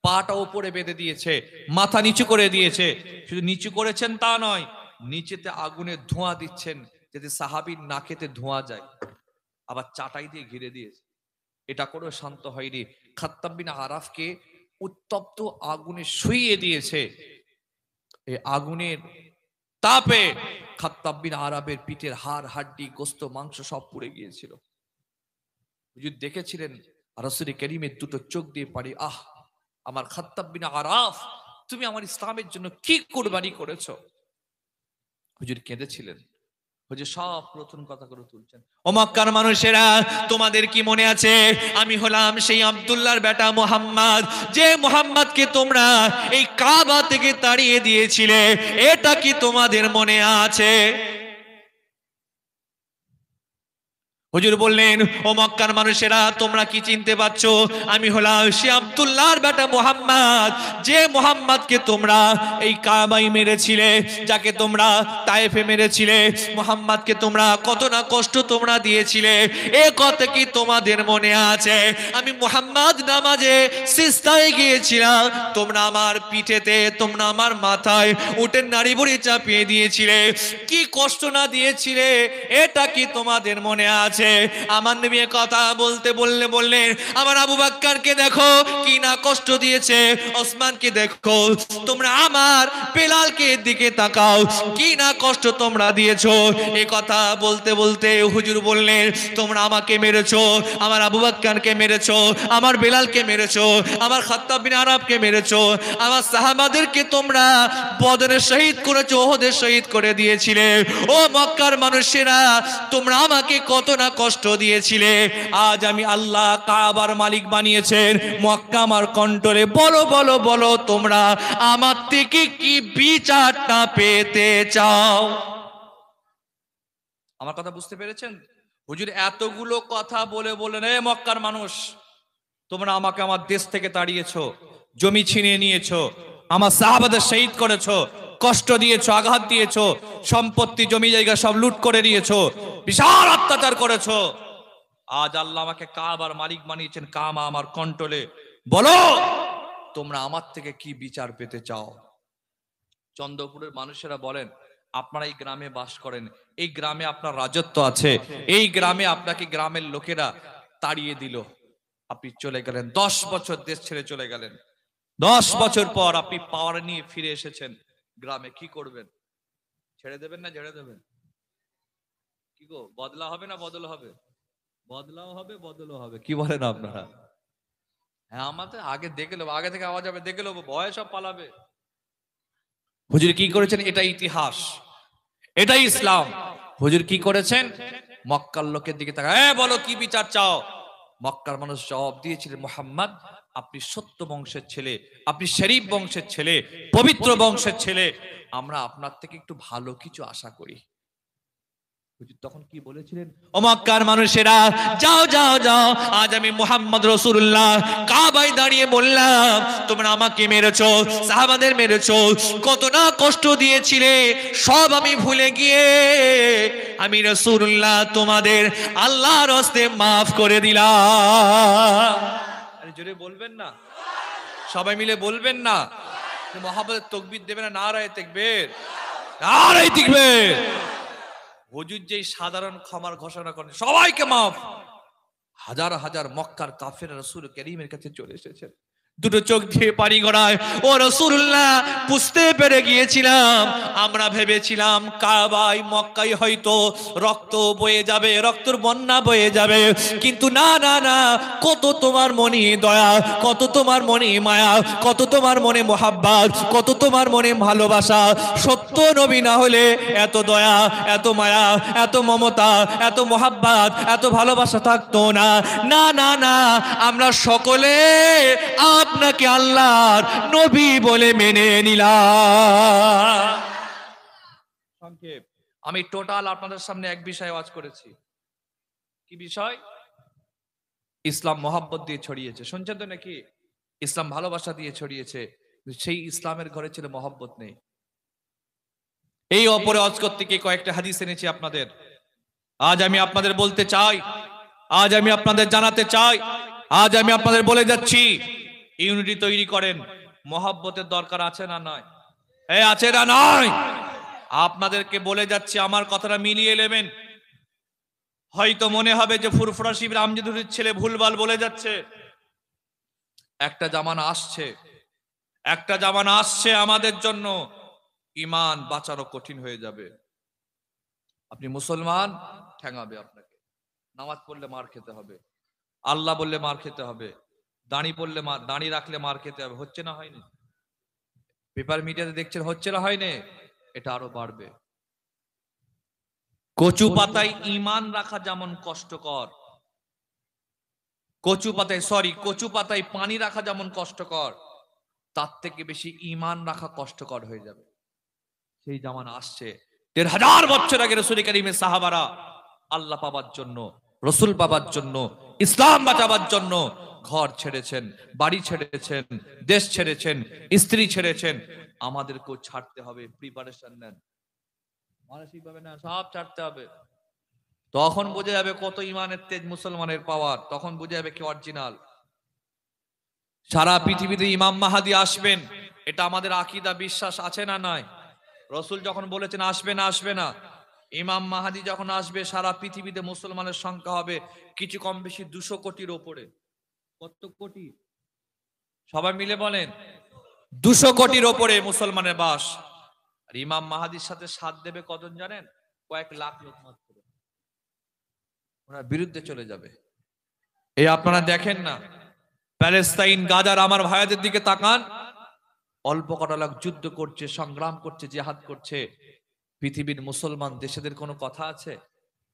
A: পাটা উপরে বেঁধে দিয়েছে, মাথা নিচু করে দিয়েছে। শুধু নিচু করেছেন তা নয়, নিচেতে আগুনের ধোঁয়া দিচ্ছেন যাতে সাহাবীর নাকেতে ধোঁয়া যায়, আবার চাটাই দিয়ে ঘিরে দিয়েছে। এটা করেও শান্ত হয়নি, খাত্তাব বিন আরাফকে উত্তপ্ত আগুনে শুইয়ে দিয়েছে। এই আগুনের তাপে খাত্তাব বিন আরাফের পিঠের হাড়, হাড্ডি, গোস্ত, মাংস সব পুড়ে গিয়েছিল। হুজুর দেখেছিলেন, রাসূল কারীমের দুটো চোখ দিয়ে পানি, আহ আমার খাত্তাব বিন আরাফ, তুমি আমার ইসলামের জন্য কি কুরবানি করেছো। হুজুর কেঁদেছিলেন। হুজুর সব প্রথম কথাগুলো তুলছেন। ও মক্কার মানুষেরা, তোমাদের কি মনে আছে আমি হলাম সেই আব্দুল্লাহর বেটা মুহাম্মদ, যে মুহাম্মদকে তোমরা এই কাবা থেকে তাড়িয়ে দিয়েছিলে, এটা কি তোমাদের মনে আছে? হুজুর বললেন, ও মক্কার মানুষেরা, তোমরা কি চিনতে পারছো আমি হলাম সে আব্দুল্লাহর বেটা মুহাম্মদ, যে মুহাম্মদকে তোমরা এই কাবায় মেরেছিলে, যাকে তোমরা তায়েফে মেরেছিলে, মুহাম্মদকে তোমরা কত না কষ্ট তোমরা দিয়েছিলে, এ কথা কি তোমাদের মনে আছে? আমি মুহাম্মদ নামাজে সিজদায় গিয়েছিলাম, তোমরা আমার পিঠেতে, তোমরা আমার মাথায় উটের নাড়ি ভুঁড়ি চাপিয়ে দিয়েছিলে, কি কষ্ট না দিয়েছিলে, এটা কি তোমাদের মনে আছে? আমার নবী কথা বলতে বললেন, আমার আবু বকরকে দেখো কি না কষ্ট দিয়েছে, ওসমানকে দেখো, তোমরা আমার বেলালকে দিকে তাকাও কি না কষ্ট তোমরা দিয়েছো। এই কথা বলতে বলতে হুজুর বললেন, তোমরা আমাকে মেরেছো, আমার আবু বকরকে মেরেছো, আমার বেলালকে মেরেছো, আমার খাত্তাব বিন আরাফকে মেরেছো, আমার সাহাবাদেরকে তোমরা বদরে শহীদ করেছো, ওহদে শহীদ করে দিয়েছিলে। ও মক্কার মানুষেরা, তোমরা আমাকে কত না কষ্ট দিয়েছিলে, আজ আমি আল্লাহ কাবার মালিক বানিয়েছেন, মক্কা আমার কন্ট্রোলে। বলো বলো বলো, তোমরা আমার থেকে কি বিচারটা পেতে চাও? আমার কথা বুঝতে পেরেছেন? হুজুর এতগুলো কথা বলে বলেন, এ মক্কার মানুষ, তোমরা আমাকে আমার দেশ থেকে তাড়িয়েছো, জমি ছিনিয়ে নিয়েছো, আমার সাহাবাদের শহীদ করেছো, কষ্ট দিয়েছো, আঘাত দিয়েছো, সম্পত্তি জমি জায়গা সব লুট করে নিয়েছো, বিশাল অত্যাচার করেছো। আজ আল্লাহ আমাকে কাবার মালিক বানিয়েছেন, কামা আমার কন্ট্রোলে। বলো তোমরা আমার থেকে কি বিচার পেতে চাও? চন্দ্রপুরের মানুষেরা বলেন, আপনারা এই গ্রামে বাস করেন, এই গ্রামে আপনার রাজত্ব আছে, এই গ্রামে আপনাকে গ্রামের লোকেরা তাড়িয়ে দিল, আপনি চলে গেলেন, 10 বছর দেশ ছেড়ে চলে গেলেন, 10 বছর পর আপনি পাওয়ার নিয়ে ফিরে এসেছেন গ্রামে, কি করবেন? ছেড়ে দেবেন না ছেড়ে দেবেন? কি গো, বদলা হবে না বদল হবে? বদলাও হবে বদলও হবে, কি বলেন আপনারা? হ্যাঁ, আমাদের আগে দেখে নেবো, আগে থেকে আওয়াজ হবে, দেখে নেবো, ভয়ে সব পালাবে। হুজুর কি করেছেন? এটা ইতিহাস, এটাই ইসলাম। হুজুর কি করেছেন? মক্কার লোকের দিকে তাকায়, বলো কি বিচার চাও? মক্কার মানুষ জবাব দিয়েছিলেন, মুহাম্মদ আপনি সত্য বংশের ছেলে, আপনি শরীফ বংশের ছেলে, পবিত্র বংশের ছেলে, আমরা আপনার থেকে একটু ভালো কিছু আশা করি। তখন কি বলেছিলেন? ও মক্কার মানুষেরা, যাও যাও যাও, আজ আমি মুহাম্মদ রাসূলুল্লাহ কাবায় দাঁড়িয়ে বললাম, তোমরা আমাকে মেরেছো, সাহাবাদের মেরেছো, কত না কষ্ট দিয়েছিলে, সব আমি ভুলে গিয়ে আমি রাসূলুল্লাহ তোমাদের আল্লাহর হস্তে মাফ করে দিলাম। আরে জোরে বলবেন না, সবাই মিলে বলবেন না? মুহাম্মদের তাকবীর দেবেন না? নারায়ে তাকবীর, নারায়ে তাকবীর। হুজুর যেই সাধারণ ক্ষমার ঘোষণা করেন, সবাইকে মাফ, হাজার হাজার মক্কার কাফের রাসূল করিমের কাছে চলে এসেছেন, দুটো চোখ দিয়ে পানি গড়ায়, ও রাসূলুল্লাহ বুঝতে পেরে গিয়েছিলাম, আমরা ভেবেছিলাম কাবায় মক্কায় হয়তো রক্ত বয়ে যাবে, রক্তের বন্যা বয়ে যাবে, কিন্তু না না না, কত তোমার মনে দয়া, কত তোমার মনে মায়া, কত তোমার মনে মোহাব্বত, কত তোমার মনে ভালোবাসা। সত্য নবী না হলে এত দয়া, এত মায়া, এত মমতা, এত মোহাব্বত, এত ভালোবাসা থাকতো না। না না না, আমরা সকলে আপনাকে আল্লাহর নবী বলে মেনে নিলাম। সংক্ষেপ, আমি টোটাল আপনাদের সামনে এক বিষয় ওয়াজ করেছি। কি বিষয়? ইসলাম মহব্বত দিয়ে ছড়িয়েছে, শুনছেন তো নাকি? ইসলাম ভালোবাসা দিয়ে ছড়িয়েছে, সেই ইসলামের ঘরে ছিল মহব্বত নেই। এই অপরে ওয়াজ করতে গিয়ে কয়েকটা হাদিস এনেছি আপনাদের। আজ আমি আপনাদের বলতে চাই, আজ আমি আপনাদের জানাতে চাই, আজ আমি আপনাদের বলে যাচ্ছি, ইউনিটি তৈরি করেন, মহব্বতের দরকার আছে না নয়? আছে না নয়? আপনাদেরকে বলে যাচ্ছি, আমার কথাটা মিলিয়ে নেবেন। হয়তো মনে হবে যে ফুরফুরা শিবির আমজাদুরের ছেলে ভুলভাল বলে যাচ্ছে। একটা জামানা আসছে, একটা জামানা আসছে আমাদের জন্য ঈমান বাঁচানো কঠিন হয়ে যাবে। আপনি মুসলমান, ঠ্যাঙাবে আপনাকে, নামাজ পড়লে মার খেতে হবে, আল্লাহ বললে মার খেতে হবে, দাড়ি পড়লে দাড়ি রাখলে মার খেতে হবে। হচ্ছে না হয়নি? পেপার মিডিয়াতে দেখছেন, হচ্ছে না হয়নি? এটা আরো বাড়বে। কচু পাতায় ঈমান রাখা যেমন কষ্টকর, কচু পাতায় পানি রাখা যেমন কষ্টকর, তার থেকে বেশি ঈমান রাখা কষ্টকর হয়ে যাবে। সেই জামানা আসছে। ১৫০০ বছর আগে রাসূল কারীমের সাহাবারা আল্লাহ পাবার জন্য, রসুল পাবার জন্য, ইসলাম বাঁচাবার জন্য ঘর ছেড়েছেন, বাড়ি ছেড়েছেন, দেশ ছেড়েছেন, স্ত্রী ছেড়েছেন। আমাদেরকেও ছাড়তে হবে। প্রিপারেশন নেন, মানসিকভাবে না, সব ছাড়তে হবে। তখন বোঝা যাবে কত ইমানের তেজ, মুসলমানের পাওয়ার, তখন বোঝা যাবে কি অরিজিনাল। সারা পৃথিবীতে ইমাম মাহাদি আসবেন, এটা আমাদের আকীদা, বিশ্বাস আছে না নাই? রসুল যখন বলেছেন আসবে না, আসবে না, ইমাম মাহাদি যখন আসবে, সারা পৃথিবীতে মুসলমানের সংখ্যা হবে কিছু কম বেশি 200 কোটির ওপরে। কত কোটি? সবাই মিলে বলেন। 200 কোটির ওপরে মুসলমানের বাস। আর ইমাম মাহাদির সাথে সাথ দেবে কজন জানেন? কয়েক লাখ লোক মাত্র। ওনার বিরুদ্ধে চলে যাবে। এই আপনারা দেখেন না, প্যালেস্তাইন, গাজার আমার ভাইদের দিকে তাকান, অল্প কটা লোক যুদ্ধ করছে, সংগ্রাম করছে, জিহাদ করছে। পৃথিবীর মুসলমান দেশেদের কোনো কথা আছে?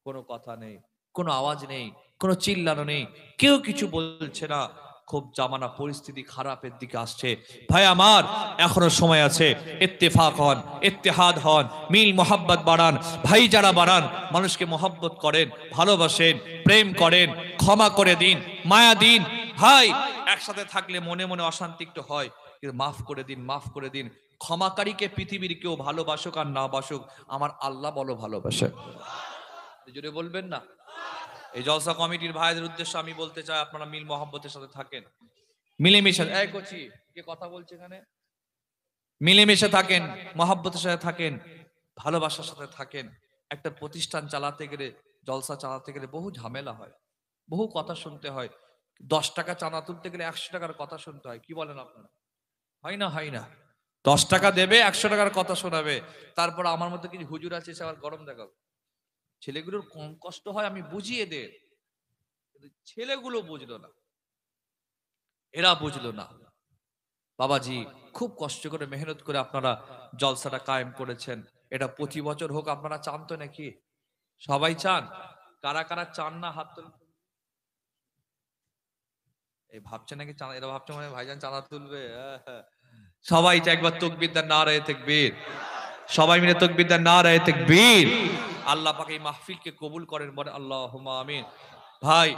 A: কোনো কথা নেই, কোনো আওয়াজ নেই, কোনো চিল্লানো নেই, কেউ কিছু বলছে না। খুব জামানা পরিস্থিতি খারাপের দিকে আসছে। ভাই আমার এখনো সময় আছে, ইত্তেফাক হন, ইত্তেহাদ হন, মিল মোহাব্বত বাড়ান, ভাই যারা বাড়ান, মানুষকে মোহাব্বত করেন, ভালোবাসেন, প্রেম করেন, ক্ষমা করে দিন, মায়া দিন। ভাই একসাথে থাকলে মনে মনে অশান্তি একটু হয়, কিন্তু মাফ করে দিন, মাফ করে দিন। ক্ষমাকারীকে পৃথিবীর কেউ ভালোবাসুক আর না বাসুক, আমার আল্লাহ বলো ভালোবাসে। জোরে বলবেন না? এই জলসা কমিটির ভাইদের উদ্দেশ্যে আমি বলতে চাই, আপনারা মিল মোহাব্বতের সাথে থাকেন, মিলেমিশে। এই কচি কে কথা বলছে এখানে? মিলেমিশে থাকেন, মোহাব্বতের সাথে থাকেন, ভালোবাসার সাথে থাকেন। একটা প্রতিষ্ঠান চালাতে গেলে, জলসা চালাতে গেলে বহু ঝামেলা হয়, বহু কথা শুনতে হয়। 10 টাকা চাঁদা তুলতে গেলে 100 টাকার কথা শুনতে হয়। কি বলেন আপনারা? হয় না? হয় না? 10 টাকা দেবে, 100 টাকার কথা শোনাবে। তারপর আমার মতো কিছু হুজুর আছে, সে আবার গরম দেখাবে। ছেলেগুলোর কম কষ্ট হয়, আমি বুঝিয়ে দে, কিন্তু ছেলেগুলো বুঝলো না, এরা বুঝলো না। বাবাজি খুব কষ্ট করে মেহনত করে আপনারা জলসাটা কায়েম করেছেন। এটা প্রতি বছর হোক, আপনারা চান তো নাকি? সবাই চান? কারা কারা চান না হাত তুলুন। এই ভাবছে নাকি চাঁদা, এরা ভাবছে মানে ভাইজান চাঁদা তুলবে। সবাই চায় একবার তাকবীর দেন, নারায়ে তাকবীর। সবাই মিলে তাকবীর দেন, নারায়ে তাকবীর। আল্লাহ পাক এই মাহফিলকে কবুল করেন, বলে আল্লাহুম্মা আমিন। ভাই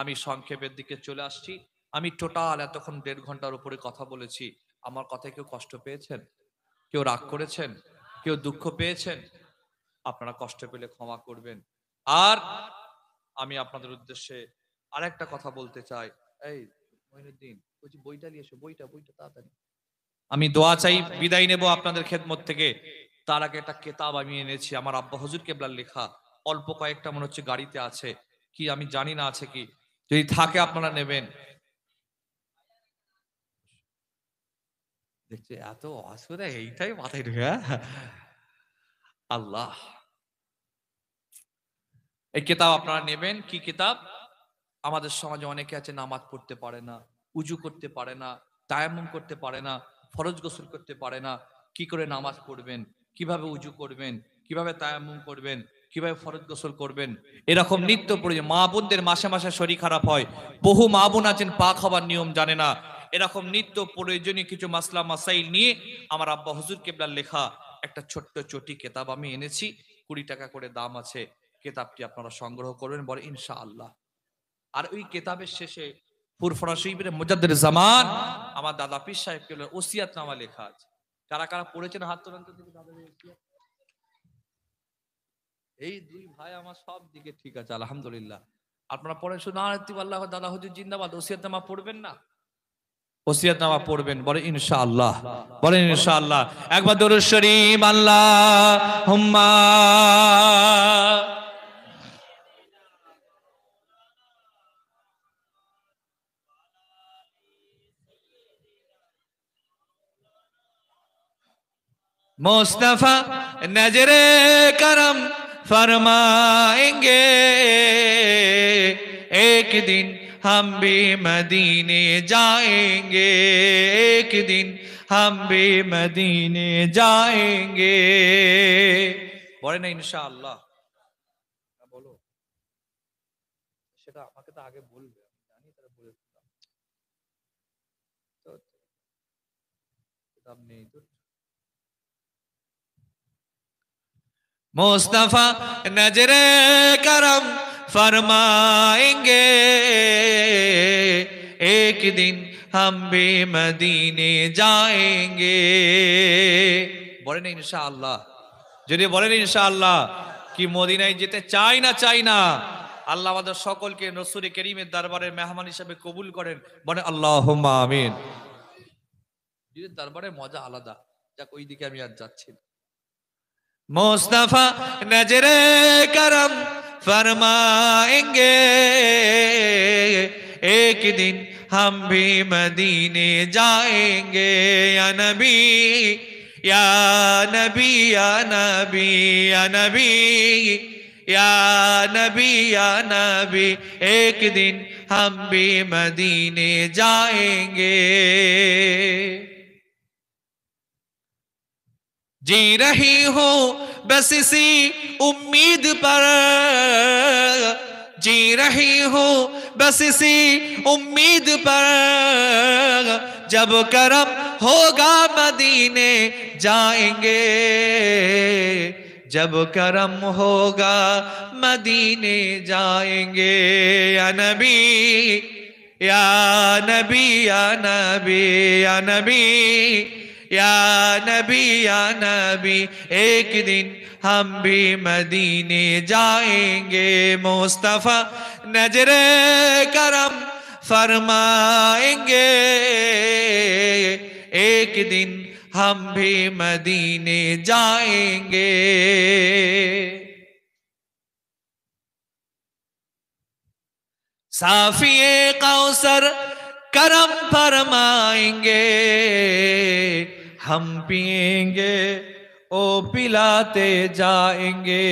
A: আমি সংক্ষেপের দিকে চলে আসছি। আমি টোটাল এতক্ষণ 1.5 ঘন্টার উপরে কথা বলেছি। আমার কথায় কেউ কষ্ট পেয়েছেন? কেউ রাগ করেছেন? কেউ দুঃখ পেয়েছেন? আপনারা কষ্ট পেলে ক্ষমা করবেন। আর আমি আপনাদের উদ্দেশ্যে আরেকটা কথা বলতে চাই। এই মঈনুদ্দিন, বলছি বইটা নিয়ে এসো, বইটা তাড়াতাড়ি। আমি দোয়া চাই, বিদায় নেব আপনাদের খেদমত থেকে। তার আগে একটা কেতাব আমি এনেছি, আমার আব্বা হুজুর কেবলার লেখা। অল্প কয়েকটা মনে হচ্ছে গাড়িতে আছে, কি আমি জানি না আছে কি, যদি থাকে আপনারা নেবেন। দেখছি এত অসুবিধা, এইটাই মাথায় ঢুকে। আল্লাহ, এই কিতাব আপনারা নেবেন। কি কিতাব? আমাদের সমাজে অনেকে আছে নামাজ পড়তে পারে না, উজু করতে পারে না, তায়াম্মুম করতে পারে না, ফরজ গোসল করতে পারে না। কি করে নামাজ পড়বেন, কিভাবে উজু করবেন, কিভাবে তায়াম্মুম করবেন, কিভাবে ফরজ গোসল করবেন, এরকম নিত্য প্রয়োজন। মা বোনদের মাসে মাসে শরীর খারাপ হয়, বহু মা বোন আছেন পাক হবার নিয়ম জানে না। এরকম নিত্য প্রয়োজনীয় কিছু মাসলা মাসাইল নিয়ে আমার আব্বা হুজুর কেবলার লেখা একটা ছোট্ট চটি কেতাব আমি এনেছি। 20 টাকা করে দাম আছে। কেতাবটি আপনারা সংগ্রহ করবেন, বলে ইনশাআল্লাহ। আর ওই কেতাবের শেষে ফুরফুরা শরীফের মুজাদ্দিদ জামান আমার দাদা পীর সাহেব কে ওসিয়াতনামা লেখা আছে। কারা কারা পড়েছেন হাত তোলেন তো দেখি দাদার ওসিয়াত। এই দুই ভাই আমার সব দিকে ঠিক আছে, আলহামদুলিল্লাহ। আপনারা পড়েন, শুধু আল্লাহ দাদা হুজুর জিন্দাবাদ। ওসিয়াতনামা পড়বেন না? ওসিয়াতনামা পড়বেন, বলে ইনশাআল্লাহ। বলেন ইনশাআল্লাহ। একবার দরুদ শরীফ, আল্লাহুম্মা। मुस्तफा नजरे करम फरमाएंगे, एक दिन हम भी मदीने जाएंगे, एक दिन हम भी मदीने जाएंगे। বলে না ইনশাআল্লাহ? বলো, সেটা আমাকে তো আগে বলবে, আমি জানি তারা বলে দিলাম তো। কিতাব নেই তো। मुस्तफा नजरे करम फरमाएंगे, एक दिन हम भी मदीने जाएंगे। বলেন ইনশাআল্লাহ। যদি বলেন ইনশাআল্লাহ, কি মদিনায় যেতে চাই না? চাই না? আল্লাহ আমাদের সকলকে রাসূল করিমের দরবারে মেহমান হিসেবে কবুল করেন, বলে আল্লাহুম্মা আমিন। দরবারে মজা আলাদা। যাক, ওই দিকে আমি আর যাচ্ছি না। मुस्तफा नजरे करम फरमाएंगे, एक दिन हम भी मदीने जाएंगे। या नबी या नबी या नबी या नबी या नबी या नबी, एक दिन हम भी मदीने जाएंगे। जी रही हूँ बस इसी उम्मीद पर, जी रही हूँ बस इसी उम्मीद पर, जब करम होगा मदीने जाएंगे, जब करम होगा मदीने जाएंगे। या नबी या नबी या नबी या नबी या नबी या नबी, एक दिन हम भी मदीने जाएंगे। मुस्तफा नजरे करम फरमाएंगे, एक दिन हम भी मदीने जाएंगे। साफिए कौसर करम फरमाएंगे, हम पिएंगे ओ पिलाते जाएंगे।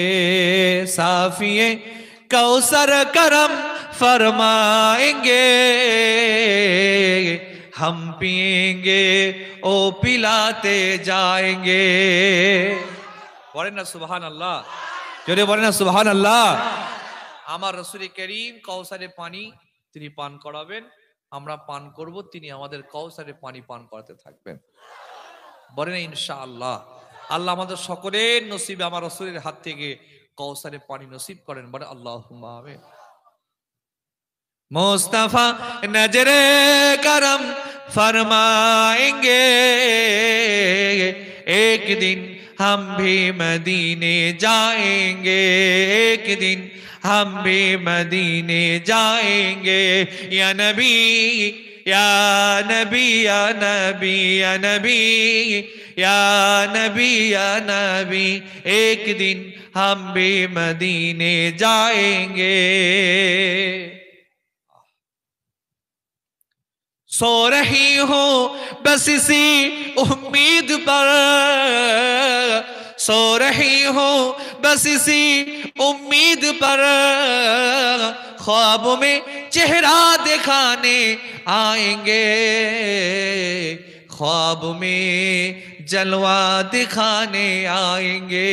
A: साफिए कौसर करम फरमाएंगे, हम पिएंगे ओ पिलाते जाएंगे। बोलें ना सुभान अल्लाह, जोरे बोलें ना सुभान अल्लाह। আমার রাসূল করিম কাউসারের পানি তিনি পান করাবেন, আমরা পান করব, তিনি আমাদের কাউসারের পানি পান করাতে থাকবেন। বলেন ইনশাআল্লাহ। আল্লাহ আমাদের সকলের নসিবে আমার রাসূলের হাত থেকে কাউসারের পানি নসিব করেন। বলেন আল্লাহুম্মা আমিন। मुस्तफा नजरे करम फरमाएंगे, एक दिन हम भी मदीने जाएंगे, एक दिन हम भी मदीने जाएंगे। या नबी या नबी या नबी या नबी या नबी या नबी, एक दिन हम भी मदीने जाएंगे। सो रही हूँ बस इसी उम्मीद पर, सो रही हूँ बस इसी उम्मीद पर, ख्वाब में चेहरा दिखाने आएंगे, ख्वाब में जलवा दिखाने आएंगे।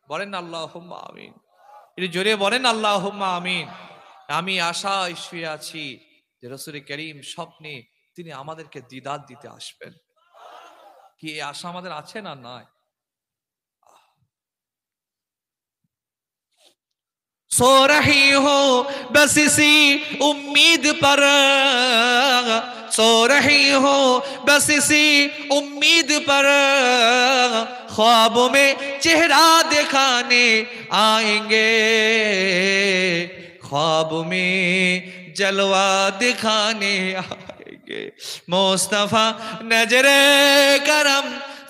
A: बोलें আল্লাহুম্মা আমিন। এর জোরে বলেন আল্লাহুম্মা আমিন। আমি আশায় শুয়ে আছি যে রাসূল করিম স্বপ্নে তিনি আমাদেরকে দিদার দিতে আসবেন। কি এই আশা আমাদের আছে না নাই? सो रही हो बस इसी उम्मीद पर, सो रही हो बस इसी उम्मीद पर, ख्वाब में चेहरा दिखाने आएंगे, ख्वाब में जलवा दिखाने आएंगे। मुस्तफा नजरे करम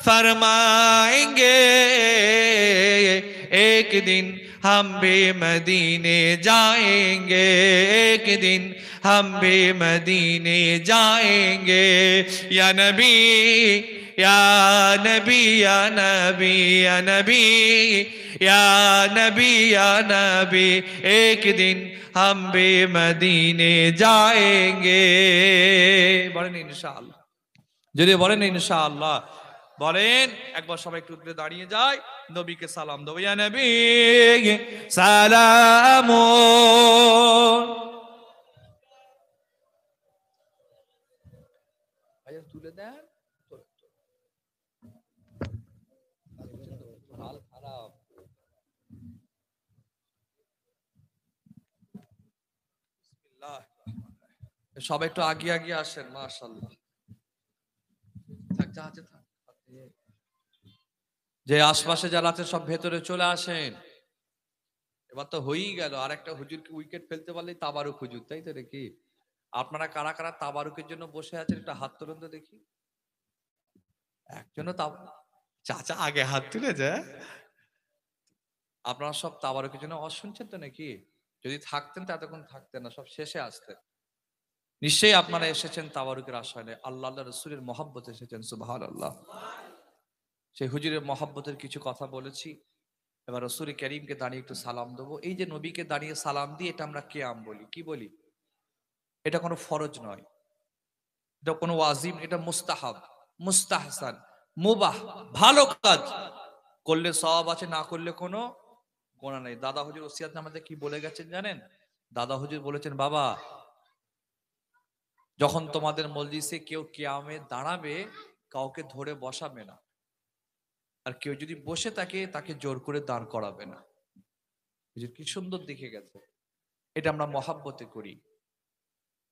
A: फरमाएंगे, एक दिन हम भी मदीने जाएंगे, एक दिन हम भी मदीने जाएंगे। या नबी या नबी या नबी या नबी या नबी या नबी, एक दिन हम भी मदीने जाएंगे। বলেন ইনশাআল্লাহ, যদি বলেন ইনশাআল্লাহ। বলেন একবার সবাই একটু উঠে দাঁড়িয়ে যায়, নবীকে সালাম দেবো। ইয়া নবী সালাম। ভাইয়া তুলে দেন, হাল খারাপ। বিসমিল্লাহ। সবাই একটু আগিয়ে আগিয়ে আসেন। মাশাআল্লাহ। থাক যা আছে থাক। যে আশপাশে যারা আছে সব ভেতরে চলে আসেন। এবার তো হয়েই গেল, আর একটা হুজুরকে উইকেট ফেলতে পারলেই তাবারুক হুজুর, তাই তো নাকি? আপনারা কারা কারা তাবারুকের জন্য বসে আছেন একটা হাত তুলুন তো দেখি। একজনও চাচা আগে হাত তুলেছে। আপনারা সব তাবারুকের জন্য শুনছেন তো নাকি? যদি থাকতেন তা এতক্ষণ থাকতেন না, সব শেষে আসতেন। নিশ্চয়ই আপনারা এসেছেন তাবারুকের আশায়, আল্লাহ রাসূলের মহব্বতে এসেছেন। সুবহানাল্লাহ। সেই হুজুরের মহব্বতের কিছু কথা বলেছি, এবার রাসূল করিমকে দাঁড়িয়ে একটু সালাম দেবো। এই যে নবীকে দাঁড়িয়ে সালাম দিই, এটা আমরা কিয়াম বলি। কি বলি? এটা কোনো ফরজ নয়, এটা কোনো ওয়াজিব, এটা মুস্তাহাব, মুস্তাহসান, মুবাহ, ভালো কাজ করলে সওয়াব আছে, না করলে কোনো গোনা নেই। দাদা হুজুর ওসিয়াত আমাদের কি বলে গেছেন জানেন? দাদা হুজুর বলেছেন, বাবা যখন তোমাদের মজলিসে কেউ কিয়ামে দাঁড়াবে কাউকে ধরে বসাবে না, আর কেউ যদি বসে থাকে তাকে জোর করে দাঁড় করাবে না। হুজুর কি সুন্দর দেখে গেছে। এটা আমরা মহাব্বতে করি।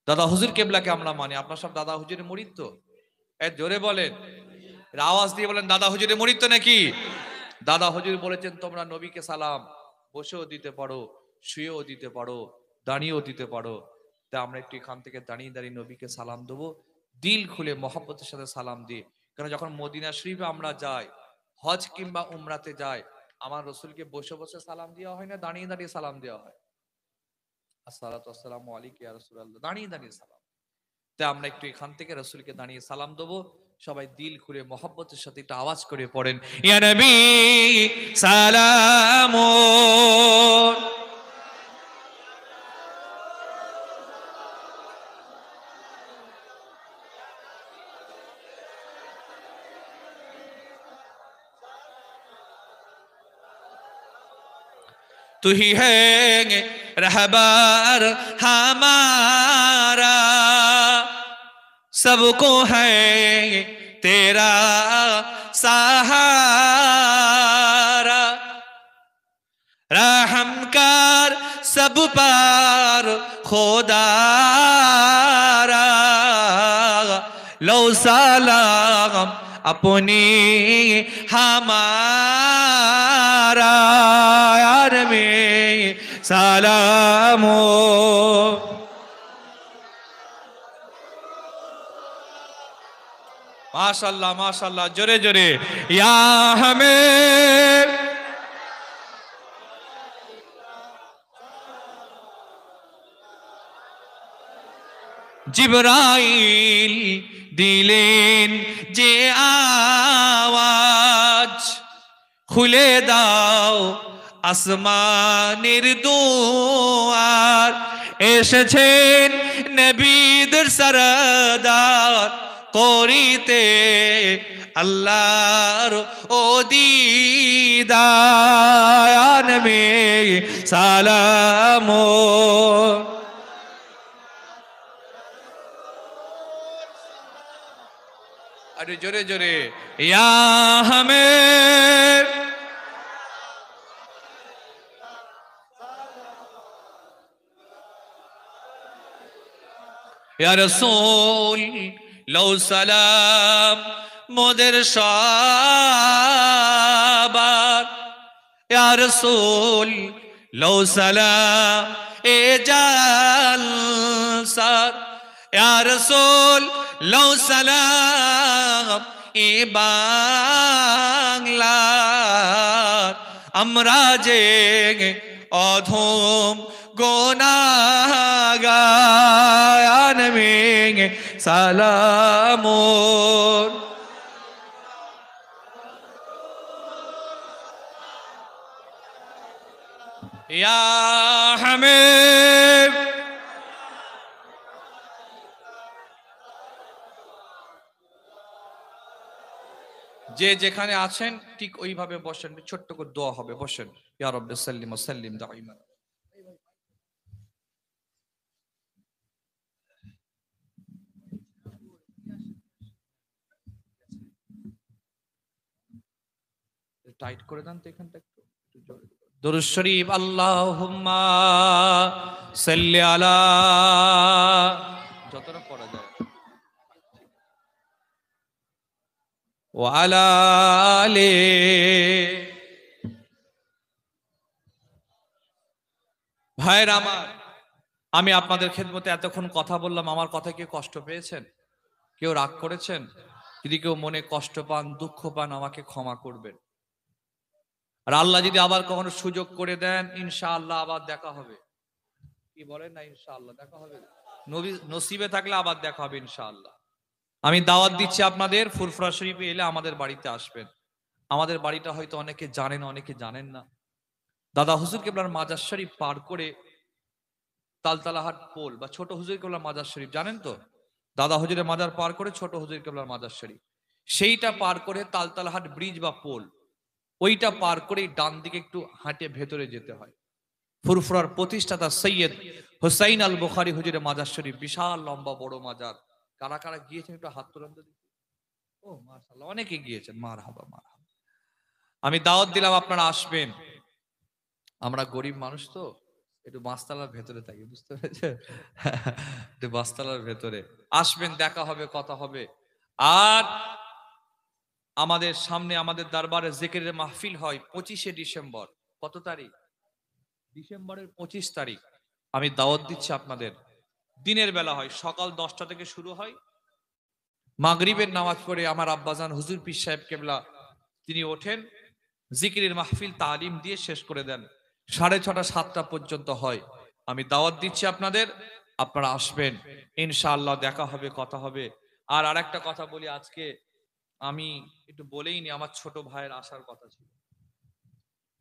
A: দাদা হুজুর কেবলাকে আমরা মানি। আপনার সব দাদা হুজুরের মুরিদ তো? জোরে বলেন, আওয়াজ দিয়ে বলেন, দাদা হুজুরের মুরিদ তো নাকি? দাদা হুজুর বলেছেন তোমরা নবীকে সালাম বসেও দিতে পারো, শুয়েও দিতে পারো, দাঁড়িয়েও দিতে পারো। তা আমরা একটু এখান থেকে দাঁড়িয়ে দাঁড়িয়ে নবীকে সালাম দেবো, দিল খুলে মহব্বতের সাথে সালাম দিয়ে। কারণ যখন মদিনা শরীফে আমরা যাই, হজ কিংবা উমরাতে যাই, আমার রসুলকে বসে বসে সালাম দেওয়া হয় না, দাঁড়িয়ে দাঁড়িয়ে সালাম দেওয়া হয়? আসসালাতু ওয়াসসালামু আলাইকা ইয়া রাসূলুল্লাহ, দাঁড়িয়ে দাঁড়িয়ে সালাম। তাই আমরা একটু এখান থেকে রাসূলকে দাঁড়িয়ে সালাম দেবো। সবাই দিল খুলে মহব্বতের সাথে একটু আওয়াজ করে পড়েন, ইয়া নবী সালামুন। तू ही है रहबर हमारा, सबको है तेरा सहारा। रहम कर सब पर खुदारा, लो सलाम अपनी हमारा, यार में सलामो। माशाल्लाह माशाल्लाह, जोरे जोरे या हमें জিবরাইল দিলেন যে আওয়াজ, খুলে দাও আসমানের দুয়ার, এসেছেন নবীদের সরদার, করিতে আল্লাহর ও দিদার, মে সালামো। अरे जोरे जोरे या हमें या रसूल लो सलाम मोदर शाबाद, या रसूल लो सलाम ए जालसार, या रसूल लो सलाम ए बांगलार, আমরা যে অধম গোনাগার, মে সালামুন। ইয়া হামিদ যে যেখানে আছেন ঠিক ওইভাবে বসেন, ছোট্ট করে দোয়া হবে, বসেন। ইয়া রাব্বি সাল্লিম ওয়া সাল্লিম দাইমান। টাইট করে দেন তো এখানটা একটু। দুরূদ শরীফ, আল্লাহুম্মা সাল্লি আলা, যতটা পড়া যায়, ওয়া আলা আলি। ভাইরা আমার, আমি আপনাদের খেদমতে এতক্ষণ কথা বললাম, আমার কথা কেউ কষ্ট পেয়েছেন? কেউ রাগ করেছেন? যদি কেউ মনে কষ্ট পান, দুঃখ পান, আমাকে ক্ষমা করবেন। আর আল্লাহ যদি আবার কখনো সুযোগ করে দেন, ইনশাআল্লাহ আবার দেখা হবে। কি বলেন না? ইনশাআল্লাহ দেখা হবে, নসিবে থাকলে আবার দেখা হবে ইনশাআল্লাহ। আমি দাওয়াত দিচ্ছি আপনাদের, ফুরফুরা শরীফে এলে আমাদের বাড়িতে আসবেন। আমাদের বাড়িটা হয়তো অনেকে জানেন, অনেকে জানেন না। দাদা হুজুর কেবলার মাজার শরীফ পার করে তালতলাহাট পোল বা ছোট হুজুর কেবলার মাজার শরীফ জানেন তো? দাদা হুজুরের মাজার পার করে ছোট হুজুর কেবলার মাজার শরীফ, সেইটা পার করে তালতলাহাট ব্রিজ বা পোল, ওইটা পার করেই ডান দিকে একটু হাঁটে ভেতরে যেতে হয়। ফুরফুরার প্রতিষ্ঠাতা সৈয়দ হুসাইন আল বুখারী হুজুরের মাজার শরীফ, বিশাল লম্বা বড় মাজার। কারা কারা গিয়েছেন একটু হাত তোলেন তো দেখি। ও মাশাআল্লাহ, অনেকে গিয়েছেন। মারহাবা মারহাবা। আমি দাওয়াত দিলাম আপনারা আসবেন। আমরা গরিব মানুষ তো একটু বাসতলার ভেতরে থাকি, বুঝতে পেরেছেন? একটু বাসতলার ভেতরে আসবেন, দেখা হবে, কথা হবে। আর আমাদের সামনে আমাদের দরবারে জিকিরের মাহফিল হয় 25শে ডিসেম্বর। কত তারিখ? ডিসেম্বরের 25 তারিখ। আমি দাওয়াত দিচ্ছি আপনাদের। দিনের বেলা হয়, সকাল 10টা থেকে শুরু হয়। মাগরিবের নামাজ পড়ে আমার আব্বাজান হুজুর পীর সাহেব কেবলা তিনি ওঠেন, জিকিরের মাহফিল তালিম দিয়ে শেষ করে দেন। 6:30 7টা পর্যন্ত হয়। আমি দাওয়াত দিচ্ছি আপনাদের, আপনারা আসবেন ইনশাআল্লাহ, দেখা হবে, কথা হবে। আর আরেকটা কথা বলি, আজকে আমি একটু বলেই নি, আমার ছোট ভাইয়ের আসার কথা ছিল।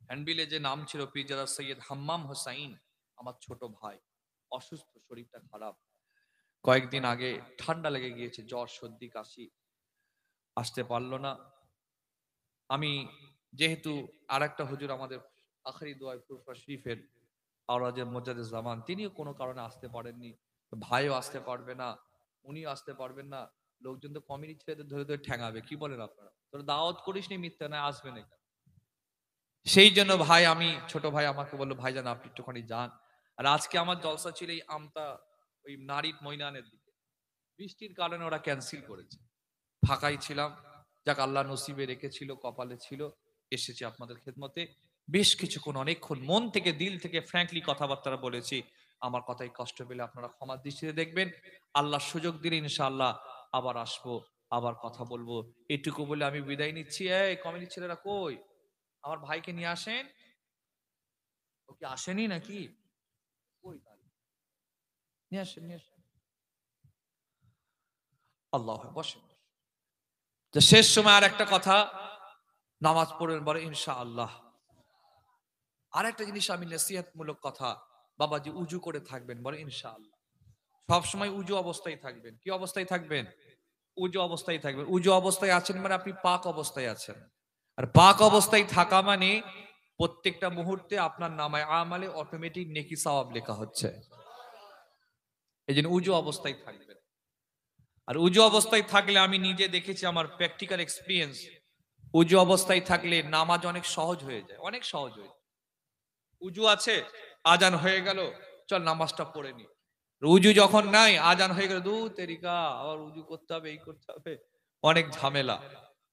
A: হ্যান্ডবিলে যে নাম ছিল পীরজাদা সৈয়দ হাম্মাম হোসাইন, আমার ছোট ভাই অসুস্থ, শরীরটা খারাপ। কয়েকদিন আগে ঠান্ডা লেগে গিয়েছে, জ্বর সর্দি কাশি, আসতে পারলো না। আমি যেহেতু আরেকটা হুজুর আমাদের আখেরি দোয়া ফুরফুরা শরীফের আওরাজের মোজাদ্দেদ জামান, তিনিও কোনো কারণে আসতে পারেননি, ভাইও আসতে পারবে না, উনিও আসতে পারবেন না। লোকজন তো কমিটি ছেলেদের ধরে ধরে ঠ্যাঙাবে, কি বলেন আপনারা? তোরা দাওয়াত করিসনি, মিথ্যা নয়, আসবে না। সেই জন্য ভাই, আমি ছোট ভাই আমাকে বললো, ভাইজান আপনি একটুখানি যান। আর আজকে আমার জলসা ছিল এই আমতা ওই নারীর ময়দানের দিকে, বৃষ্টির কারণে ওরা ক্যান্সেল করেছে। ফাঁকাই ছিলাম, যাক আল্লাহ নসিবে রেখেছিল, কপালে ছিল, এসেছি আপনাদের খেদমতে। বেশ কিছুক্ষণ, অনেকক্ষণ মন থেকে দিল থেকে ফ্র্যাঙ্কলি কথাবার্তা বলেছি। আমার কথাই কষ্ট পেলে আপনারা ক্ষমার দৃষ্টিতে দেখবেন। আল্লাহ সুযোগ দিলে ইনশাআল্লাহ আবার আসবো, আবার কথা বলবো। এটুকু বলে আমি বিদায় নিচ্ছি। এই কমিটির ছেলেরা কই? আমার ভাইকে নিয়ে আসেন। ও কি আসেনি নাকি? কই তাহলে? নিয়ে আসেন, নিয়ে আসেন। আল্লাহ, বসেন। তো শেষ সময় আর একটা কথা, নামাজ পড়বেন বলে ইনশাআল্লাহ। আর একটা জিনিস আমি নসিহতমূলক কথা, বাবাজি উজু করে থাকবেন বলে ইনশাআল্লাহ। সব সময় উজু অবস্থায় থাকবেন। কি অবস্থায় থাকবেন? উজু অবস্থায় থাকবেন। উজু অবস্থায় আছেন মানে আপনি পাক অবস্থায় আছেন। আর পাক অবস্থায় থাকা মানে প্রত্যেকটা মুহূর্তে আপনার নামায় আমালে অটোমেটিক নেকি সওয়াব লেখা হচ্ছে। এই জন্য উজু অবস্থায় থাকবেন। আর উজু অবস্থায় থাকলে আমি নিজে দেখেছি, আমার প্র্যাকটিক্যাল এক্সপিরিয়েন্স, উজু অবস্থায় থাকলে নামাজ অনেক সহজ হয়ে যায়, অনেক সহজ হয়ে যায়। উজু আছে, আজান হয়ে গেল, চল নামাজটা পড়ে নি। উজু যখন নাই, আজান হয়ে গেল, দু তেরিকা আবার উজু করতে হবে, এই করতে হবে, অনেক ঝামেলা।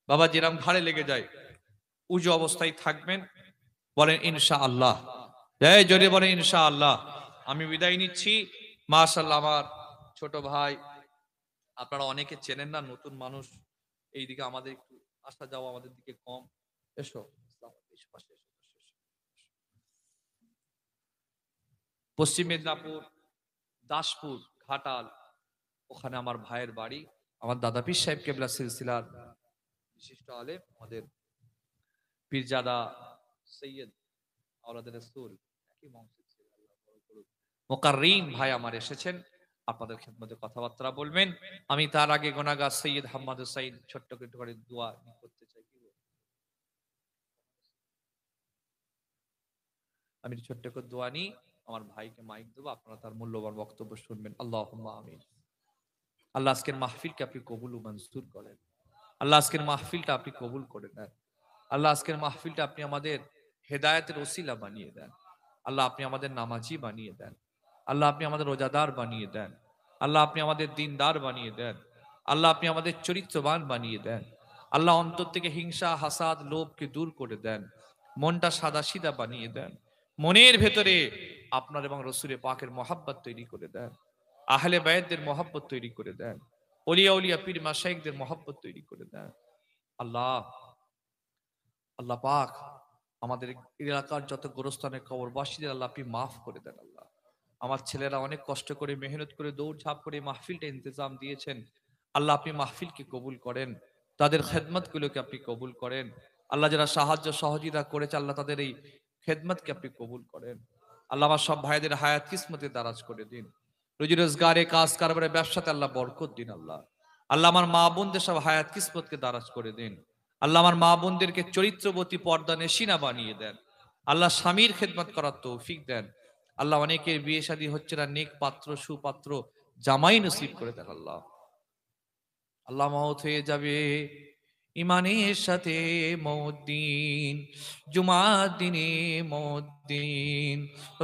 A: বাবা যেরাম ঘাড়ে লেগে যায়। উজু অবস্থায় থাকবেন, বলেন ইনশাআল্লাহ। এই জোরে বলেন ইনশাআল্লাহ। আমি বিদায় নিচ্ছি। মাশাআল্লাহ, আমার ছোট ভাই, আপনারা অনেকে চেনেন না, নতুন মানুষ, এইদিকে আমাদের একটু আসা যাওয়া আমাদের দিকে কম। এসো, এসো, পাশে এসো, পাশে এসো। পশ্চিম মেদিনীপুর, দাসপুর, ঘাটাল, ওখানে আমার ভাইয়ের বাড়ি। আমার দাদা পীর সাহেব কেবলা সিলসিলার বিশিষ্ট আলেম, আমাদের পীরজাদা সৈয়দ আওলাদ রাসূল, একই বংশের ছেলে, আল্লাহ বড় করুক, মুকাররিম ভাই আমার এসেছেন, আপনাদের খেদমতে কথাবার্তা বলবেন। আমি তার আগে গুনাহগার সৈয়দ হাম্মাদ হুসাইন ছোট্ট করে দোয়া করতে চাই। আমি ছোট্ট করে দোয়া নিই, আমার ভাইকে মাইক দেবো, আপনারা তার মূল্যবান বক্তব্য শুনবেন। আল্লাহুম্মা আমিন। আল্লাহ আজকের মাহফিলকে আপনি কবুল ও মঞ্জুর করেন। আল্লাহ আজকের মাহফিলটা আপনি কবুল করে নেন। আল্লাহ আজকের মাহফিলটা আপনি আমাদের হেদায়েতের ওসিলা বানিয়ে দেন। আল্লাহ আপনি আমাদের নামাজি বানিয়ে দেন। আল্লাহ আপনি আমাদের রোজাদার বানিয়ে দেন। আল্লাহ আপনি আমাদের দিনদার বানিয়ে দেন। আল্লাহ আপনি আমাদের চরিত্রবান বানিয়ে দেন। আল্লাহ অন্তর থেকে হিংসা, হাসাদ, লোভকে দূর করে দেন। মনটা সাদাসিধা বানিয়ে দেন। মনের ভেতরে আপনার এবং রসুলের পাকের মহাব্বত তৈরি করে দেন। আহলে বায়াতদের মহাব্বত তৈরি করে দেন। ওলিয়া উলিয়া পীর মাশাইখদের মহাব্বত তৈরি করে দেন। আল্লাহ, আল্লাহ পাক আমাদের এলাকার যত গোরস্থানের কবরবাসীদের আল্লাহ আপনি মাফ করে দেন। আল্লাহ, আমার ছেলেরা অনেক কষ্ট করে মেহনত করে দৌড়ঝাঁপ করে মাহফিলটা ইন্তজাম দিয়েছেন। আল্লাহ আপনি মাহফিলকে কবুল করেন, তাদের খেদমতগুলোকে আপনি কবুল করেন। আল্লাহ যারা সাহায্য সহযোগিতা করেছে, আল্লাহ তাদের এই খেদমতকে আপনি কবুল করেন। আল্লাহ আমার সব ভাইদের হায়াত কিসমতে দারাজ করে দিন। রুজি রোজগারে, কাজ কারবারে, ব্যবসাতে আল্লাহ বরকত দিন। আল্লাহ, আল্লাহ আমার মা বোনদের সব হায়াত কিসমতকে দারাজ করে দিন। আল্লাহ আমার মা বোনদেরকে চরিত্রবতী পর্দা নেশিনা বানিয়ে দেন। আল্লাহ স্বামীর খেদমত করার তৌফিক দেন। আল্লাহ অনেকের বিয়ে শাদী হচ্ছে না, নেক পাত্র সুপাত্র জামাই নসিব করে দেন। আল্লাহ আল্লাহ মওত হয়ে যাবে ইমানের সাথে, মওত দিন, জুমার দিনে মওত দিন,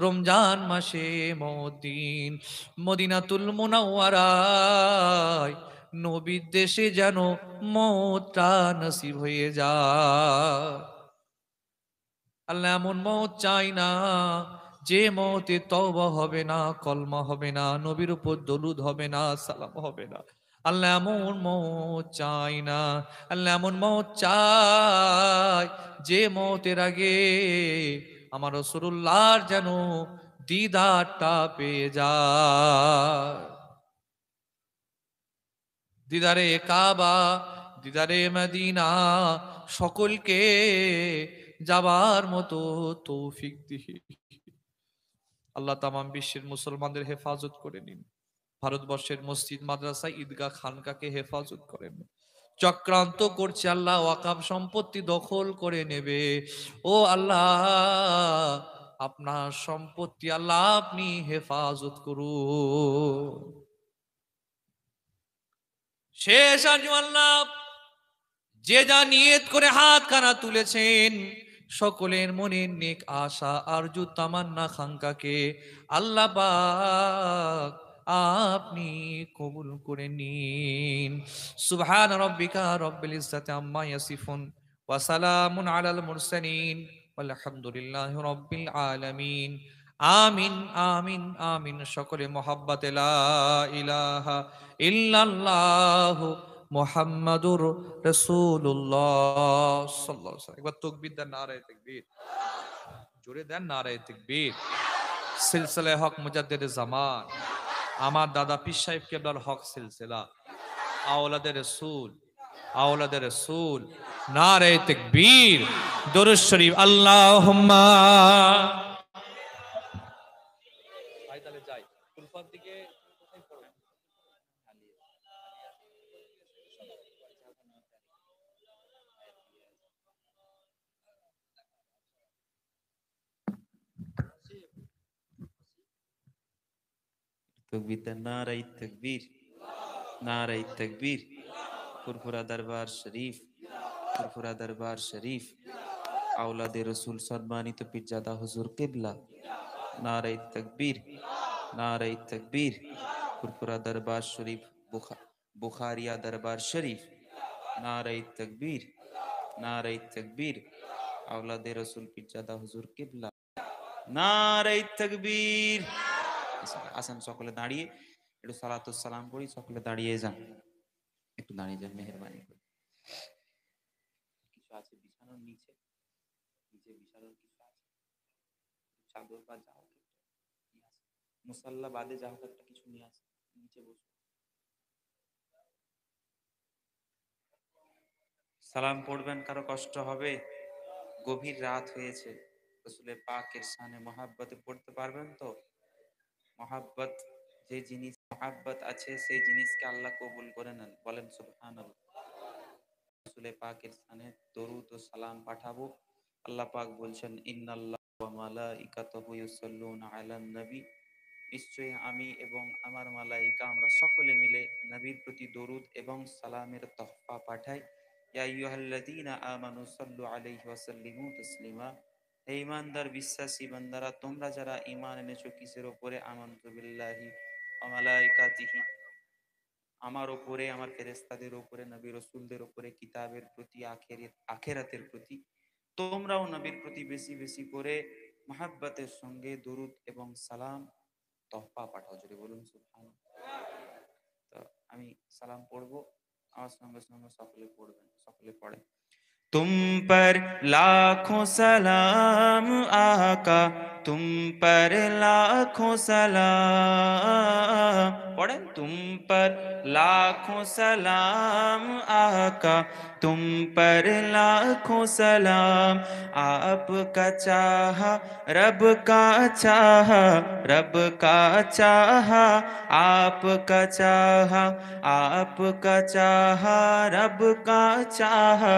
A: রমজান মাসে মওত দিন, মদিনাতুল মুনাওয়ারায় নবীর দেশে যেন মওতটা নসিব হয়ে যায়। আল্লাহ এমন মওত চাই না যে মওতে তওবা হবে না, কলমা হবে না, নবীর উপর দরুদ হবে না, সালাম হবে না। আল্লাহ এমন মওত চাই না। আল্লাহ এমন মওত চাই যে মওতের আগে আমার রাসূলুল্লাহর যেন দিদারটা পেয়ে যায়। দিদারে কাবা, দিদারে মদিনা, সকলকে যাবার মতো তৌফিক দিহি। আল্লাহ তামাম বিশ্বের মুসলমানদের হেফাজত করে নিন। ভারতবর্ষের মসজিদ মাদ্রাসা ঈদগাহ খানকাকে হেফাজত করেন। চক্রান্ত করছে আল্লাহ ওয়াকাফ সম্পত্তি দখল করে নেবে। ও আল্লাহ, আপনার সম্পত্তি আল্লাহ আপনি হেফাজত করুন। শেষ আজ আল্লাহ যে যা নিয়ত করে হাত খানা তুলেছেন, সকলের মনের নেক আশা আরজু তামান্না খাঙ্কাকে আল্লাহ পাক আপনি কবুল করে নিন। সুবহান রাব্বিকা রব্বিল ইজ্জাতি আম্মা ইয়াসিফুন ওয়া সালামুন আলাল মুরসালিন ওয়ালহামদুলিল্লাহি রব্বিল আলামিন। আমিন আমিন আমিন। সকলে মোহাব্বতে লা ইলাহা ইল্লাল্লাহ মুহাম্মাদুর রাসূলুল্লাহ সাল্লাল্লাহু আলাইহি ওয়াসাল্লাম। একবার তাকবীর দেন, নারায়ে তাকবীর। জোরে দেন নারায়ে তাকবীর। সিলসিলায়ে হক মুজাদ্দিদে জামান আমার দাদা পীর সাহেব কেবলার হক সিলসিলা, আওলাদে রাসূল, আওলাদে রাসূল, নারায়ে তাকবীর, দরুদ শরীফ। আল্লাহুম্মা ভাই তাহলে যাই কুলফার দিকে। কোথায় পড়বেন?
B: তকবীর দেন, নারায়ে তাকবীর, নারায়ে তাকবীর। ফুরফুরা দরবার শরীফ, ফুরফুরা দরবার শরীফ, আওলাদে রসুল সম্মানিত পীরজাদা হুজুর কিবলা, নারায়ে তাকবীর, নারায়ে তাকবীর। ফুরফুরা দরবার শরীফ, বুখারিয়া দরবার শরীফ, নারায়ে তাকবীর, নারায়ে তাকবীর। আওলাদে রসুল পীরজাদা হুজুর কিবলা, নারায়ে তাকবীর। আসেন সকলে দাঁড়িয়ে একটু সালাতুস সালাম করি। সকলে দাঁড়িয়ে যান, একটু দাঁড়িয়ে যান মেহেরবানি করে। কিছু আছে বিছানোর নিচে, নিচে বিছানোর কিছু আছে, চাদর বা যা হোক একটা নিয়ে আসে, মুসাল্লা বাদে যা হোক একটা কিছু নিয়ে আসে, নিচে বসে সালাম পড়বেন। কারো কষ্ট হবে? গভীর রাত হয়েছে, রাসূলের পাকের শানে মহাব্বতে পড়তে পারবেন তো? মহাব্বত, যে জিনিস মহাব্বত আছে সেই জিনিসকে আল্লাহ কবুল করে নেন। বলেন সুবহানাল্লাহ। রাসূলে পাকের শানে দরুদ ও সালাম পাঠাবো। আল্লাহ পাক বলছেন, ইন্নাল্লাহ ওয়া মালাইকাতাহু ইউসাল্লুনা আলান নবী, নিশ্চয়ই আমি এবং আমার মালাইকা আমরা সকলে মিলে নবীর প্রতি দরুদ এবং সালামের তোহফা পাঠাই। ইয়া আইয়ুহাল্লাযীনা আমানু সাল্লু আলাইহি ওয়া সাল্লিমু তাসলিমা। হে ঈমানদার বিশ্বাসী বান্দারা, তোমরা যারা ঈমান এনেছো কিসের উপরে? আমানতু বিল্লাহি ওয়া মালাইকাতিহি, আমার উপরে, আমার ফেরেশতাদের উপরে, নবী রাসূলদের উপরে, কিতাবের প্রতি, আখিরাতের প্রতি। তোমরাও নবীর প্রতি বেশি বেশি করে মহাব্বতের সঙ্গে দরুদ এবং সালাম তোহফা পাঠাও। যদি বলুন সুবহানাল্লাহ। তো আমি সালাম পড়বো, আমার সঙ্গে সঙ্গে সকলে পড়বেন। সকলে পড়ে। तुम पर लाखों सलाम आका, तुम पर लाखों सलाम। पढ़ें, तुम पर लाखों सलाम आका, तुम पर लाखों सलाम। आपका चाहा रब का चाहा, रब का चाहा आपका चाहा, आपका चाहा रब का चाहा,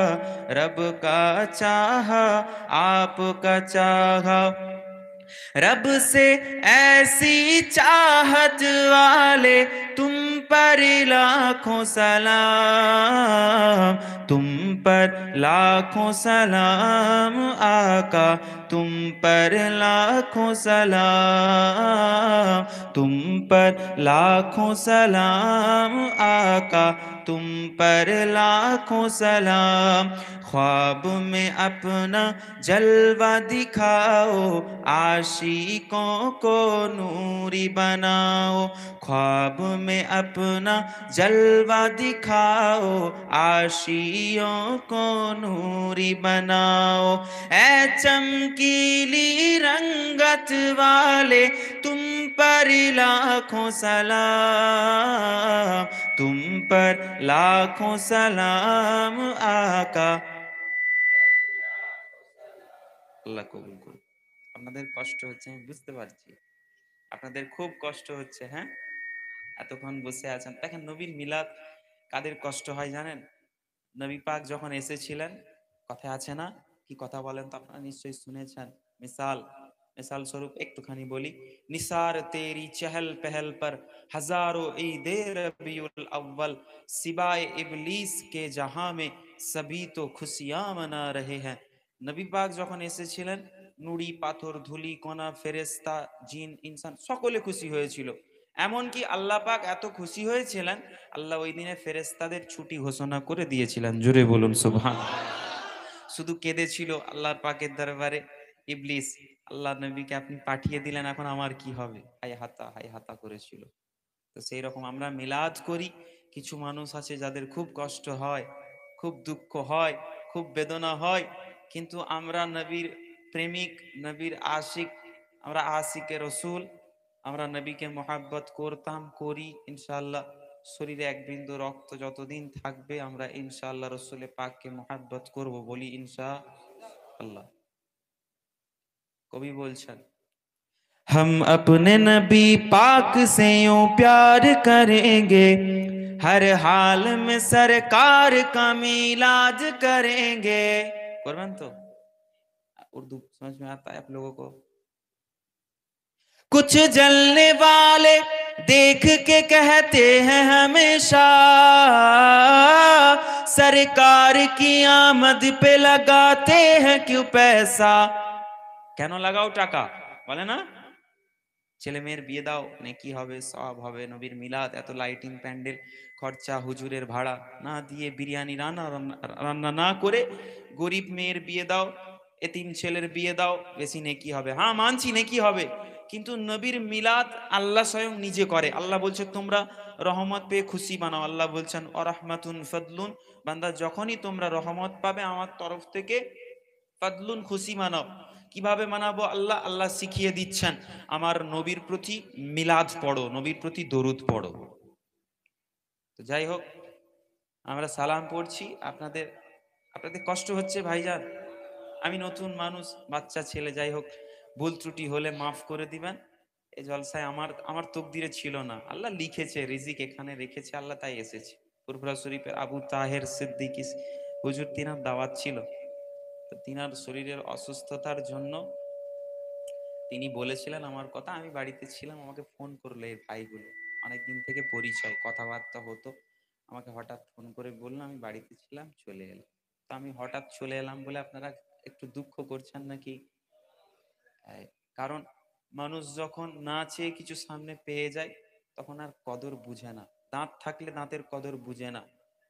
B: रब का चाहा आपका चाहा। रब से ऐसी चाहत वाले तुम पर लाखों सलाम, तुम पर लाखों सलाम आका, तुम पर लाखों सलाम, तुम पर लाखों सलाम आका, तुम पर लाखों सलाम। ख्वाब में अपना जलवा दिखाओ, आशिकों को नूरी बनाओ। ख्वाब में अपना जलवा दिखाओ, आशियों को नूरी बनाओ। ऐ चमकीली रंगत वाले तुम पर लाखों सलाम, तुम पर लाखों सलाम आका। আল্লাহ কবুল করুন। আপনাদের কষ্ট হচ্ছে আমি বুঝতে পারছি, আপনাদের খুব কষ্ট হচ্ছে। হ্যাঁ, এতক্ষণ বসে আছেন। দেখেন নবীর মিলাদ কাদের কষ্ট হয় জানেন? নবী পাক যখন এসেছিলেন, কথা আছে না, কি কথা বলেন তো, আপনারা নিশ্চয়ই শুনেছেন। মিসাল मिसाल स्वरूप একটুখানি বলি। निसार तेरी चहल पहल पर हजारों ईदे रबीउल अव्वल, सिवाय इबलीस के जहां में सभी तो खुशियां मना रहे हैं। নবী পাক যখন এসেছিলেন, নুড়ি পাথর ধুলি কণা ফেরেশতা জিন ইনসান সকলে খুশি হয়েছিল। এমনকি আল্লাহ পাক এত খুশি হয়েছিলেন, আল্লাহ ওই দিনে ফেরেশতাদের ছুটি ঘোষণা করে দিয়েছিলেন। জোরে বলুন সুবহান। শুধু কেঁদেছিল আল্লাহর পাকের দরবারে ইবলিস, আল্লাহ নবীকে আপনি পাঠিয়ে দিলেন, এখন আমার কি হবে, হাই হাতা করেছিল। তো সেই রকম আমরা মিলাদ করি। কিছু মানুষ আছে যাদের খুব কষ্ট হয়, খুব দুঃখ হয়, খুব বেদনা হয়, কিন্তু আমরা নবীর প্রেমিক, নবীর আশিক, আমরা আশিকে রসুল, আমরা নবীকে মোহাব্বত করতাম, করি ইনশাআল্লাহ। শরীরে এক বিন্দু রক্ত যতদিন থাকবে আমরা ইনশাআল্লাহ রসুলের পাককে মোহাব্বত করব, বলি ইনশাআল্লাহ। কবি বলছেন, हम अपने नबी पाक से यूं प्यार करेंगे, हर हाल में सरकार का मिलाद करेंगे। करबें तो? उर्दू समझ में आता है आप लोगों को? कुछ जलने वाले देख के कहते हैं हमेशा, सरकार की आमद पे लगाते हैं क्यों पैसा। কেন লাগাও টাকা, বলে না? ছেলে মেয়ের বিয়ে দাও, নেকি হবে, সওয়াব হবে। নবীর মিলাদ, এত লাইটিং প্যান্ডেল খরচা, হুজুরের ভাড়া না দিয়ে, বিরিয়ানি রান্না না করে গরিব মেয়ের বিয়ে দাও, এতিম ছেলের বিয়ে দাও, বেশি নেকি হবে। হ্যাঁ মানছি নেকি হবে, কিন্তু নবীর মিলাদ আল্লাহ স্বয়ং নিজে করে। আল্লাহ বলছে তোমরা রহমত পেয়ে খুশি বানাও। আল্লাহ বলছেন অরহমাতুন ফাদলুন, বান্দা যখনই তোমরা রহমত পাবে আমার তরফ থেকে, ফাদলুন খুশি মানাও। কিভাবে মানাবো? আল্লাহ আল্লাহ শিখিয়ে দিচ্ছেন, আমার নবীর প্রতি মিলাদ পড়ো, নবীর প্রতি দরুদ পড়ো। তো যাই হোক, আমরা সালাম পড়ছি। আপনাদের আপনাদের কষ্ট হচ্ছে ভাইজান, আমি নতুন মানুষ, বাচ্চা ছেলে, যাই হোক ভুল ত্রুটি হলে মাফ করে দিবেন। এই জলসায় আমার তকদিরে ছিল না, আল্লাহ লিখেছে, রিজিক এখানে রেখেছে আল্লাহ, তাই এসেছে। ফুরফুরা শরীফের আবু তাহের সিদ্দিকী হুজুর, তিনার দাওয়াত ছিল। তো তিনার শরীরের অসুস্থতার জন্য তিনি বলেছিলেন আমার কথা, আমি বাড়িতে ছিলাম, আমাকে ফোন করলো এই ভাইগুলো, অনেকদিন থেকে পরিচয়, কথাবার্তা হতো, আমাকে হঠাৎ ফোন করে বললো, আমি বাড়িতে ছিলাম চলে এলাম। তো আমি হঠাৎ চলে এলাম বলে আপনারা একটু দুঃখ করছেন নাকি? কারণ মানুষ যখন না চেয়ে কিছু সামনে পেয়ে যায় তখন আর কদর বুঝে না। দাঁত থাকলে দাঁতের কদর বুঝে না।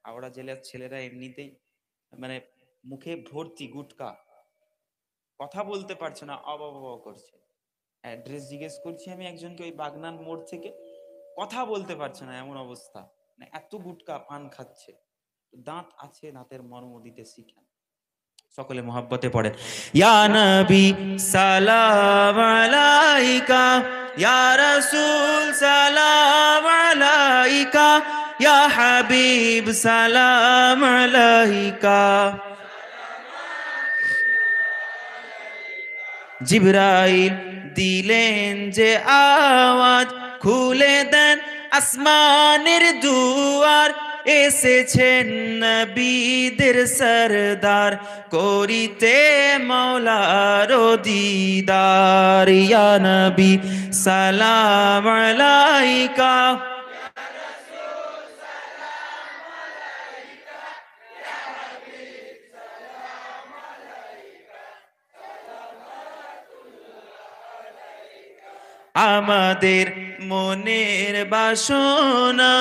B: হাওড়া জেলার ছেলেরা এমনিতেই মানে মুখে ভর্তি গুটকা, কথা বলতে পারছে না, অবাবা করছে। অ্যাড্রেস জিজ্ঞেস করছি আমি একজনকে ওই বাগনান মোড় থেকে, কথা বলতে পারছে না, এমন অবস্থা, মানে এত গুটকা পান খাচ্ছে। দাঁত আছে, দাঁতের মর্ম দিতে শিখেন। সকলে মোহাব্বতে পড়েন, ইয়া নবী সালাম আলাইকা, ইয়া রাসূল সালাম আলাইকা, ইয়া হাবিব সালাম আলাইকা। জিবরাইল দিলেন যে আওয়াজ, খুলে দেন আসমানের দুয়ার, এসেছেন নবীদের সরদার, করিতে মওলার দিদার। ইয়া নবী সালাম আলাইকা, আমাদের মনের বাসনা,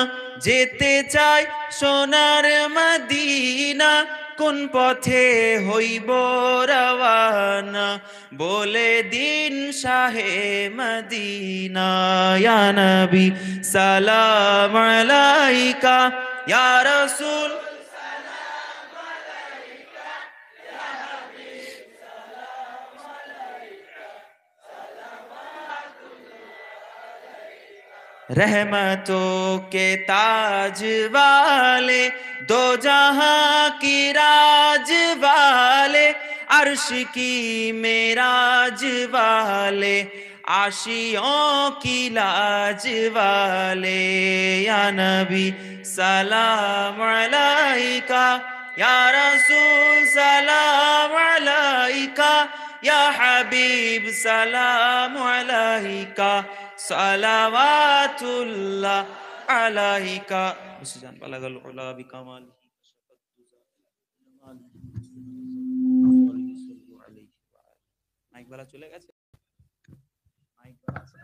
B: যেতে চাই সোনার মদিনা, কোন পথে হইব রওয়ানা, বলে দিন শাহে মদিনা। ইয়া নবী সালাম আলাইকা, ইয়া রাসূল रहमतों के ताज वाले, दो जहां की राज वाले, अर्श की मेराज वाले, आशियों की लाज वाले। या नबी सलाम अलैका, या रसूल सलाम अलैका, या हबीब सलाम अलैका, সালাওয়াতুল্লাহ আলাইকা। বুঝছেন বালাগাল উলা বিকামালিহি মাইক বালা চলে গেছে, মাইক বালা আছে।